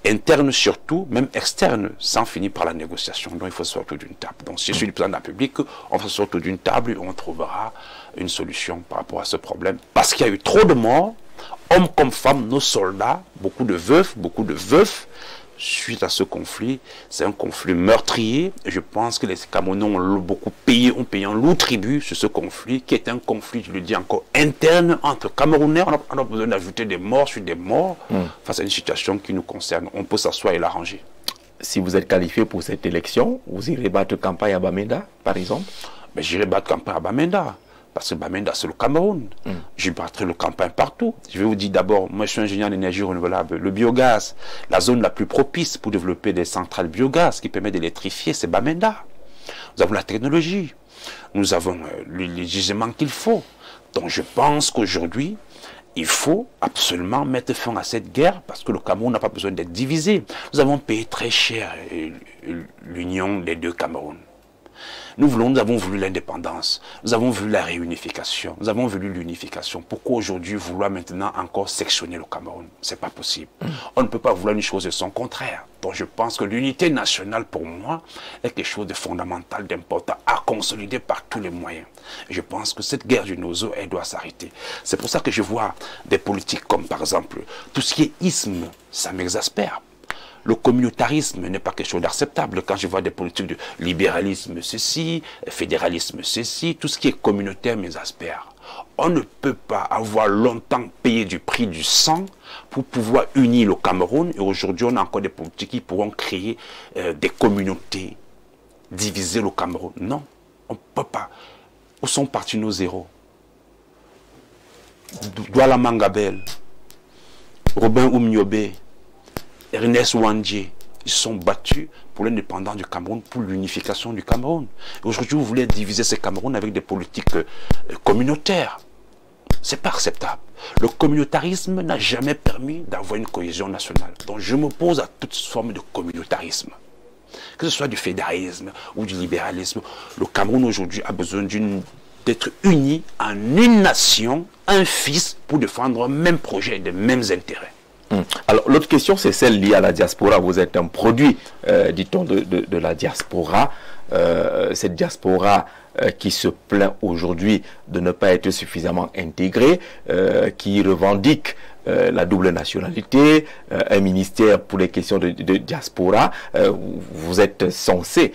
interne surtout, même externe, sans finir par la négociation. Donc il faut s'asseoir autour d'une table. Donc si je suis le président de la République, on va s'asseoir autour d'une table et on trouvera une solution par rapport à ce problème. Parce qu'il y a eu trop de morts, hommes comme femmes, nos soldats, beaucoup de veufs, suite à ce conflit. C'est un conflit meurtrier. Et je pense que les Camerounais ont beaucoup payé, un lourd tribut sur ce conflit, qui est un conflit, je le dis encore, interne entre Camerounais. On a besoin d'ajouter des morts sur des morts face à une situation qui nous concerne. On peut s'asseoir et l'arranger. Si vous êtes qualifié pour cette élection, vous irez battre campagne à Bamenda, par exemple? Mais j'irai battre campagne à Bamenda. Parce que Bamenda, c'est le Cameroun. Je battrai le campagne partout. Je vais vous dire d'abord, moi je suis ingénieur d'énergie renouvelable. Le biogaz, la zone la plus propice pour développer des centrales biogaz qui permettent d'électrifier, c'est Bamenda. Nous avons la technologie. Nous avons les gisements qu'il faut. Donc je pense qu'aujourd'hui, il faut absolument mettre fin à cette guerre parce que le Cameroun n'a pas besoin d'être divisé. Nous avons payé très cher l'union des deux Camerouns. Nous avons voulu l'indépendance, nous avons voulu la réunification, nous avons voulu l'unification. Pourquoi aujourd'hui vouloir maintenant encore sectionner le Cameroun? C'est pas possible. On ne peut pas vouloir une chose de son contraire. Donc je pense que l'unité nationale pour moi est quelque chose de fondamental, d'important, à consolider par tous les moyens. Et je pense que cette guerre du Nozo, elle doit s'arrêter. C'est pour ça que je vois des politiques comme par exemple tout ce qui est isme, ça m'exaspère. Le communautarisme n'est pas quelque chose d'acceptable. Quand je vois des politiques de libéralisme, ceci, fédéralisme, ceci, tout ce qui est communautaire m'exaspère. On ne peut pas avoir longtemps payé du prix du sang pour pouvoir unir le Cameroun. Et aujourd'hui, on a encore des politiques qui pourront créer des communautés, diviser le Cameroun. Non, on ne peut pas. Où sont partis nos héros? Douala Mangabel, Robin Oumniobé, Ernest Ouandjé, ils se sont battus pour l'indépendance du Cameroun, pour l'unification du Cameroun. Aujourd'hui, vous voulez diviser ce Cameroun avec des politiques communautaires. Ce n'est pas acceptable. Le communautarisme n'a jamais permis d'avoir une cohésion nationale. Donc je m'oppose à toute forme de communautarisme. Que ce soit du fédéralisme ou du libéralisme, le Cameroun aujourd'hui a besoin d'être uni en une nation, un fils, pour défendre un même projet et des mêmes intérêts. Alors, l'autre question, c'est celle liée à la diaspora. Vous êtes un produit, dit-on, de la diaspora. Cette diaspora qui se plaint aujourd'hui de ne pas être suffisamment intégrée, qui revendique la double nationalité, un ministère pour les questions de diaspora. Vous êtes censé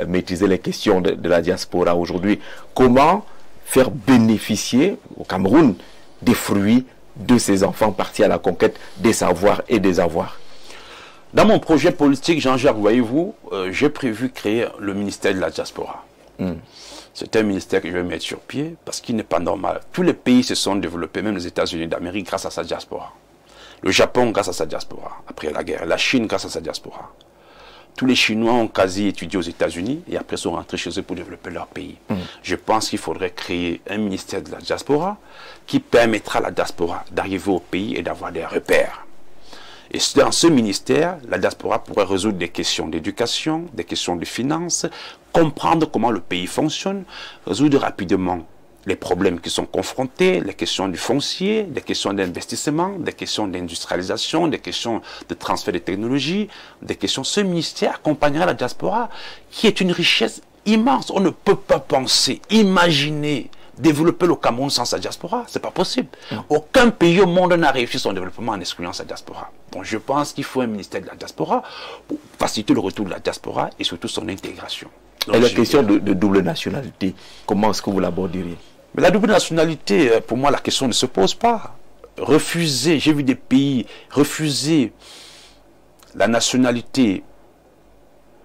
maîtriser les questions de la diaspora aujourd'hui. Comment faire bénéficier au Cameroun des fruits de ces enfants partis à la conquête des savoirs et des avoirs? Dans mon projet politique, Jean-Jacques, voyez-vous, j'ai prévu créer le ministère de la diaspora. C'est un ministère que je vais mettre sur pied parce qu'il n'est pas normal. Tous les pays se sont développés, même les États-Unis d'Amérique, grâce à sa diaspora. Le Japon, grâce à sa diaspora, après la guerre. La Chine, grâce à sa diaspora. Tous les Chinois ont quasi étudié aux États-Unis et après sont rentrés chez eux pour développer leur pays. Je pense qu'il faudrait créer un ministère de la diaspora qui permettra à la diaspora d'arriver au pays et d'avoir des repères. Et dans ce ministère, la diaspora pourrait résoudre des questions d'éducation, des questions de finances, comprendre comment le pays fonctionne, résoudre rapidement les problèmes qui sont confrontés, les questions du foncier, des questions d'investissement, des questions d'industrialisation, des questions de transfert de technologie, des questions. Ce ministère accompagnera la diaspora, qui est une richesse immense. On ne peut pas penser, imaginer, développer le Cameroun sans sa diaspora. C'est pas possible. Aucun pays au monde n'a réussi son développement en excluant sa diaspora. Donc je pense qu'il faut un ministère de la diaspora pour faciliter le retour de la diaspora et surtout son intégration. Donc, et la question de double nationalité, comment est-ce que vous l'aborderiez? Mais la double nationalité, pour moi, la question ne se pose pas. Refuser, j'ai vu des pays refuser la nationalité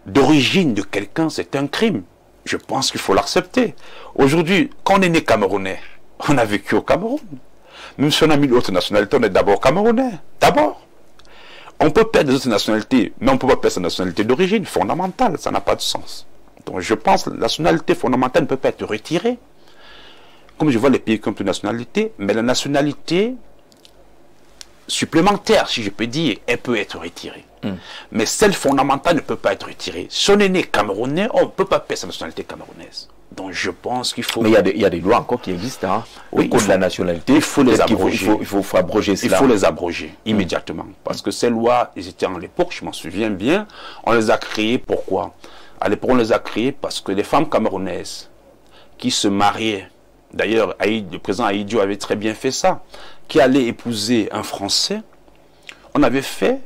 d'origine de quelqu'un, c'est un crime. Je pense qu'il faut l'accepter. Aujourd'hui, quand on est né camerounais, on a vécu au Cameroun. Même si on a mis l'autre nationalité, on est d'abord camerounais. D'abord. On On peut perdre d'autres nationalités, mais on ne peut pas perdre sa nationalité d'origine fondamentale. Ça n'a pas de sens. Donc je pense que la nationalité fondamentale ne peut pas être retirée. Comme je vois les pays comme une nationalité, mais la nationalité supplémentaire, si je peux dire, elle peut être retirée. Mais celle fondamentale ne peut pas être retirée. Si on est né camerounais, on ne peut pas perdre sa nationalité camerounaise. Donc je pense qu'il faut... Mais il y a des lois encore qui existent, hein, au code de la nationalité. Il faut les abroger. Il faut abroger cela. Il faut les abroger immédiatement. Parce que ces lois, elles étaient à l'époque, je m'en souviens bien, on les a créées pourquoi? À l'époque, on les a créées parce que les femmes camerounaises qui se mariaient, d'ailleurs, le président Ahidjo avait très bien fait ça, qui allait épouser un Français, on avait fait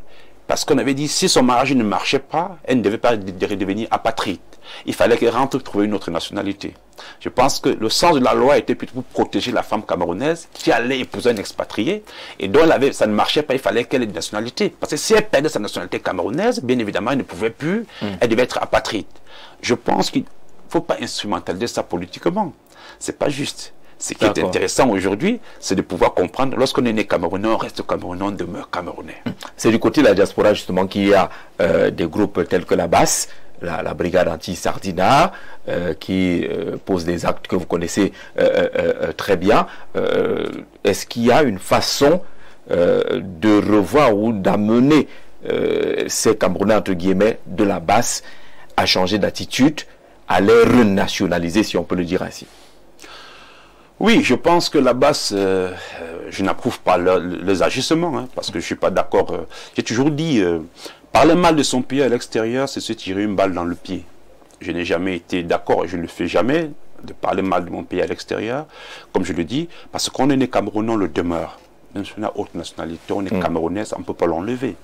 parce qu'on avait dit si son mariage ne marchait pas, elle ne devait pas devenir apatride. Il fallait qu'elle rentre trouver une autre nationalité. Je pense que le sens de la loi était plutôt pour protéger la femme camerounaise qui allait épouser un expatrié et dont ça ne marchait pas, il fallait qu'elle ait une nationalité. Parce que si elle perdait sa nationalité camerounaise, bien évidemment, elle ne pouvait plus, elle devait être apatride. Je pense qu'il ne faut pas instrumentaliser ça politiquement. C'est pas juste. Ce qui est intéressant aujourd'hui, c'est de pouvoir comprendre, lorsqu'on est né camerounais, on reste camerounais, on demeure camerounais. C'est du côté de la diaspora justement qu'il y a des groupes tels que la BAS, la brigade anti-Sardina, qui pose des actes que vous connaissez très bien. Est-ce qu'il y a une façon de revoir ou d'amener ces Camerounais, entre guillemets, de la BAS à changer d'attitude, à les renationaliser, si on peut le dire ainsi? Oui, je pense que la BAS, je n'approuve pas les agissements, hein, parce que je ne suis pas d'accord. J'ai toujours dit, parler mal de son pays à l'extérieur, c'est se tirer une balle dans le pied. Je n'ai jamais été d'accord, et je ne le fais jamais, de parler mal de mon pays à l'extérieur, comme je le dis, parce qu'on est né Camerounais, on le demeure. Même si on a autre nationalité, on est camerounais, on ne peut pas l'enlever.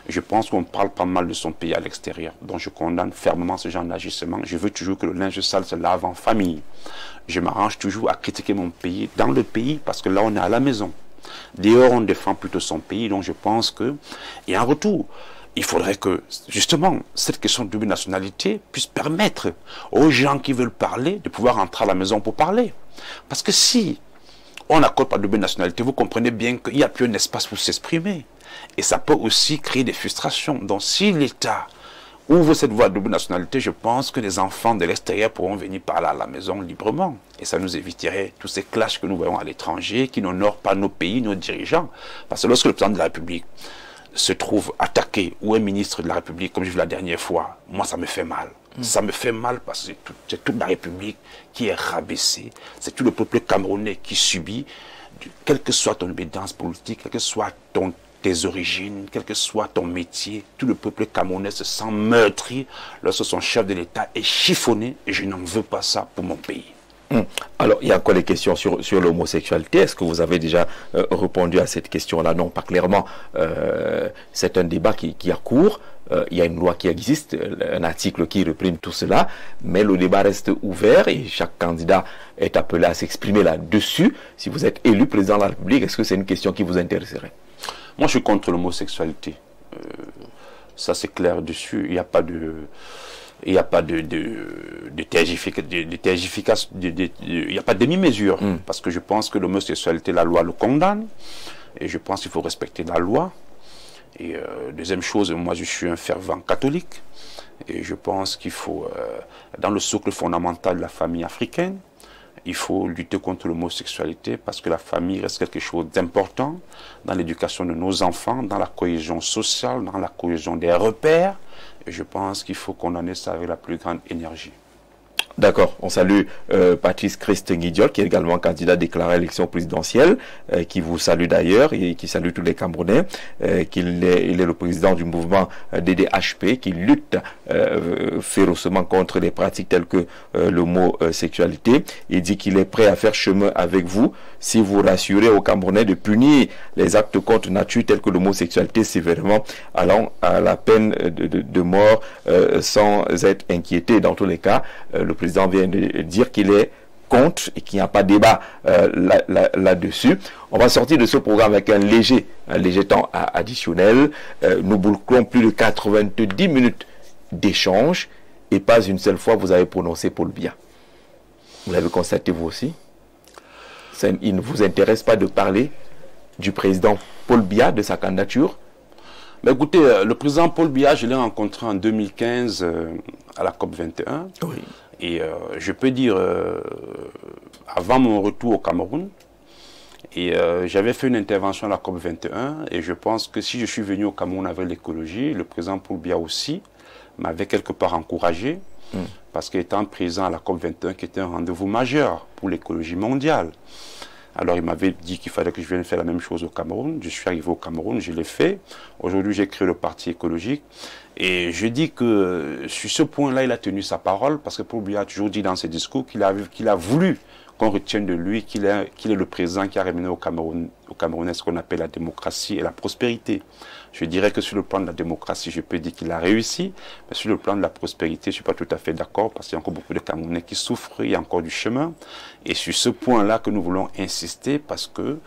Je pense qu'on ne parle pas mal de son pays à l'extérieur. Donc je condamne fermement ce genre d'agissement. Je veux toujours que le linge sale se lave en famille. Je m'arrange toujours à critiquer mon pays dans le pays parce que là on est à la maison. Dehors on défend plutôt son pays. Donc je pense que, et en retour, il faudrait que justement cette question de double nationalité puisse permettre aux gens qui veulent parler de pouvoir entrer à la maison pour parler. Parce que si on n'accorde pas de double nationalité, vous comprenez bien qu'il n'y a plus un espace pour s'exprimer. Et ça peut aussi créer des frustrations. Donc si l'État ouvre cette voie de double nationalité, je pense que les enfants de l'extérieur pourront venir parler à la maison librement. Et ça nous éviterait tous ces clashs que nous voyons à l'étranger, qui n'honorent pas nos pays, nos dirigeants. Parce que lorsque le président de la République se trouve attaqué, ou un ministre de la République, comme je l'ai vu la dernière fois, moi ça me fait mal. Ça me fait mal parce que c'est toute la République qui est rabaissée. C'est tout le peuple camerounais qui subit, quelle que soit ton obédience politique, quelle que soit tes origines, quel que soit ton métier, tout le peuple camerounais se sent meurtri lorsque son chef de l'État est chiffonné et je n'en veux pas ça pour mon pays. Alors, il y a encore les questions sur l'homosexualité. Est-ce que vous avez déjà répondu à cette question-là? Non, pas clairement. C'est un débat qui a cours. Il y a une loi qui existe, un article qui réprime tout cela, mais le débat reste ouvert et chaque candidat est appelé à s'exprimer là-dessus. Si vous êtes élu président de la République, est-ce que c'est une question qui vous intéresserait? Moi, je suis contre l'homosexualité. Ça, c'est clair dessus. Il n'y a pas de... Il n'y a pas de demi-mesure. Parce que je pense que l'homosexualité, la loi le condamne. Et je pense qu'il faut respecter la loi. Et deuxième chose, moi je suis un fervent catholique. Et je pense qu'il faut, dans le socle fondamental de la famille africaine, il faut lutter contre l'homosexualité parce que la famille reste quelque chose d'important dans l'éducation de nos enfants, dans la cohésion sociale, dans la cohésion des repères. Et je pense qu'il faut condamner ça avec la plus grande énergie. D'accord, on salue Patrice Christ-Nguidiol, qui est également candidat déclaré à l'élection présidentielle, qui vous salue d'ailleurs et qui salue tous les Camerounais, il est le président du mouvement DDHP, qui lutte férocement contre les pratiques telles que l'homosexualité. Il dit qu'il est prêt à faire chemin avec vous si vous rassurez aux Camerounais de punir les actes contre nature tels que l'homosexualité sévèrement, allant à la peine de mort sans être inquiété. Dans tous les cas, le président vient de dire qu'il est contre et qu'il n'y a pas de débat là-dessus. On va sortir de ce programme avec un léger temps additionnel. Nous bouclons plus de 90 minutes d'échange et pas une seule fois vous avez prononcé Paul Biya. Vous l'avez constaté vous aussi? Il ne vous intéresse pas de parler du président Paul Biya, de sa candidature? Ben écoutez, le président Paul Biya, je l'ai rencontré en 2015 à la COP 21. Oui. Et je peux dire, avant mon retour au Cameroun, et j'avais fait une intervention à la COP 21, et je pense que si je suis venu au Cameroun avec l'écologie, le président Paul Biya aussi m'avait quelque part encouragé, parce qu'étant présent à la COP 21, qui était un rendez-vous majeur pour l'écologie mondiale. Alors il m'avait dit qu'il fallait que je vienne faire la même chose au Cameroun. Je suis arrivé au Cameroun, je l'ai fait. Aujourd'hui, j'ai créé le parti écologique. Et je dis que sur ce point-là, il a tenu sa parole, parce que Paul Biya a toujours dit dans ses discours qu'il a voulu qu'on retienne de lui qu'il est le président qui a ramené au Camerounais ce qu'on appelle la démocratie et la prospérité. Je dirais que sur le plan de la démocratie, je peux dire qu'il a réussi, mais sur le plan de la prospérité, je ne suis pas tout à fait d'accord, parce qu'il y a encore beaucoup de Camerounais qui souffrent, il y a encore du chemin. Et sur ce point-là que nous voulons insister, parce que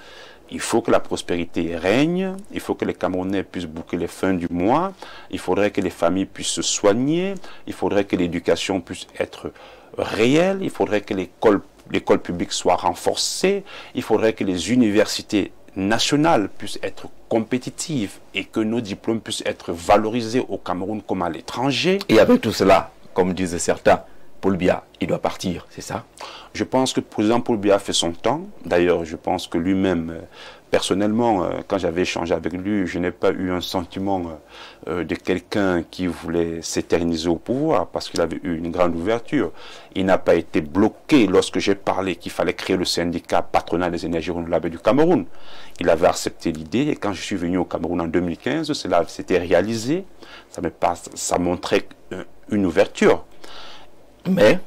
il faut que la prospérité règne, il faut que les Camerounais puissent boucler les fins du mois, il faudrait que les familles puissent se soigner, il faudrait que l'éducation puisse être réelle, il faudrait que l'école publique soit renforcée, il faudrait que les universités nationales puissent être compétitives et que nos diplômes puissent être valorisés au Cameroun comme à l'étranger. Et avec tout cela, comme disent certains, Paul Biya, il doit partir, c'est ça? Je pense que le président Paul Biya fait son temps. D'ailleurs, je pense que lui-même, personnellement, quand j'avais échangé avec lui, je n'ai pas eu un sentiment de quelqu'un qui voulait s'éterniser au pouvoir, parce qu'il avait eu une grande ouverture. Il n'a pas été bloqué lorsque j'ai parlé qu'il fallait créer le syndicat patronal des énergies renouvelables du Cameroun. Il avait accepté l'idée, et quand je suis venu au Cameroun en 2015, cela s'était réalisé. Ça montrait une ouverture. Mais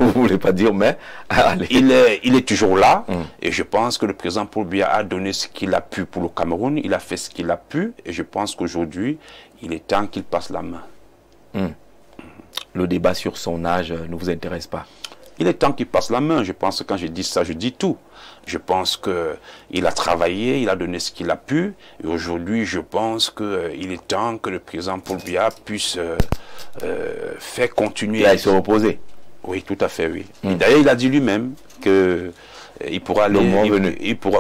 vous voulez pas dire mais allez. Il est toujours là, et je pense que le président Paul Biya a donné ce qu'il a pu pour le Cameroun, il a fait ce qu'il a pu, et je pense qu'aujourd'hui, il est temps qu'il passe la main. Le débat sur son âge ne vous intéresse pas? Il est temps qu'il passe la main. Je pense que quand je dis ça, je dis tout. Je pense qu'il a travaillé, il a donné ce qu'il a pu. Et aujourd'hui, je pense qu'il est temps que le président Paul Biya puisse faire continuer. Et à se reposer. Oui, tout à fait, oui. D'ailleurs, il a dit lui-même que il pourra aller, au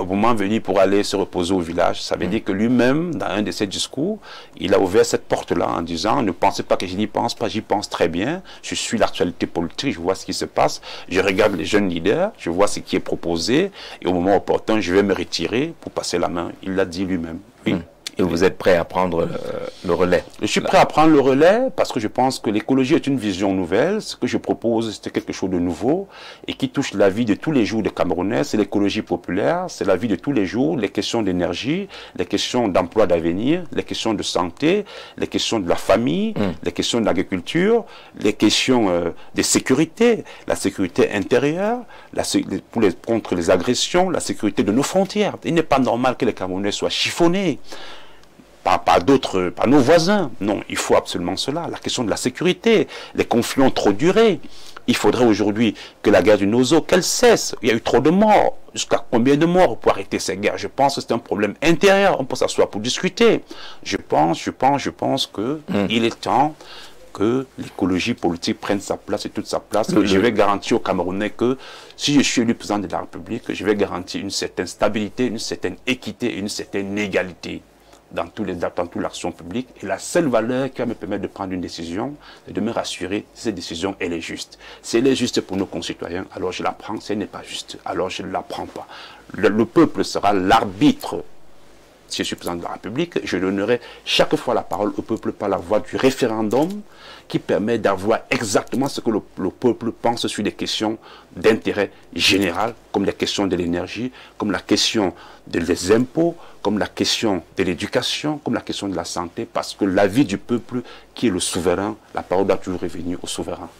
moment venu pour aller se reposer au village. Ça veut dire que lui-même, dans un de ses discours, il a ouvert cette porte-là en disant: ne pensez pas que je n'y pense pas, j'y pense très bien. Je suis l'actualité politique, je vois ce qui se passe, je regarde les jeunes leaders, je vois ce qui est proposé, et au moment opportun, je vais me retirer pour passer la main. Il l'a dit lui-même. Oui. Et vous êtes prêt à prendre le relais? Je suis prêt à prendre le relais parce que je pense que l'écologie est une vision nouvelle. Ce que je propose, c'est quelque chose de nouveau et qui touche la vie de tous les jours des Camerounais. C'est l'écologie populaire, c'est la vie de tous les jours, les questions d'énergie, les questions d'emploi d'avenir, les questions de santé, les questions de la famille, les questions de l'agriculture, les questions de sécurité, la sécurité intérieure, contre les agressions, la sécurité de nos frontières. Il n'est pas normal que les Camerounais soient chiffonnés par nos voisins. Non, il faut absolument cela. La question de la sécurité, les conflits ont trop duré. Il faudrait aujourd'hui que la guerre du Nozo, qu'elle cesse. Il y a eu trop de morts. Jusqu'à combien de morts pour arrêter ces guerres? Je pense que c'est un problème intérieur. On peut s'asseoir pour discuter. Je pense que il est temps que l'écologie politique prenne sa place et toute sa place. Je vais garantir aux Camerounais que si je suis élu président de la République, je vais garantir une certaine stabilité, une certaine équité et une certaine égalité dans toute l'action publique. Et la seule valeur qui va me permettre de prendre une décision, c'est de me rassurer que cette décision, elle est juste. Si elle est juste pour nos concitoyens, alors je la prends. Si elle n'est pas juste, alors je ne la prends pas. Le peuple sera l'arbitre. Si je suis président de la République, je donnerai chaque fois la parole au peuple par la voie du référendum qui permet d'avoir exactement ce que le peuple pense sur des questions d'intérêt général, comme les questions de l'énergie, comme la question des impôts, comme la question de l'éducation, comme la question de la santé, parce que l'avis du peuple qui est le souverain, la parole doit toujours revenir au souverain.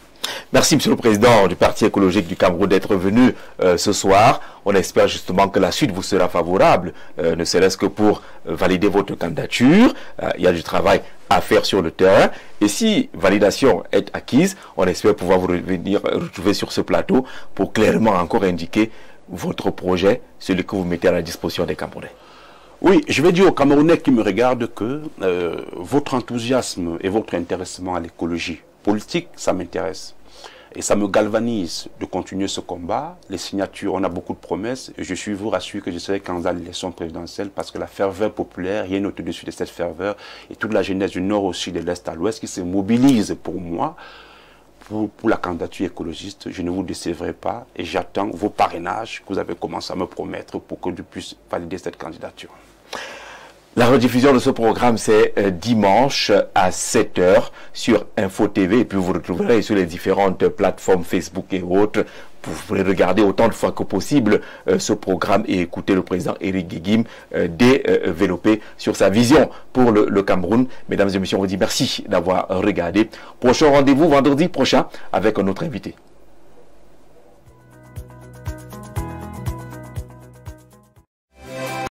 Merci, Monsieur le Président du Parti écologique du Cameroun, d'être venu ce soir. On espère justement que la suite vous sera favorable, ne serait-ce que pour valider votre candidature. Il y a du travail à faire sur le terrain. Et si validation est acquise, on espère pouvoir vous retrouver sur ce plateau pour clairement encore indiquer votre projet, celui que vous mettez à la disposition des Camerounais. Oui, je vais dire aux Camerounais qui me regardent que votre enthousiasme et votre intéressement à l'écologie politique, ça m'intéresse. Et ça me galvanise de continuer ce combat. Les signatures, on a beaucoup de promesses. Et je vous rassure que je serai candidat à l'élection présidentielle parce que la ferveur populaire, rien n'est au-dessus de cette ferveur. Et toute la jeunesse du nord au sud, de l'est à l'ouest qui se mobilise pour moi, pour la candidature écologiste. Je ne vous décevrai pas et j'attends vos parrainages que vous avez commencé à me promettre pour que je puisse valider cette candidature. La rediffusion de ce programme, c'est dimanche à 7 h sur Info TV. Et puis vous retrouverez sur les différentes plateformes Facebook et autres. Vous pourrez regarder autant de fois que possible ce programme et écouter le président Éric Guéguim développer sur sa vision pour le Cameroun. Mesdames et messieurs, on vous dit merci d'avoir regardé. Prochain rendez-vous vendredi prochain avec un autre invité.